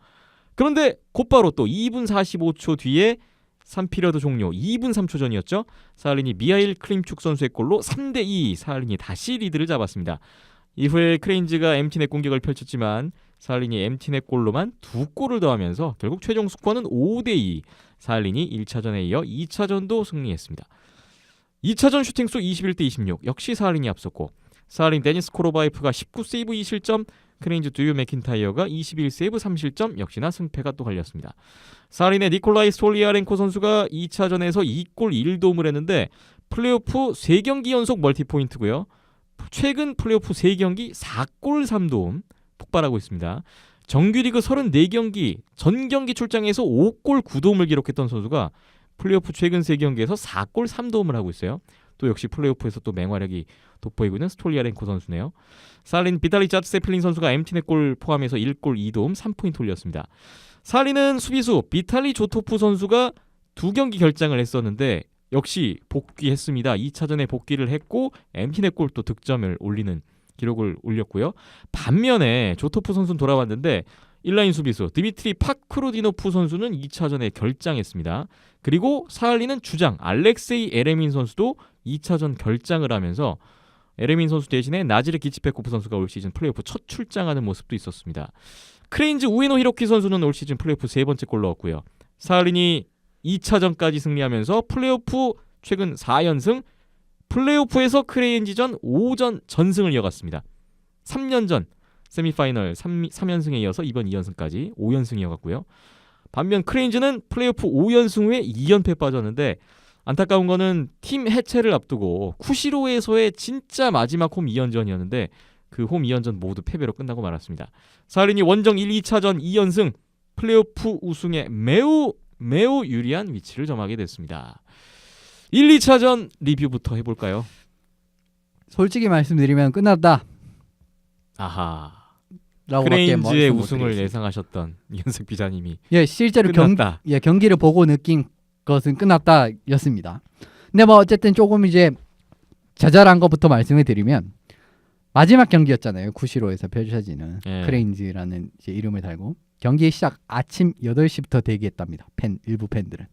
그런데 곧바로 또 2분 45초 뒤에 3피리어드 종료 2분 3초 전이었죠. 사할린이 미하일 클림축 선수의 골로 3대2 사할린이 다시 리드를 잡았습니다. 이후에 크레인즈가 엠티넷 공격을 펼쳤지만 사할린이 엠티넷 골로만 2골을 더하면서 결국 최종 스코어는 5대2, 사할린이 1차전에 이어 2차전도 승리했습니다. 2차전 슈팅수 21대 26, 역시 사할린이 앞섰고 사할린 데니스 코로바이프가 19세이브 2실점, 크레인즈 드류 맥킨타이어가 21세이브 3실점, 역시나 승패가 또 갈렸습니다. 사할린의 니콜라이 스톨리아렌코 선수가 2차전에서 2골 1도움을 했는데 플레이오프 3경기 연속 멀티포인트고요. 최근 플레이오프 3경기 4골 3도움 폭발하고 있습니다. 정규리그 34경기 전경기 출장에서 5골 9도움을 기록했던 선수가 플레이오프 최근 3경기에서 4골 3도움을 하고 있어요. 또 역시 플레이오프에서 또 맹활약이 돋보이고 있는 스톨리아렌코 선수네요. 사할린 비탈리 자트세필린 선수가 엠티넷 골 포함해서 1골 2도움 3포인트 올렸습니다. 사할린은 수비수 비탈리 조토프 선수가 2경기 결장을 했었는데 역시 복귀했습니다. 2차전에 복귀를 했고 엠티넷 골 또 득점을 올리는 기록을 올렸고요. 반면에 조토프 선수는 돌아왔는데 1라인 수비수 드미트리 파크루디노프 선수는 2차전에 결장했습니다. 그리고 사할린은 주장 알렉세이 에레민 선수도 2차전 결장을 하면서 에레민 선수 대신에 나지르 기치페코프 선수가 올 시즌 플레이오프 첫 출장하는 모습도 있었습니다. 크레인즈 우에노 히로키 선수는 올 시즌 플레이오프 세 번째 골 넣었고요. 사할린이 2차전까지 승리하면서 플레이오프 최근 4연승, 플레이오프에서 크레인즈전 5전 전승을 이어갔습니다. 3년 전 세미파이널 3연승에 이어서 이번 2연승까지 5연승 이어갔고요. 반면 크레인즈는 플레이오프 5연승 후에 2연패 빠졌는데 안타까운 거는 팀 해체를 앞두고 쿠시로에서의 진짜 마지막 홈 2연전이었는데 그 홈 2연전 모두 패배로 끝나고 말았습니다. 사할린이 원정 1, 2차전 2연승, 플레이오프 우승에 매우 유리한 위치를 점하게 됐습니다. 1, 2차전 리뷰부터 해볼까요? 솔직히 말씀드리면 끝났다. 아하. 라고밖에 크레인즈의 말씀 못 우승을 드리겠습니다. 예상하셨던 이현석 기자님이 예, 실제로 끝났다. 경기를 보고 느낀 것은 끝났다였습니다. 근데 뭐 어쨌든 조금 이제 자잘한 것부터 말씀을 드리면 마지막 경기였잖아요. 구시로에서 펼쳐지는 예. 크레인즈라는 이제 이름을 달고 경기 시작 아침 8시부터 대기했답니다. 일부 팬들은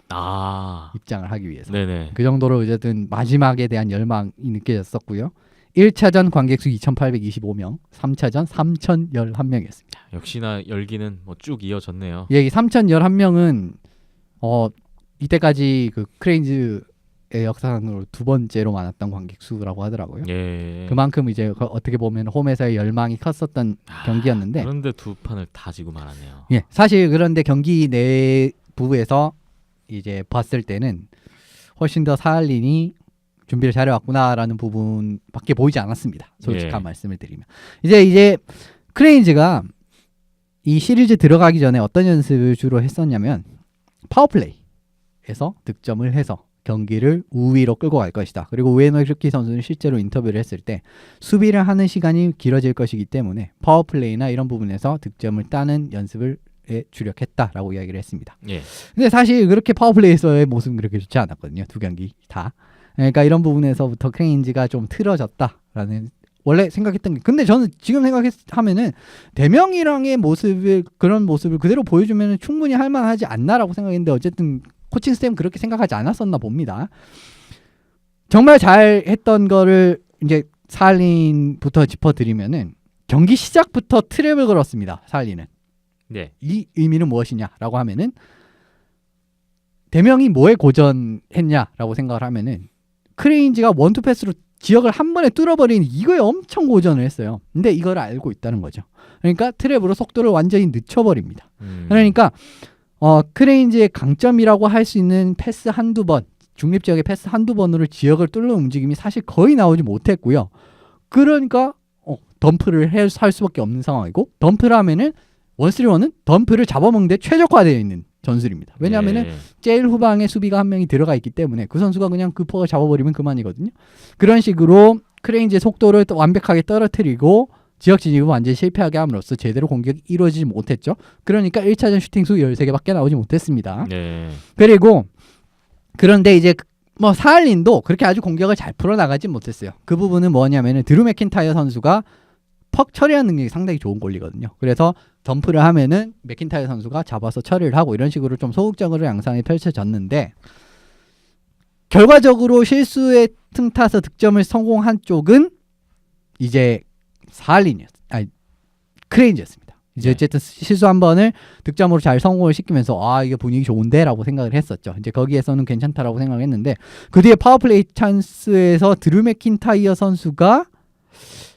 아, 입장을 하기 위해서. 네네. 그 정도로 어쨌든 마지막에 대한 열망이 느껴졌었고요. 1차전 관객 수 2,825명, 3차전 3,011명이었습니다. 역시나 열기는 뭐 쭉 이어졌네요. 이 3,011명은 이때까지 그 크레인즈의 역사상으로 두 번째로 많았던 관객 수라고 하더라고요. 예. 그만큼 이제 어떻게 보면 홈에서의 열망이 컸었던 경기였는데 그런데 두 판을 다 지고 말았네요. 예, 사실 그런데 경기 내부에서 이제 봤을 때는 훨씬 더 사할린이 준비를 잘해왔구나라는 부분밖에 보이지 않았습니다. 솔직한 예. 말씀을 드리면 이제 크레인즈가 이 시리즈 들어가기 전에 어떤 연습을 주로 했었냐면 파워플레이에서 득점을 해서 경기를 우위로 끌고 갈 것이다. 그리고 우에노 히로키 선수는 실제로 인터뷰를 했을 때 수비를 하는 시간이 길어질 것이기 때문에 파워플레이나 이런 부분에서 득점을 따는 연습을 주력했다라고 이야기를 했습니다. 예. 근데 사실 그렇게 파워플레이에서의 모습은 그렇게 좋지 않았거든요. 두 경기 다. 그러니까 이런 부분에서부터 크레인즈가 좀 틀어졌다라는 원래 생각했던 게 근데 저는 지금 생각하면은 대명이랑의 모습을 그런 모습을 그대로 보여주면 충분히 할만하지 않나라고 생각했는데 어쨌든 코칭 스텝은 그렇게 생각하지 않았었나 봅니다. 정말 잘했던 거를 이제 사할린부터 짚어드리면은 경기 시작부터 트랩을 걸었습니다. 사할린은. 네. 이 의미는 무엇이냐라고 하면은 대명이 뭐에 고전했냐라고 생각을 하면은 크레인즈가 원투 패스로 지역을 한 번에 뚫어버리는 이거에 엄청 고전을 했어요. 근데 이걸 알고 있다는 거죠. 그러니까 트랩으로 속도를 완전히 늦춰버립니다. 그러니까 크레인즈의 강점이라고 할 수 있는 패스 한두 번, 중립지역의 패스 한두 번으로 지역을 뚫는 움직임이 사실 거의 나오지 못했고요. 그러니까 덤프를 할 수밖에 없는 상황이고 덤프를 하면은 1-3-1은 덤프를 잡아먹는 데 최적화되어 있는 전술입니다. 왜냐하면은 예. 제일 후방에 수비가 한 명이 들어가 있기 때문에 그 선수가 그냥 그 포가 잡아버리면 그만이거든요. 그런 식으로 크레인즈의 속도를 완벽하게 떨어뜨리고 지역 진입을 완전히 실패하게 함으로써 제대로 공격이 이루어지지 못했죠. 그러니까 1차전 슈팅 수 13개밖에 나오지 못했습니다. 네. 그리고 그런데 이제 뭐 사할린도 그렇게 아주 공격을 잘 풀어나가지 못했어요. 그 부분은 뭐냐면은 드루 맥킨타이어 선수가 퍽 처리하는 능력이 상당히 좋은 골리거든요. 그래서 덤프를 하면은 맥킨타이어 선수가 잡아서 처리를 하고 이런 식으로 좀 소극적으로 양상이 펼쳐졌는데 결과적으로 실수에 틈타서 득점을 성공한 쪽은 이제 크레인즈였습니다. 이제 네. 어쨌든 실수 한 번을 득점으로 잘 성공을 시키면서 이게 분위기 좋은데라고 생각을 했었죠. 이제 거기에서는 괜찮다라고 생각했는데 그 뒤에 파워플레이 찬스에서 드루 맥킨타이어 선수가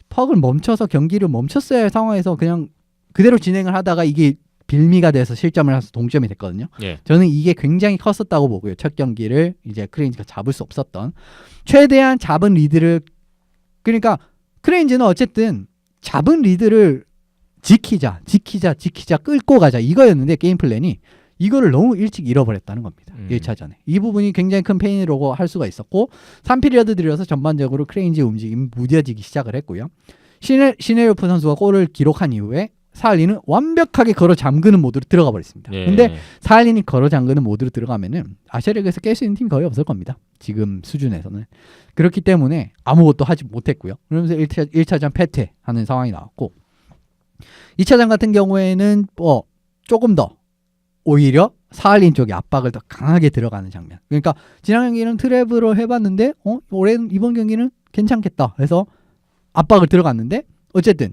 퍽을 멈춰서 경기를 멈췄어야 할 상황에서 그냥 그대로 진행을 하다가 이게 빌미가 돼서 실점을 해서 동점이 됐거든요. 예. 저는 이게 굉장히 컸었다고 보고요. 첫 경기를 이제 크레인즈가 잡을 수 없었던 최대한 잡은 리드를 그러니까 크레인즈는 어쨌든 잡은 리드를 지키자 끌고 가자 이거였는데 게임 플랜이 이거를 너무 일찍 잃어버렸다는 겁니다. 1차전에. 이 부분이 굉장히 큰 페인이라고 할 수가 있었고 3피리어드 들여서 전반적으로 크레인즈의 움직임이 무뎌지기 시작을 했고요. 시네르프 선수가 골을 기록한 이후에 사할린은 완벽하게 걸어 잠그는 모드로 들어가 버렸습니다. 예. 근데 사할린이 걸어 잠그는 모드로 들어가면은 아시아리그에서 깰 수 있는 팀이 거의 없을 겁니다. 지금 수준에서는. 그렇기 때문에 아무것도 하지 못했고요. 그러면서 1차전 패퇴하는 상황이 나왔고 2차전 같은 경우에는 조금 더 오히려 사할린 쪽에 압박을 더 강하게 들어가는 장면. 그러니까 지난 경기는 트랩으로 해봤는데 이번 경기는 괜찮겠다 해서 압박을 들어갔는데 어쨌든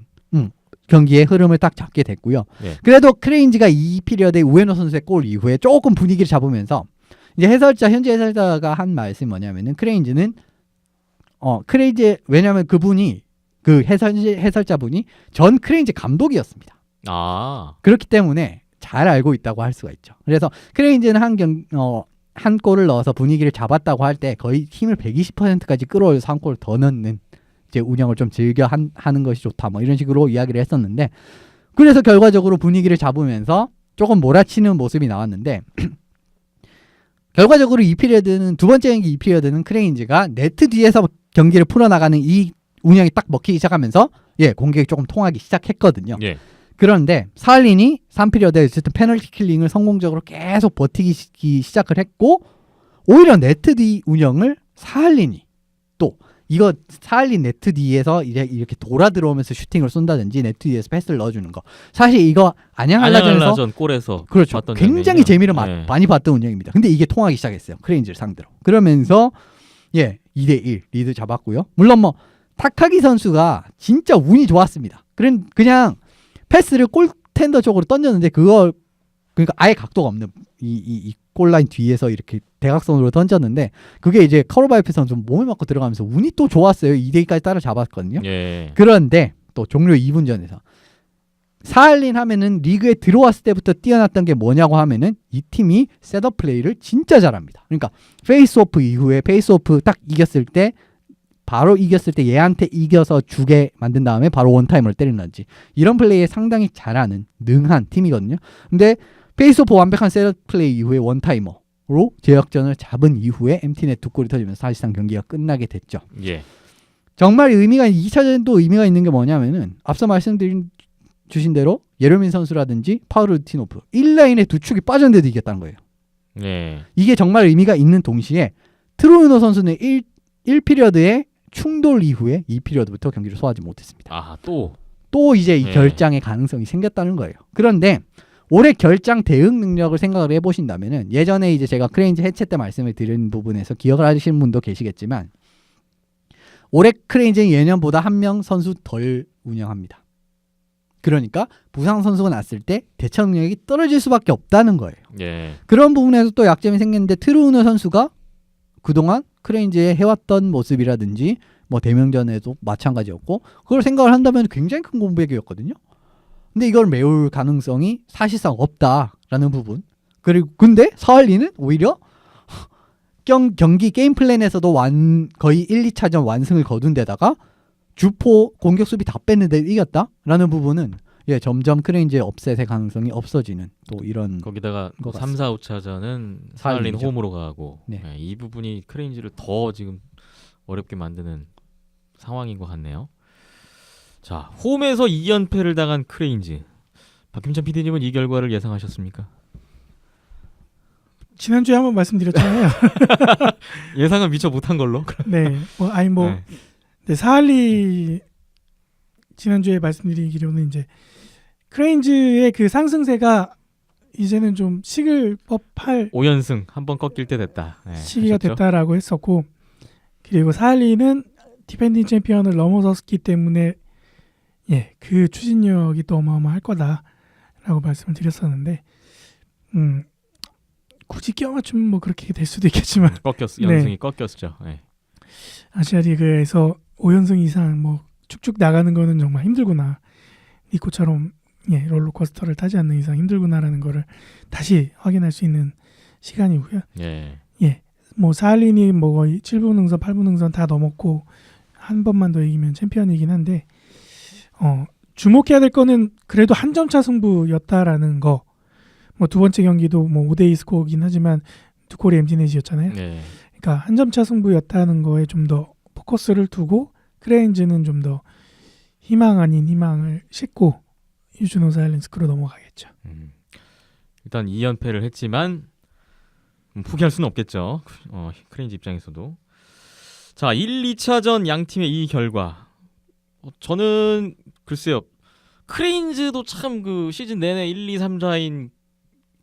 경기의 흐름을 딱 잡게 됐고요. 네. 그래도 크레인즈가 이 피리어드에 우에노 선수의 골 이후에 조금 분위기를 잡으면서 이제 현지 해설자가 한 말씀이 뭐냐면은 크레인즈는 크레인즈 왜냐하면 그분이 그 해설자분이 전 크레인즈 감독이었습니다. 아. 그렇기 때문에 잘 알고 있다고 할 수가 있죠. 그래서 크레인즈는 한 골을 넣어서 분위기를 잡았다고 할 때 거의 힘을 120%까지 끌어올려서 한 골을 더 넣는 이제 운영을 좀 즐겨 하는 것이 좋다 뭐 이런 식으로 이야기를 했었는데 그래서 결과적으로 분위기를 잡으면서 조금 몰아치는 모습이 나왔는데 결과적으로 이 피리어드는 두 번째 경기 이 피리어드는 크레인즈가 네트 뒤에서 경기를 풀어나가는 이 운영이 딱 먹히기 시작하면서 공격이 조금 통하기 시작했거든요. 예. 그런데 사할린이 3피리어드에 어쨌든 페널티 킬링을 성공적으로 계속 버티기 시작을 했고 오히려 네트 뒤 운영을 사할린이 또 이거 사할린 네트 뒤에서 이렇게 돌아 들어오면서 슈팅을 쏜다든지 네트 뒤에서 패스를 넣어주는 거. 사실 이거 안양알라전에서 안양알라전 골에서 그렇죠. 봤던 굉장히 장면이죠. 재미를 네. 많이 봤던 운영입니다. 근데 이게 통하기 시작했어요. 크레인즈를 상대로. 그러면서 2대1 리드 잡았고요. 물론 뭐 타카기 선수가 진짜 운이 좋았습니다. 그냥 패스를 골텐더 쪽으로 던졌는데 그러니까 아예 각도가 없는 이 골라인 뒤에서 이렇게 대각선으로 던졌는데 그게 이제 카로바이프 선수 몸에 맞고 들어가면서 운이 또 좋았어요. 2대2까지 따라잡았거든요. 예. 그런데 또 종료 2분 전에서 사할린 하면은 리그에 들어왔을 때부터 뛰어났던 게 뭐냐고 하면은 이 팀이 셋업 플레이를 진짜 잘합니다. 그러니까 페이스오프 이후에 페이스오프 딱 이겼을 때 바로 이겼을 때 얘한테 이겨서 주게 만든 다음에 바로 원타임을 때린다든지 이런 플레이에 상당히 잘하는 능한 팀이거든요. 근데 페이스오프 완벽한 셋업 플레이 이후에 원타이머로 제역전을 잡은 이후에 MT넷 2골이 터지면서 사실상 경기가 끝나게 됐죠. 예. 정말 2차전도 의미가 있는 게 뭐냐면은 앞서 말씀드린 주신 대로 예르민 선수라든지 파우르 루티노프 1라인의 두 축이 빠졌는데도 이겼다는 거예요. 예. 이게 정말 의미가 있는 동시에 트루노 선수는 1피리어드의 충돌 이후에 2피리어드부터 경기를 소화하지 못했습니다. 아, 또 이제 이 네. 결장의 가능성이 생겼다는 거예요. 그런데 올해 결장 대응 능력을 생각을 해보신다면은 예전에 이제 제가 크레인즈 해체 때 말씀을 드린 부분에서 기억을 하시는 분도 계시겠지만 올해 크레인즈는 예년보다 한 명 선수 덜 운영합니다. 그러니까 부상 선수가 났을 때 대처 능력이 떨어질 수밖에 없다는 거예요. 예. 그런 부분에서 또 약점이 생겼는데 트루우너 선수가 그동안 크레인즈에 해왔던 모습이라든지 뭐 대명전에도 마찬가지였고 그걸 생각을 한다면 굉장히 큰 공백이었거든요. 근데 이걸 메울 가능성이 사실상 없다라는 부분. 그리고 근데 사할리는 오히려 경기 게임 플랜에서도 거의 1, 2차전 완승을 거둔 데다가 주포 공격 수비 다 뺐는데 이겼다라는 부분은 점점 크레인즈의 업셋의 가능성이 없어지는 또 이런 거기다가 것 3, 4, 5차전은 사할린 사할린이죠. 홈으로 가고 네. 예, 이 부분이 크레인지를 더 지금 어렵게 만드는 상황인 것 같네요. 자, 홈에서 2연패를 당한 크레인지. 박김찬 PD님은 이 결과를 예상하셨습니까? 지난주에 한번 말씀드렸잖아요. 예상은 미처 못한 걸로. 네. 네. 네, 사할리 지난주에 말씀드리기로는 이제 크레인즈의 그 상승세가 이제는 좀 식을 법할 5연승 한 번 꺾일 때 됐다. 네, 시기가 하셨죠? 됐다라고 했었고 그리고 사할리는 디펜딩 챔피언을 넘어섰기 때문에 그 추진력이 또 어마어마할 거다라고 말씀을 드렸었는데 굳이 끼워 맞추면 뭐 그렇게 될 수도 있겠지만 연승이 꺾였죠. 네. 아시아리그에서 5연승 이상 뭐 쭉쭉 나가는 거는 정말 힘들구나. 니코처럼 롤러코스터를 타지 않는 이상 힘들구나라는 거를 다시 확인할 수 있는 시간이고요. 예. 뭐 사할린이 뭐 거의 7분 능선, 8분 능선 다 넘었고 한 번만 더 이기면 챔피언이긴 한데 주목해야 될 거는 그래도 한 점 차 승부였다라는 거. 뭐 두 번째 경기도 뭐 5대2 스코어긴 하지만 두 골이 엠티넷이었잖아요. 네. 그러니까 한 점 차 승부였다는 거에 좀 더 포커스를 두고 크레인즈는 좀 더 희망 아닌 희망을 싣고 유준호 사일런스크로 넘어가겠죠. 일단 2연패를 했지만 포기할 수는 없겠죠. 크레인지 입장에서도. 자, 1, 2차전 양 팀의 이 결과. 저는 글쎄요. 크레인즈도 참 그 시즌 내내 1, 2, 3자인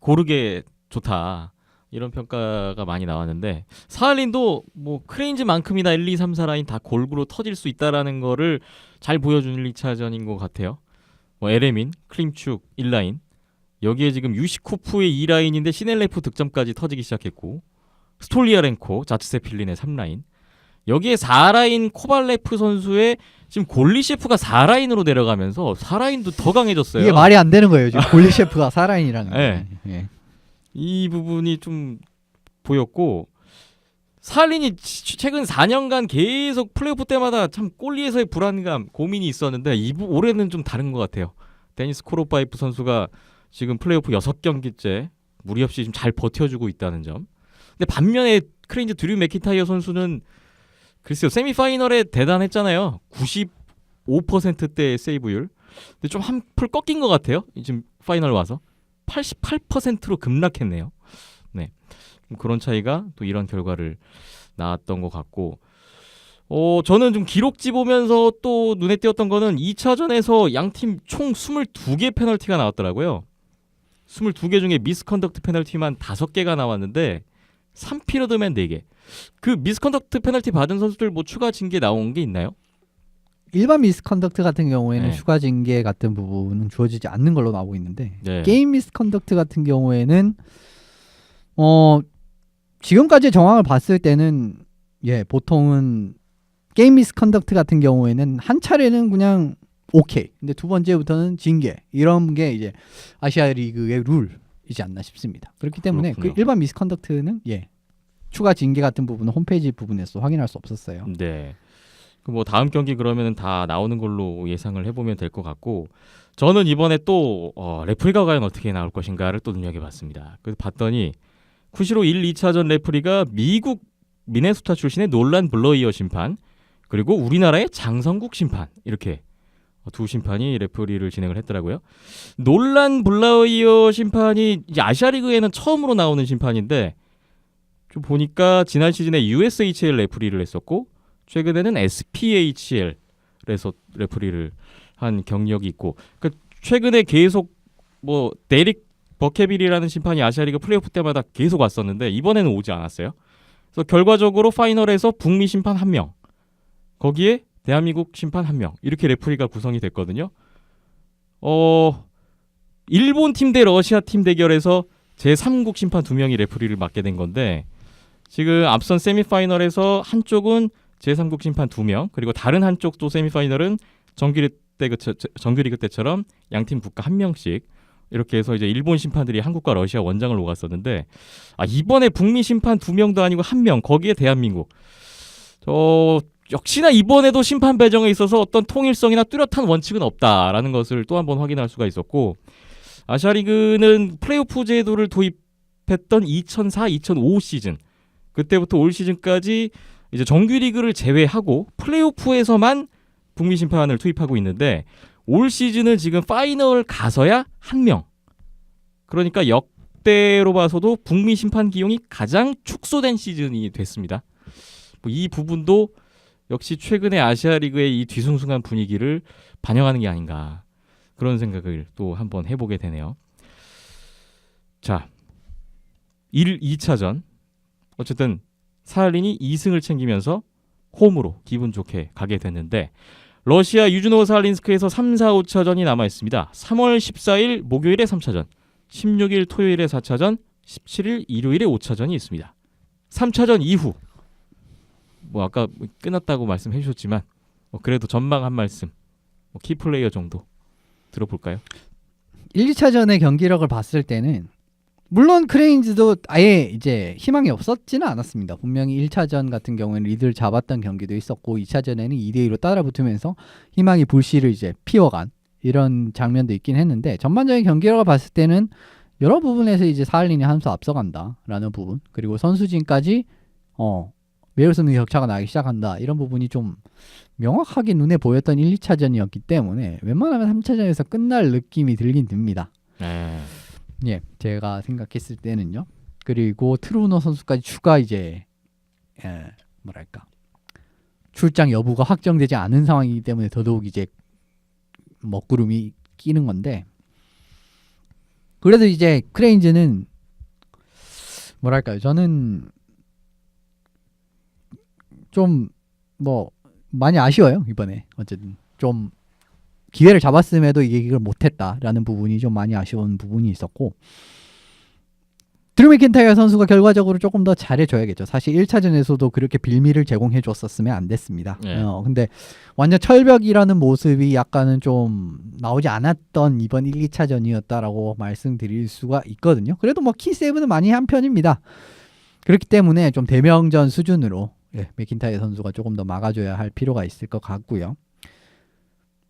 고르게 좋다. 이런 평가가 많이 나왔는데 사할린도 뭐 크레인즈만큼이나 1, 2, 3, 4 라인 다 골고루 터질 수 있다라는 거를 잘 보여준 1, 2차전인 것 같아요. 뭐 에레민, 클림축 1라인 여기에 지금 유시코프의 2라인인데 시넬레프 득점까지 터지기 시작했고 스톨리아렌코, 자츠세필린의 3라인 여기에 4라인 코발레프 선수의 지금 골리셰프가 4라인으로 내려가면서 4라인도 더 강해졌어요. 이게 말이 안 되는 거예요. 지금 골리셰프가 4라인이라는 네. 게. 이 부분이 좀 보였고 사할린이 최근 4년간 계속 플레이오프 때마다 참 골리에서의 불안감, 고민이 있었는데 올해는 좀 다른 것 같아요. 데니스 코로파이프 선수가 지금 플레이오프 6경기째 무리 없이 좀 잘 버텨주고 있다는 점. 근데 반면에 크레인즈 드류 맥키타이어 선수는 글쎄요 세미파이널에 대단했잖아요. 95%대의 세이브율. 근데 좀 한풀 꺾인 것 같아요. 지금 파이널 와서 88%로 급락했네요. 네, 그런 차이가 또 이런 결과를 낳았던 것 같고 저는 좀 기록지 보면서 또 눈에 띄었던 거는 2차전에서 양팀 총 22개 페널티가 나왔더라고요. 22개 중에 미스컨덕트 페널티만 5개가 나왔는데 3피러드맨 4개. 그 미스컨덕트 페널티 받은 선수들 뭐 추가 징계 나온 게 있나요? 일반 미스컨덕트 같은 경우에는 네. 추가 징계 같은 부분은 주어지지 않는 걸로 나오고 있는데 네. 게임 미스컨덕트 같은 경우에는 지금까지의 정황을 봤을 때는 보통은 게임 미스컨덕트 같은 경우에는 한 차례는 그냥 오케이. 근데 두 번째부터는 징계. 이런 게 이제 아시아 리그의 룰이지 않나 싶습니다. 그렇기 때문에 그렇군요. 그 일반 미스컨덕트는 추가 징계 같은 부분은 홈페이지 부분에서 확인할 수 없었어요. 네. 그 뭐 다음 경기 그러면은 다 나오는 걸로 예상을 해보면 될 것 같고, 저는 이번에 또 레프리가 과연 어떻게 나올 것인가를 또 눈여겨봤습니다. 그래서 봤더니 쿠시로 1, 2차전 레프리가 미국 미네소타 출신의 놀란 블러이어 심판, 그리고 우리나라의 장성국 심판, 이렇게 두 심판이 레프리를 진행을 했더라고요. 놀란 블러이어 심판이 이제 아시아리그에는 처음으로 나오는 심판인데, 좀 보니까 지난 시즌에 USHL 레프리를 했었고 최근에는 SPHL에서 레프리를 한 경력이 있고, 그러니까 최근에 계속 뭐 데릭 버케빌이라는 심판이 아시아리그 플레이오프 때마다 계속 왔었는데 이번에는 오지 않았어요. 그래서 결과적으로 파이널에서 북미 심판 1명, 거기에 대한민국 심판 1명, 이렇게 레프리가 구성이 됐거든요. 일본 팀 대 러시아 팀 대결에서 제3국 심판 2명이 레프리를 맡게 된 건데, 지금 앞선 세미파이널에서 한쪽은 제3국 심판 2명, 그리고 다른 한쪽도 세미파이널은 정규리그 때처럼 양팀 국가 1명씩 이렇게 해서 이제 일본 심판들이 한국과 러시아 원정을 오갔었는데, 이번에 북미 심판 2명도 아니고 1명, 거기에 대한민국. 역시나 이번에도 심판 배정에 있어서 어떤 통일성이나 뚜렷한 원칙은 없다라는 것을 또 한 번 확인할 수가 있었고, 아시아리그는 플레이오프 제도를 도입했던 2004-2005 시즌, 그때부터 올 시즌까지 이제 정규리그를 제외하고 플레이오프에서만 북미 심판을 투입하고 있는데, 올 시즌은 지금 파이널 가서야 1명. 그러니까 역대로 봐서도 북미 심판 기용이 가장 축소된 시즌이 됐습니다. 이 부분도 역시 최근의 아시아리그의 이 뒤숭숭한 분위기를 반영하는 게 아닌가, 그런 생각을 또 한번 해보게 되네요. 자, 1, 2차전 어쨌든 사할린이 2승을 챙기면서 홈으로 기분 좋게 가게 됐는데, 러시아 유즈노 사할린스크에서 3, 4, 5차전이 남아있습니다. 3월 14일 목요일에 3차전, 16일 토요일에 4차전, 17일 일요일에 5차전이 있습니다. 3차전 이후 뭐 아까 끝났다고 말씀해 주셨지만 그래도 전망 한 말씀, 키플레이어 정도 들어볼까요? 1, 2차전의 경기력을 봤을 때는 물론 크레인즈도 아예 이제 희망이 없었지는 않았습니다. 분명히 1차전 같은 경우에는 리드를 잡았던 경기도 있었고 2차전에는 2대2로 따라붙으면서 희망이 불씨를 이제 피워간 이런 장면도 있긴 했는데, 전반적인 경기력을 봤을 때는 여러 부분에서 이제 사할린이 한 수 앞서간다라는 부분, 그리고 선수진까지 매일 수는 격차가 나기 시작한다, 이런 부분이 좀 명확하게 눈에 보였던 1, 2차전이었기 때문에 웬만하면 3차전에서 끝날 느낌이 들긴 듭니다. 제가 생각했을 때는요. 그리고 트루노 선수까지 추가 이제 출장 여부가 확정되지 않은 상황이기 때문에 더더욱 이제 먹구름이 끼는 건데, 그래도 이제 크레인즈는 저는 좀 많이 아쉬워요. 이번에 어쨌든 좀 기회를 잡았음에도 이걸 못했다라는 부분이 좀 많이 아쉬운 부분이 있었고, 드루 맥킨타이어 선수가 결과적으로 조금 더 잘해줘야겠죠. 사실 1차전에서도 그렇게 빌미를 제공해 줬었으면 안 됐습니다. 근데 완전 철벽이라는 모습이 약간은 좀 나오지 않았던 이번 1, 2차전이었다라고 말씀드릴 수가 있거든요. 그래도 키세이브는 많이 한 편입니다. 그렇기 때문에 좀 대명전 수준으로 맥킨타이어 선수가 조금 더 막아줘야 할 필요가 있을 것 같고요.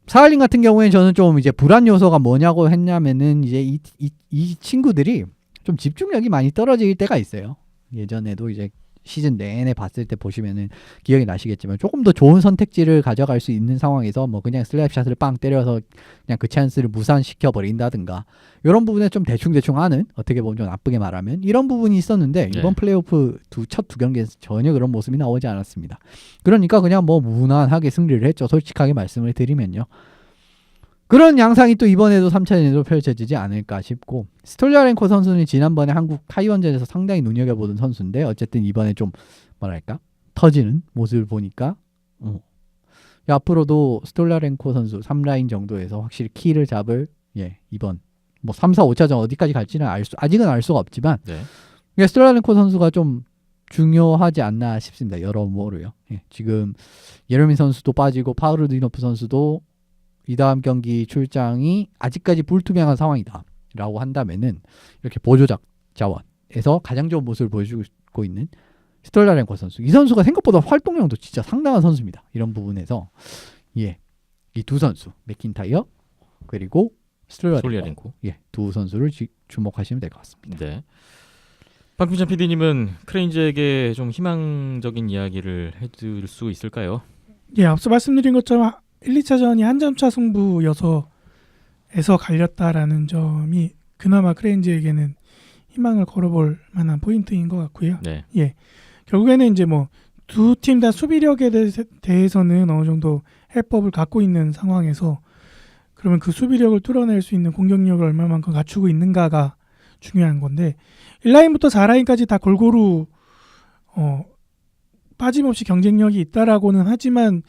사할린 같은 경우에는 저는 좀 이제 불안 요소가 뭐냐고 했냐면은 이제 이 친구들이 좀 집중력이 많이 떨어질 때가 있어요. 예전에도 이제 시즌 내내 봤을 때 보시면은 기억이 나시겠지만 조금 더 좋은 선택지를 가져갈 수 있는 상황에서 뭐 그냥 슬랩샷을 빵 때려서 그냥 그 찬스를 무산시켜 버린다든가 이런 부분에 좀 대충대충 하는 어떻게 보면 좀 나쁘게 말하면 이런 부분이 있었는데 이번 플레이오프 첫 두 경기에서 전혀 그런 모습이 나오지 않았습니다. 그러니까 그냥 뭐 무난하게 승리를 했죠. 솔직하게 말씀을 드리면요. 그런 양상이 또 이번에도 3차전에도 펼쳐지지 않을까 싶고 스톨자렌코 선수는 지난번에 한국 타이완전에서 상당히 눈여겨보던 선수인데 어쨌든 이번에 좀 뭐랄까 터지는 모습을 보니까 앞으로도 스톨자렌코 선수 3라인 정도에서 확실히 키를 잡을 이번 뭐 3, 4, 5차전 어디까지 갈지는 아직은 알 수가 없지만 스톨자렌코 선수가 좀 중요하지 않나 싶습니다. 여러모로요. 지금 예레민 선수도 빠지고 파우르디노프 선수도 이 다음 경기 출장이 아직까지 불투명한 상황이다 라고 한다면은 이렇게 보조작 자원에서 가장 좋은 모습을 보여주고 있는 스톨자렌코 선수, 이 선수가 생각보다 활동량도 진짜 상당한 선수입니다. 이런 부분에서 이 두 선수 맥킨타이어 그리고 스톨자렌코 두 선수를 주목하시면 될 것 같습니다. 네. 박규찬 PD님은 크레인즈에게 좀 희망적인 이야기를 해줄 수 있을까요? 예, 앞서 말씀드린 것처럼 1, 2차전이 한 점차 승부여서 갈렸다라는 점이 그나마 크레인즈에게는 희망을 걸어볼 만한 포인트인 것 같고요. 네. 예, 결국에는 이제 뭐 두 팀 다 수비력에 대해서는 어느 정도 해법을 갖고 있는 상황에서 그러면 그 수비력을 뚫어낼 수 있는 공격력을 얼마만큼 갖추고 있는가가 중요한 건데 1라인부터 4라인까지 다 골고루 빠짐없이 경쟁력이 있다라고는 하지만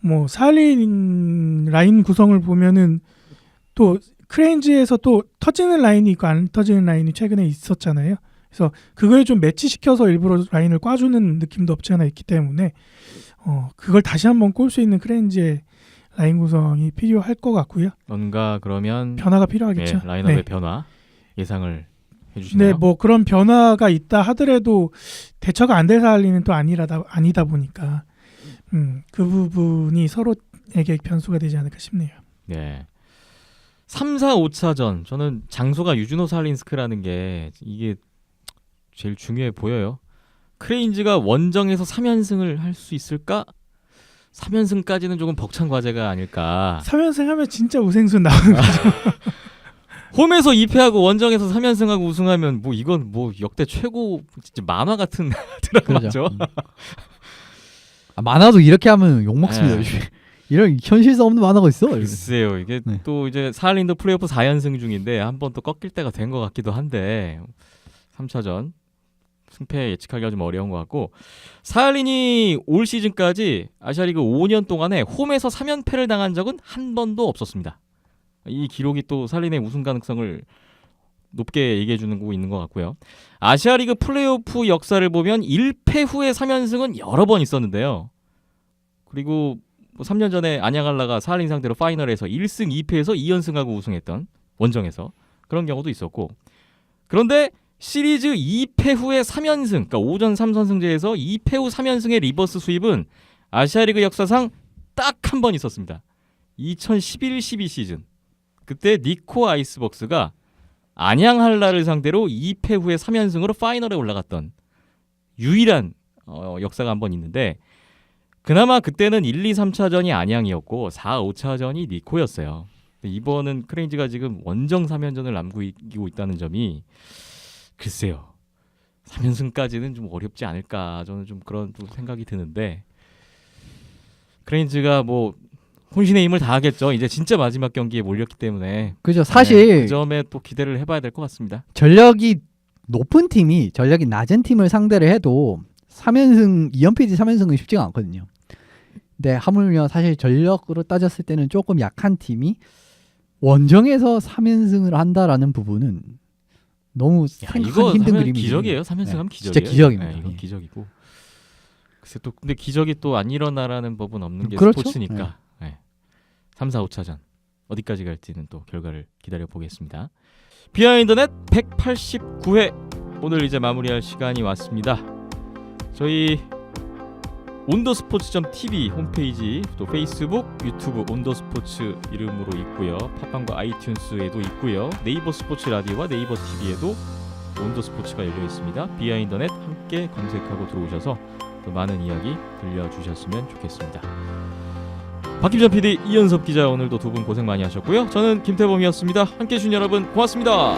뭐 4라인 라인 구성을 보면은 또 크레인즈에서 또 터지는 라인이 있고 안 터지는 라인이 최근에 있었잖아요. 그래서 그걸 좀 매치시켜서 일부러 라인을 꽈주는 느낌도 없지 않아 있기 때문에 그걸 다시 한번 꼴 수 있는 크레인즈의 라인 구성이 필요할 것 같고요. 뭔가 그러면 변화가 필요하겠죠. 라인업의 변화 예상을 해주시나요? 네, 뭐 그런 변화가 있다 하더라도 대처가 안 될 사안은 또 아니다 보니까 그 부분이 서로에게 변수가 되지 않을까 싶네요. 네. 3, 4, 5차전 저는 장소가 유즈노 살린스크라는 게 이게 제일 중요해 보여요. 크레인즈가 원정에서 3연승을 할 수 있을까? 3연승까지는 조금 벅찬 과제가 아닐까. 3연승 하면 진짜 우생수 나오는 거죠. 홈에서 2패하고 원정에서 3연승하고 우승하면 뭐 이건 뭐 역대 최고 진짜 만화 같은 드라마죠. 만화도 이렇게 하면 욕먹습니다. 네. 이런 현실성 없는 만화가 있어. 글쎄요. 이게 또 이제 사할린도 플레이오프 4연승 중인데 한 번 또 꺾일 때가 된 것 같기도 한데 3차전 승패 예측하기가 좀 어려운 것 같고 사할린이 올 시즌까지 아시아리그 5년 동안에 홈에서 3연패를 당한 적은 한 번도 없었습니다. 이 기록이 또 사할린의 우승 가능성을 높게 얘기해 주는 거 있는 것 같고요. 아시아리그 플레이오프 역사를 보면 1패 후에 3연승은 여러 번 있었는데요. 그리고 뭐 3년 전에 안양알라가 사할린 상대로 파이널에서 1승 2패에서 2연승하고 우승했던 원정에서 그런 경우도 있었고 그런데 시리즈 2패 후에 3연승 그러니까 5전 3선승제에서 2패 후 3연승의 리버스 수입은 아시아리그 역사상 딱 한 번 있었습니다. 2011-12 시즌 그때 니코 아이스벅스가 안양할라를 상대로 2패 후에 3연승으로 파이널에 올라갔던 유일한 역사가 한 번 있는데 그나마 그때는 1, 2, 3차전이 안양이었고 4, 5차전이 니코였어요. 이번은 크레인즈가 지금 원정 3연전을 남기고 있다는 점이 글쎄요. 3연승까지는 좀 어렵지 않을까 저는 좀 그런 좀 생각이 드는데 크레인즈가 뭐 혼신의 힘을 다하겠죠. 이제 진짜 마지막 경기에 몰렸기 때문에 그죠. 사실 그 점에 또 기대를 해봐야 될 것 같습니다. 전력이 높은 팀이 전력이 낮은 팀을 상대를 해도 3연승, 2연패지 3연승은 쉽지가 않거든요. 근데 하물며 사실 전력으로 따졌을 때는 조금 약한 팀이 원정에서 3연승을 한다라는 부분은 너무 생각하기 힘든 그림이에요. 기적이에요. 3연승 하면 기적이에요. 진짜 기적입니다. 네, 이건 기적이고. 글쎄 또 근데 기적이 또 안 일어나라는 법은 없는 게 그렇죠? 스포츠니까. 네. 3, 4, 5차전 어디까지 갈지는 또 결과를 기다려 보겠습니다. 비하인드넷 189회 오늘 이제 마무리할 시간이 왔습니다. 저희 온더스포츠.tv 홈페이지 또 페이스북, 유튜브 온더스포츠 이름으로 있고요. 팟빵과 아이튠스에도 있고요. 네이버 스포츠 라디오와 네이버 TV에도 온더 스포츠가 열려 있습니다. 비하인더넷 함께 검색하고 들어오셔서 또 많은 이야기 들려주셨으면 좋겠습니다. 박김전 PD, 이현섭 기자, 오늘도 두 분 고생 많이 하셨고요. 저는 김태범이었습니다. 함께해 주신 여러분 고맙습니다.